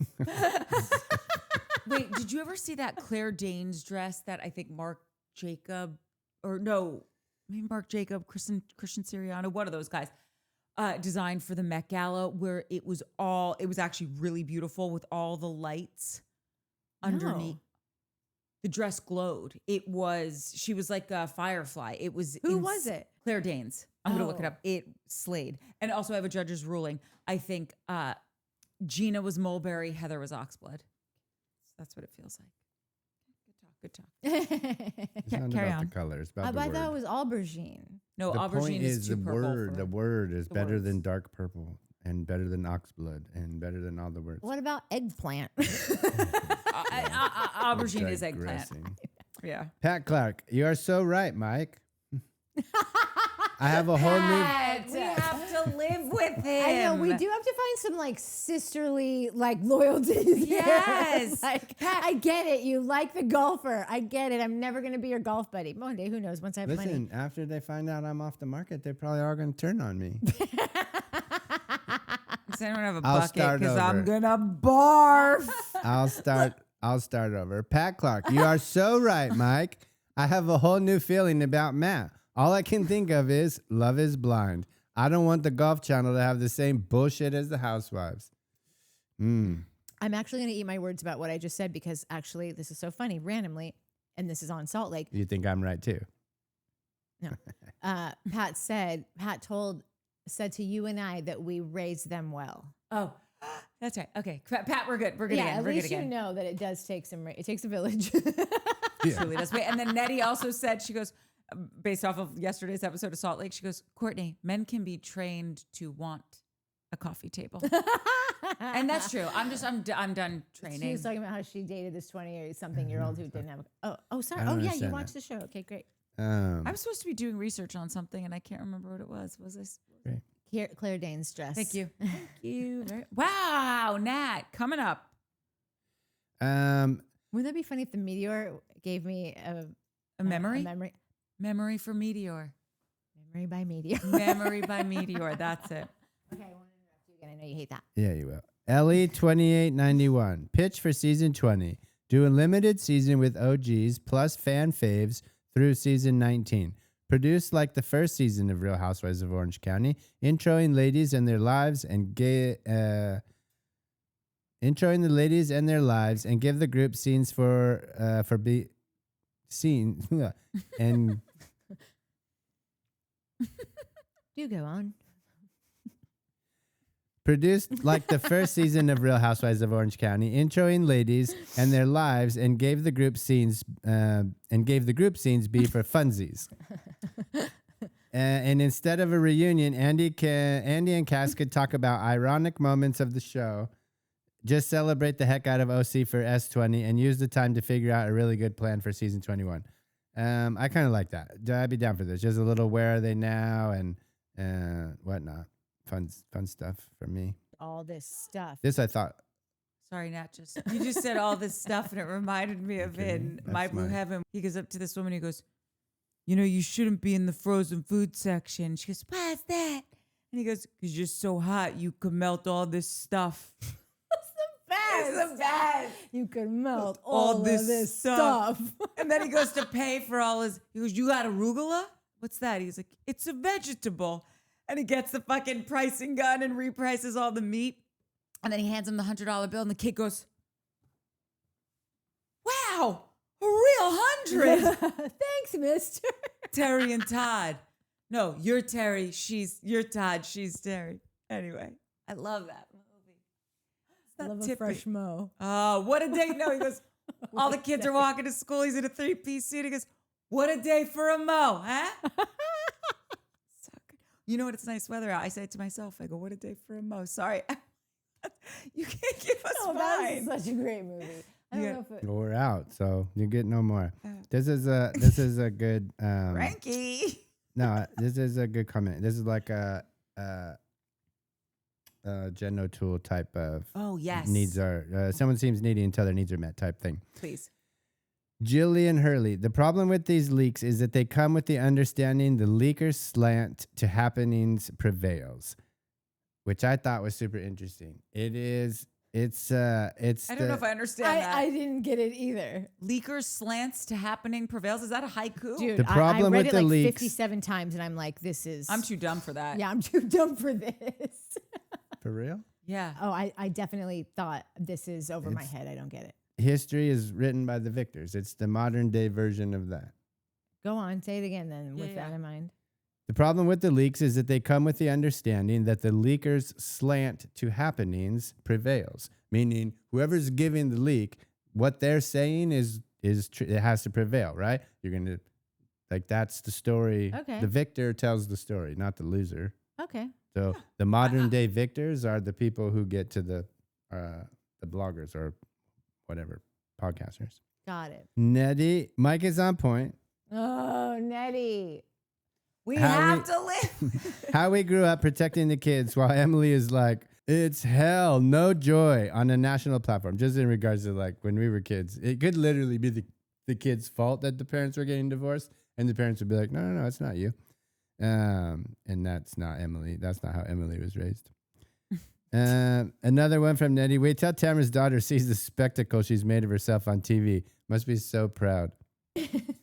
Wait, did you ever see that Claire Danes dress that I think Mark Jacob, or no, maybe Mark Jacob, Christian Siriano, one of those guys, designed for the Met Gala, where it was actually really beautiful with all the lights underneath. No. The dress glowed. She was like a firefly. It was. Who was it? Claire Danes. I'm going to look it Oh. up. It slayed. And also I have a judge's ruling. I think Gina was Mulberry, Heather was Oxblood. That's what it feels like. Good talk. It's not carry about on. the color. It's about I the thought word. that was aubergine. No, The aubergine point is too the purple. word. The word is the better words. than dark purple and better than oxblood and better than all the words. What about eggplant? Aubergine is eggplant. Digressing. Yeah. Pat Clark, you are so right, Mike. I have a whole new. We have to live with him. I know we do have to find some like sisterly like loyalties. there. Yes. Like, I get it. You like the golfer. I get it. I'm never gonna be your golf buddy. One day, who knows? Once I have money. Listen, after they find out I'm off the market, they probably are going to turn on me. Does anyone have a I'll bucket? start Because I'm over. gonna barf. I'll start over. Pat Clark, you are so right, Mike. I have a whole new feeling about Matt. All I can think of is Love is Blind. I don't want the Golf Channel to have the same bullshit as the Housewives. I'm actually going to eat my words about what I just said because actually this is so funny randomly, and this is on Salt Lake. You think I'm right too? No, Pat said to you and I that we raised them well. Oh, that's right. Okay, Pat, we're good. We're good Yeah, again. at We're good least you again. know that it does take it takes a village. Truly does. Wait, and then Nettie also said, she goes, based off of yesterday's episode of Salt Lake, she goes, Courtney, men can be trained to want a coffee table. And that's true. I'm done training. She was talking about how she dated this 20-something-year-old who didn't have sorry. I don't Oh, yeah, you understand watched that. the show. Okay, great. I'm supposed to be doing research on something and I can't remember what it was. Was this? Claire Danes' dress. Thank you. Thank you. Wow, Nat, coming up. Wouldn't that be funny if the meteor gave me A memory? A memory. Memory for Meteor. Memory by meteor. Memory by Meteor. That's it. Okay, I want to interrupt you again. I know you hate that. Yeah, you will. Ellie 2891. Pitch for season 20. Do a limited season with OGs plus fan faves through season 19. Produced like the first season of Real Housewives of Orange County, introing ladies and their lives and give the group scenes and Do go on. produced like the first season of Real Housewives of Orange County, introing ladies and their lives, and gave the group scenes be for funsies. And instead of a reunion, Andy and Cass could talk about ironic moments of the show. Just celebrate the heck out of OC for S20 and use the time to figure out a really good plan for season 21. I kind of like that. I'd be down for this. Just a little where are they now and whatnot. Fun stuff for me. All this stuff. This I thought. Sorry, Nat. You just said all this stuff, and it reminded me of Okay, in that's My Blue mine. Heaven. He goes up to this woman. He goes, you shouldn't be in the frozen food section. She goes, why is that? And he goes, because you're so hot, you could melt all this stuff. It's the best. You could melt All all this of this stuff. stuff. And then he goes to pay for all he goes, you got arugula? What's that? He's like, it's a vegetable. And he gets the fucking pricing gun and reprices all the meat. And then he hands him the $100 bill and the kid goes, wow, a real 100. Thanks, mister. Terry and Todd. No, you're Terry. You're Todd. She's Terry. Anyway, I love that movie. It's not Love a tippy. fresh mo. Oh, what a day. No, he goes, all the kids are walking to school. He's in a 3-piece suit. He goes, what a day for a mo, huh? So good. You know what? It's nice weather out. I say it to myself. I go, what a day for a mo. Sorry. You can't give us Oh, mine. that's such a great movie. I don't know if it, We're out, so you get no more. Oh. This is a good Frankie. no, this is a good comment. This is like a Jen O'Toole type of Oh, yes. needs are someone seems needy until their needs are met type thing. Please. Jillian Hurley. The problem with these leaks is that they come with the understanding the leaker's slant to happenings prevails, which I thought was super interesting. It's I don't know if I understand that. I didn't get it either. Leakers slants to happening prevails. Is that a haiku? Dude, The problem I read with it the like leaks- 57 times and I'm like, this is. I'm too dumb for that. Yeah, I'm too dumb for this. for real. Yeah. Oh, I definitely thought this is over my head. I don't get it. History is written by the victors. It's the modern day version of that. Go on, say it again then with Yeah. that in mind. The problem with the leaks is that they come with the understanding that the leaker's slant to happenings prevails, meaning whoever's giving the leak, what they're saying is it has to prevail, right? You're going to, like, that's the story. Okay. The victor tells the story, not the loser. Okay. So the modern day victors are the people who get to the bloggers or whatever, podcasters. Got it. Nettie, Mike is on point. Oh, Nettie. We How have we- to live. How we grew up protecting the kids while Emily is like, it's hell, no joy on a national platform. Just in regards to like when we were kids, it could literally be the kid's fault that the parents were getting divorced. And the parents would be like, no, it's not you. And that's not Emily. That's not how Emily was raised. Another one from Nettie. Wait till Tamra's daughter sees the spectacle she's made of herself on TV. Must be so proud.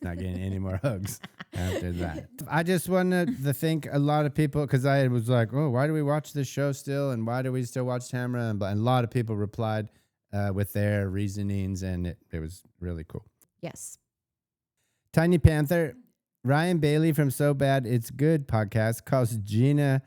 Not getting any more hugs after that. I just wanted to thank a lot of people because I was like, oh, why do we watch this show still? And why do we still watch Tamra? And a lot of people replied with their reasonings, and it was really cool. Yes. Tiny Panther, Ryan Bailey from So Bad It's Good podcast calls Gina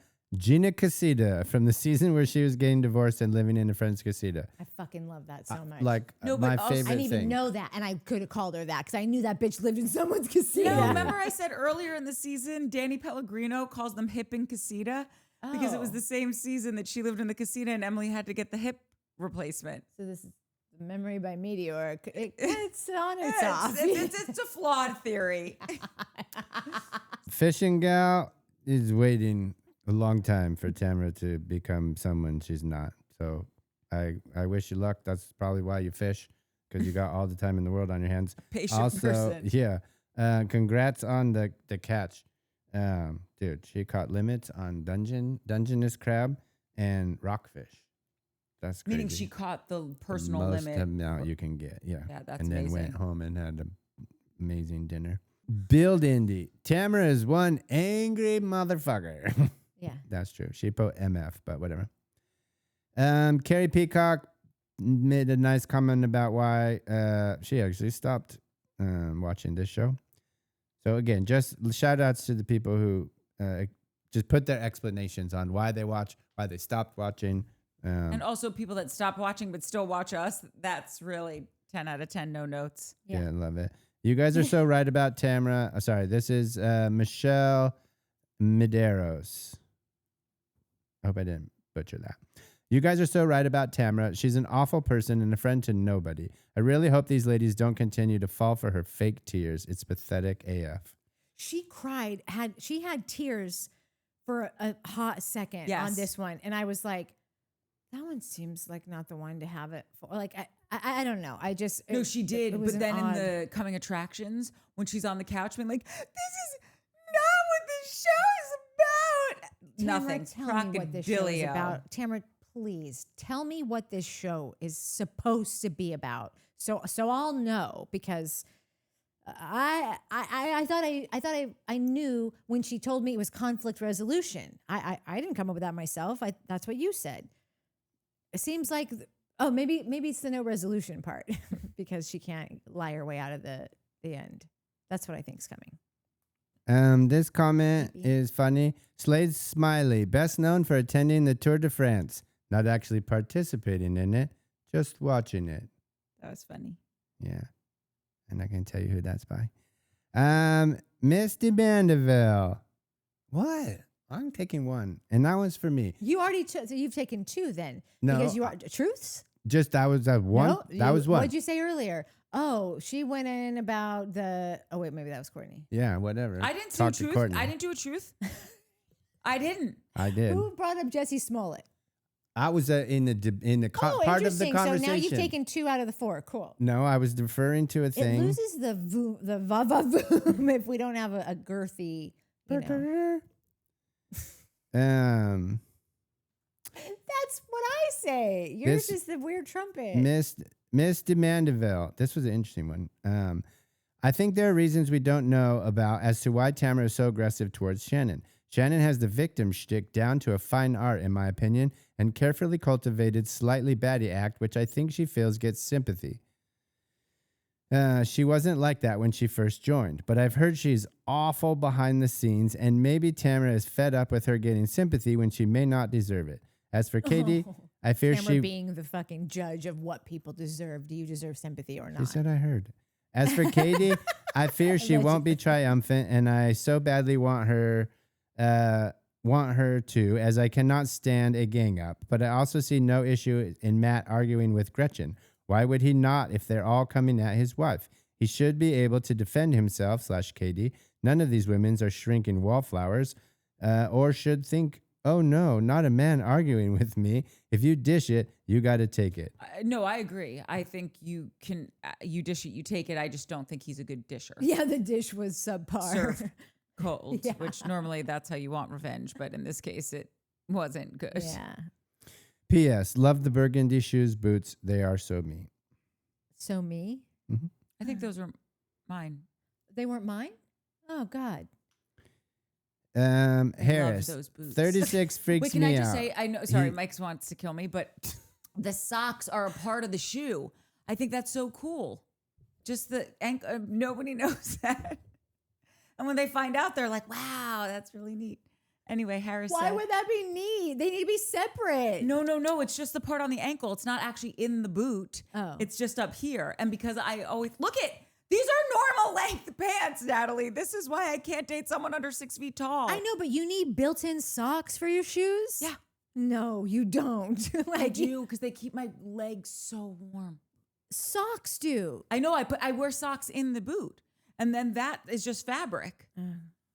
Casita from the season where she was getting divorced and living in a friend's casita. I fucking love that so much. No, my but also- favorite I didn't thing. even know that, and I could have called her that because I knew that bitch lived in someone's casino. No, remember I said earlier in the season, Danny Pellegrino calls them hip and casita because it was Oh. the same season that she lived in the casita and Emily had to get the hip replacement. So this is Memory by Meteor. It's on, it's Yeah, off. it's a flawed theory. Fishing gal is waiting a long time for Tamra to become someone she's not. So I wish you luck. That's probably why you fish, because you got all the time in the world on your hands. Patient Also, person. yeah. Congrats on the catch. Dude, she caught limits on Dungeness crab and rockfish. That's crazy. Meaning she caught the personal most limit. amount you can get. Yeah. Yeah, that's and then amazing. went home and had an amazing dinner. Build Indy. Tamra is one angry motherfucker. Yeah. That's true. She put MF, but whatever. Carrie Peacock made a nice comment about why she actually stopped watching this show. So again, just shout outs to the people who just put their explanations on why they watch, why they stopped watching. And also people that stop watching but still watch us. That's really 10 out of 10 no notes. Yeah, I love it. You guys are so right about Tamra. Sorry, this is Michelle Medeiros. I hope I didn't butcher that. You guys are so right about Tamra. She's an awful person and a friend to nobody. I really hope these ladies don't continue to fall for her fake tears. It's pathetic AF. She cried, she had tears for a hot second Yes. on this one. And I was like, that one seems like not the one to have it for. Like, I don't know. I just. No, she did. it was But then an odd- in the coming attractions, when she's on the couch being like, this is not what this show is about. Tamra, Nothing. tell me what this show is Crocodilio. about. Tamra, please tell me what this show is supposed to be about. So I'll know, because I thought I knew when she told me it was conflict resolution. I didn't come up with that myself. That's what you said. It seems like maybe it's the no resolution part because she can't lie her way out of the end. That's what I think is coming. This comment Maybe. is funny. Slade Smiley, best known for attending the Tour de France, not actually participating in it, just watching it. That was funny. Yeah. And I can tell you who that's by. Misty Bandeville. What? I'm taking one. And that one's for me. You already so you've taken two then. No, Because you are truths? Just that was that one. No, that was one. What'd you say earlier? Oh, she went in about the. Oh wait, maybe that was Courtney. Yeah, whatever. I didn't Talk do to truth. Courtney. I didn't do a truth. I didn't. I did. Who brought up Jesse Smollett? I was in the part of the interesting. conversation. So now you've taken 2 out of the 4. Cool. No, I was deferring to a thing. It loses the va-va-voom if we don't have a girthy. You know. That's what I say. Yours is the weird trumpet. Miss de Mandeville. This was an interesting one. I think there are reasons we don't know about as to why Tamra is so aggressive towards Shannon. Shannon has the victim shtick down to a fine art, in my opinion, and carefully cultivated, slightly batty act, which I think she feels gets sympathy. She wasn't like that when she first joined, but I've heard she's awful behind the scenes, and maybe Tamra is fed up with her getting sympathy when she may not deserve it. As for Katie, I fear Tamra being the fucking judge of what people deserve. Do you deserve sympathy or not? She said I heard. As for Katie, I fear she won't be triumphant, and I so badly want her to, as I cannot stand a gang up. But I also see no issue in Matt arguing with Gretchen. Why would he not if they're all coming at his wife? He should be able to defend himself / Katie. None of these women are shrinking wallflowers or should think, oh no, not a man arguing with me. If you dish it, you got to take it. No, I agree. I think you can, you dish it, you take it. I just don't think he's a good disher. Yeah, the dish was subpar. Serve cold, which normally that's how you want revenge. But in this case, it wasn't good. Yeah. P.S. Love the burgundy shoes, boots. They are so me. So me? Mm-hmm. I think those were mine. They weren't mine? Oh, God. Harris, those boots. 36 freaks Wait, can me I just out. say, I know, sorry, Mike wants to kill me, but the socks are a part of the shoe. I think that's so cool. Just the ankle, nobody knows that. And when they find out, they're like, wow, that's really neat. Anyway, Harris Why said, would that be neat? They need to be separate. No. It's just the part on the ankle. It's not actually in the boot. Oh. It's just up here. And because I always, these are normal length pants, Natalie. This is why I can't date someone under 6 feet tall. I know, but you need built-in socks for your shoes? Yeah. No, you don't. I do, because they keep my legs so warm. Socks do. I know, I wear socks in the boot. And then that is just fabric.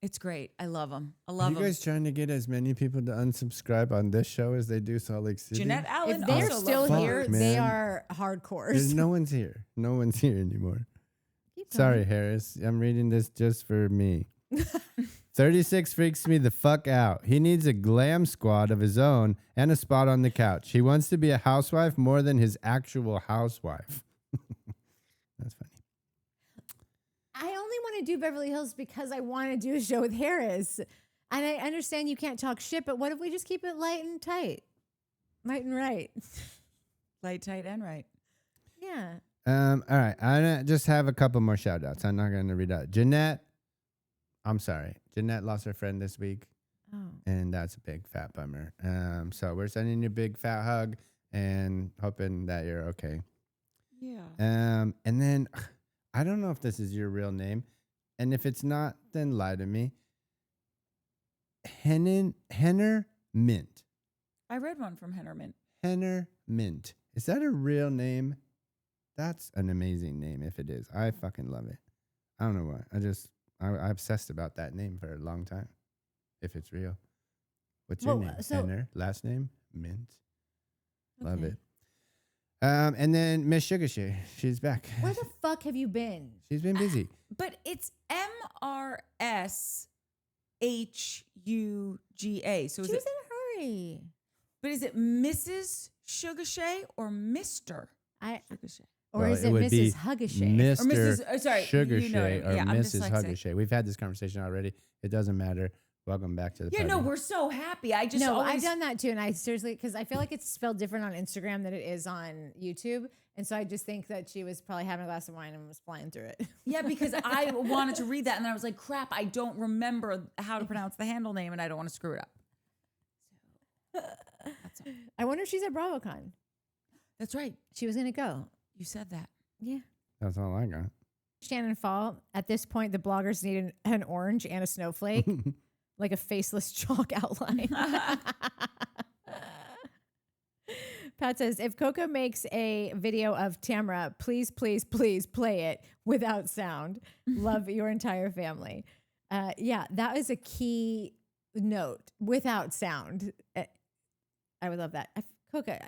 It's great. I love them. I love Are you guys trying to get as many people to unsubscribe on this show as they do Salt Lake City? Jeanette Allen If they're also still loves here, Fuck, they man. are hardcores. There's no one's here. No one's here anymore. Keep Sorry, going. Harris. I'm reading this just for me. 36 freaks me the fuck out. He needs a glam squad of his own and a spot on the couch. He wants to be a housewife more than his actual housewife. That's funny. I only want to do Beverly Hills because I want to do a show with Harris. And I understand you can't talk shit, but what if we just keep it light and tight? Light and right. light, tight, and right. Yeah. All right. I just have a couple more shout outs. I'm not going to read out. Jeanette. I'm sorry. Jeanette lost her friend this week. Oh. And that's a big fat bummer. So we're sending you a big fat hug and hoping that you're okay. Yeah. And then I don't know if this is your real name. And if it's not, then lie to me. Henner Mint. I read one from Hennerman. Henner Mint. Is that a real name? That's an amazing name if it is. I fucking love it. I don't know why. I obsessed about that name for a long time. If it's real. What's your name? Henner. Last name? Mint. Love it. And then Miss Sugar Shay. She's back. Where the fuck have you been? She's been busy. But it's MRSHUGA. So is She was it, in a hurry. but is it Mrs. Sugar Shay or Mr. Sugar Shay? Or Well, is it it would be Mrs. Huggashay? Mr. Or Mrs. Sorry, Sugar you know Shay what I mean. or Yeah, I'm Mrs. dyslexic. Hugger Shay. We've had this conversation already. It doesn't matter. Welcome back to the Yeah, party. no, we're so happy. I just No, always, I've done that too. And I seriously, because I feel like it's spelled different on Instagram than it is on YouTube. And so I just think that she was probably having a glass of wine and was flying through it. Yeah, because I wanted to read that and then I was like, crap, I don't remember how to pronounce the handle name and I don't want to screw it up. That's all. I wonder if she's at BravoCon. That's right. She was going to go. You said that. Yeah. That's all I got. Shannon Fall. At this point, the bloggers need an orange and a snowflake, like a faceless chalk outline. Pat says, if Coco makes a video of Tamra, please, please, please play it without sound. Love your entire family. Yeah, that is a key note, without sound. I would love that. Coco,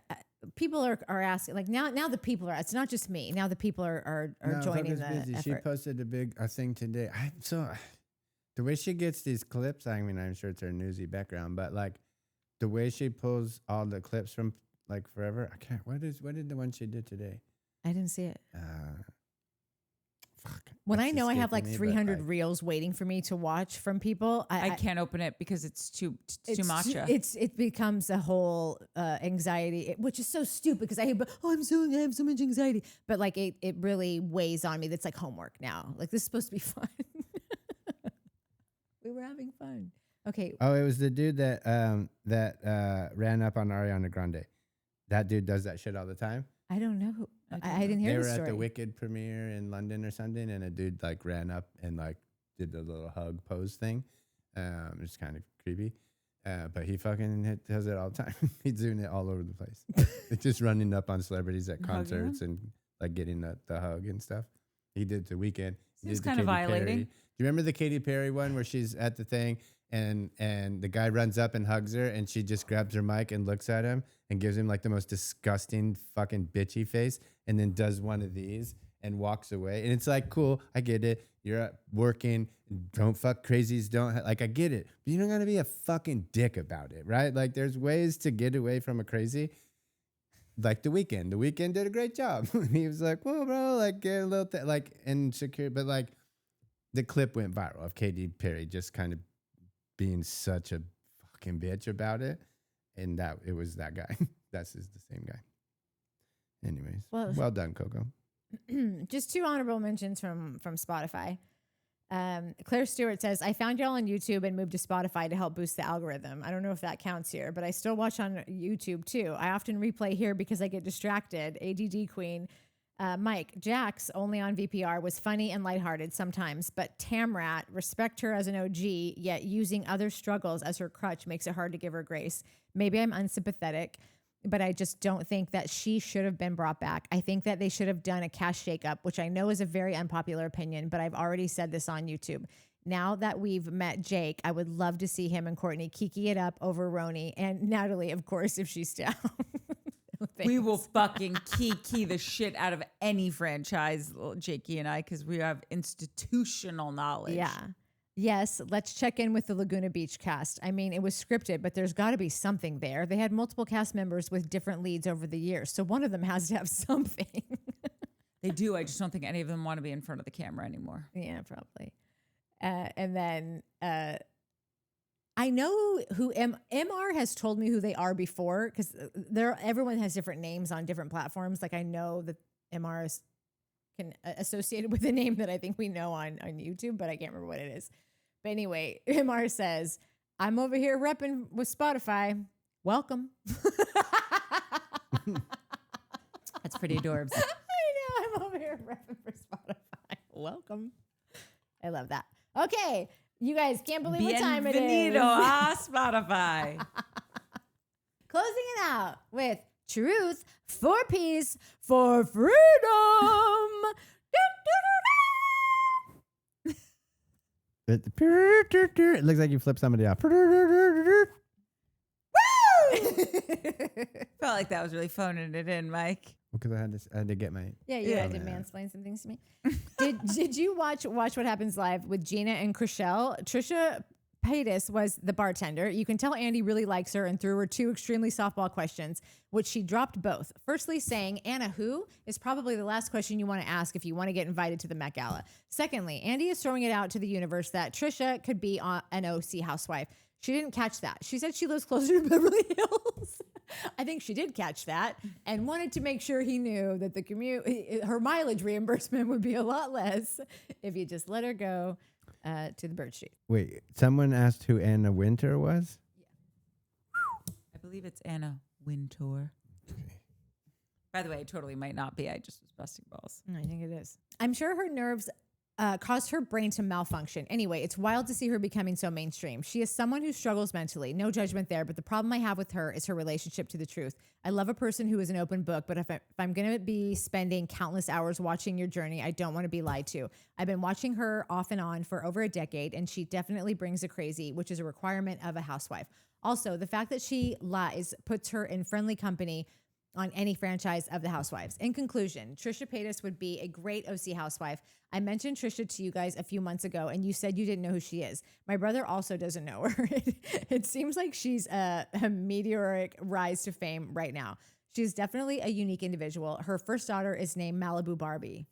people are asking, like now the people are, it's not just me. Now the people are No, joining Coco's the busy. effort. She posted a big thing today. The way she gets these clips, I mean, I'm sure it's her newsy background, but like the way she pulls all the clips from like forever, I can't. What did the one she did today? I didn't see it. Fuck. When I It's know I have like escaping me, 300 but, like, reels waiting for me to watch from people, I can't open it because it's too matcha. It becomes a whole anxiety, which is so stupid because I have so much anxiety. But like it really weighs on me. That's like homework now. Like this is supposed to be fun. We were having fun. Okay. Oh, it was the dude that ran up on Ariana Grande. That dude does that shit all the time. I don't know. I didn't hear They the were story. at the Wicked premiere in London or something, and a dude like ran up and like did the little hug pose thing. It's kind of creepy, but he fucking does it all the time. He's doing it all over the place. It's just running up on celebrities at concerts and like getting the hug and stuff. He did the Weekend. Seems kind of violating. Do you remember the Katy Perry one where she's at the thing and the guy runs up and hugs her and she just grabs her mic and looks at him and gives him like the most disgusting fucking bitchy face and then does one of these and walks away. And it's like, cool, I get it. You're working. Don't fuck crazies. Like, I get it. But you don't got to be a fucking dick about it, right? Like, there's ways to get away from a crazy. Like The Weeknd. The Weeknd did a great job. He was like, whoa, bro, like, get a little, like, insecure. But, like, the clip went viral of Katy Perry just kind of being such a fucking bitch about it. And that it was that guy. That's the same guy. Anyways, well done, Coco. Just two honorable mentions from Spotify. Claire Stewart says, I found y'all on YouTube and moved to Spotify to help boost the algorithm. I don't know if that counts here, but I still watch on YouTube too. I often replay here because I get distracted. ADD queen. Mike, Jax, only on VPR, was funny and lighthearted sometimes, but Tamra, respect her as an OG, yet using other struggles as her crutch makes it hard to give her grace. Maybe I'm unsympathetic, but I just don't think that she should have been brought back. I think that they should have done a cast shakeup, which I know is a very unpopular opinion, but I've already said this on YouTube. Now that we've met Jake, I would love to see him and Courtney kiki it up over Roni and Natalie, of course, if she's down. We will fucking key the shit out of any franchise, Jakey and I, because we have institutional knowledge. Yeah. Yes, let's check in with the Laguna Beach cast. I mean, it was scripted, but there's got to be something there. They had multiple cast members with different leads over the years, so one of them has to have something. They do. I just don't think any of them want to be in front of the camera anymore. Yeah, probably. And then I know who MR has told me who they are before, because everyone has different names on different platforms. Like I know that MR is associated with a name that I think we know on YouTube, but I can't remember what it is. But anyway, MR says, I'm over here repping with Spotify. Welcome. That's pretty adorbs. I know. I'm over here repping for Spotify. Welcome. I love that. Okay. You guys can't believe what time it is. Bienvenido a Spotify. Closing it out with Truth for Peace for Freedom. It looks like you flipped somebody off. Woo! Felt like that was really phoning it in, Mike. Because I had to get my. Yeah, you had to mansplain some things to me. Did you watch What Happens Live with Gina and Chriselle? Trisha Paytas was the bartender. You can tell Andy really likes her and threw her two extremely softball questions, which she dropped both. Firstly, saying Anna who is probably the last question you want to ask if you want to get invited to the Met Gala. Secondly, Andy is throwing it out to the universe that Trisha could be an OC housewife. She didn't catch that. She said she lives closer to Beverly Hills. I think she did catch that and wanted to make sure he knew that the commute, her mileage reimbursement would be a lot less if you just let her go to the Bird Street. Wait, someone asked who Anna Wintour was? Yeah. I believe it's Anna Wintour. Okay. By the way, it totally might not be. I just was busting balls. I think it is. I'm sure her nerves caused her brain to malfunction. Anyway, it's wild to see her becoming so mainstream. She is someone who struggles mentally. No judgment there, but the problem I have with her is her relationship to the truth. I love a person who is an open book, but if I'm going to be spending countless hours watching your journey, I don't want to be lied to. I've been watching her off and on for over a decade, and she definitely brings the crazy, which is a requirement of a housewife. Also, the fact that she lies puts her in friendly company on any franchise of the Housewives. In conclusion, Trisha Paytas would be a great OC housewife. I mentioned Trisha to you guys a few months ago, and you said you didn't know who she is. My brother also doesn't know her. It seems like she's a meteoric rise to fame right now. She's definitely a unique individual. Her first daughter is named Malibu Barbie.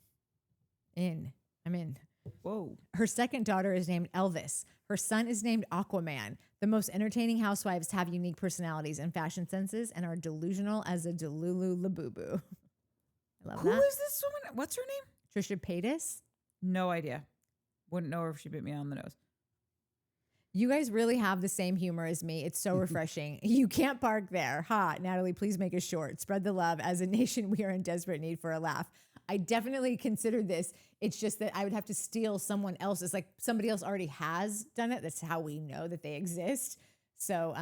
I'm in. Whoa. Her second daughter is named Elvis. Her son is named Aquaman. The most entertaining housewives have unique personalities and fashion senses and are delusional as a Delulu Labubu. I love Who that. is this woman? What's her name? Trisha Paytas. No idea. Wouldn't know her if she bit me on the nose. You guys really have the same humor as me. It's so refreshing. You can't park there. Ha, Natalie, please make it short. Spread the love. As a nation, we are in desperate need for a laugh. I definitely considered this. It's just that I would have to steal someone else's. Like somebody else already has done it. That's how we know that they exist. So,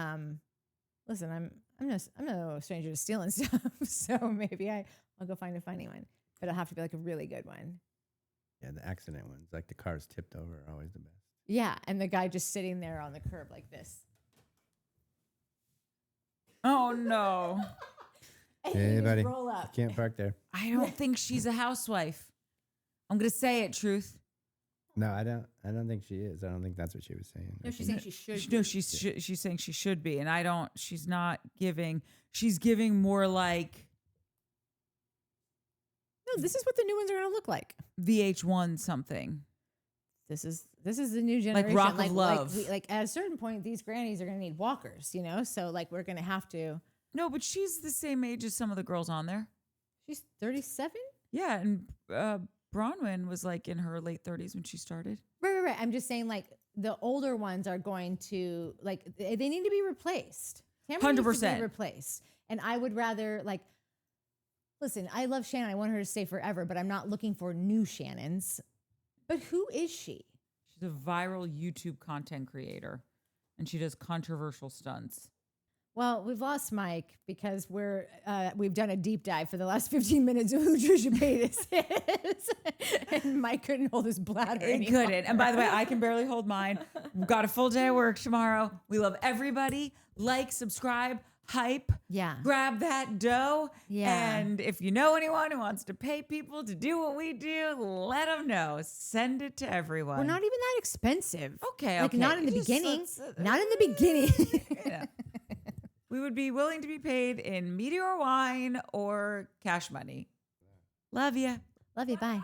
listen, I'm no stranger to stealing stuff. So maybe I'll go find a funny one, but it'll have to be like a really good one. Yeah, the accident ones, like the cars tipped over, are always the best. Yeah, and the guy just sitting there on the curb like this. Oh no. And Hey, you just buddy, roll up. you can't park there. I don't think she's a housewife. I'm gonna say it, Truth. No, I don't think she is. I don't think that's what she was saying. No, she's saying she should. No, she's saying she should be, and I don't. She's not giving. She's giving more like No, this is what the new ones are going to look like. VH1 something. This is the new generation. Rock of Love. Like at a certain point, these grannies are going to need walkers, you know? So like we're going to have to. No, but she's the same age as some of the girls on there. She's 37? Yeah, and Bronwyn was like in her late 30s when she started. Right. I'm just saying like the older ones are going to like, they need to be replaced. Tamra needs to 100%. be replaced. And I would rather like, listen, I love Shannon. I want her to stay forever, but I'm not looking for new Shannons. But who is she? She's a viral YouTube content creator, and she does controversial stunts. Well, we've lost Mike because we've done a deep dive for the last 15 minutes of who Trisha Paytas is. And Mike couldn't hold his bladder It anymore. couldn't. And by the way, I can barely hold mine. We've got a full day of work tomorrow. We love everybody. Like, subscribe, hype. Yeah. Grab that dough. Yeah. And if you know anyone who wants to pay people to do what we do, let them know. Send it to everyone. We're not even that expensive. Okay, Like okay. not in the Just beginning. let's, Not in the beginning. Yeah. We would be willing to be paid in meteor wine or cash money. Love ya. Love you. Bye.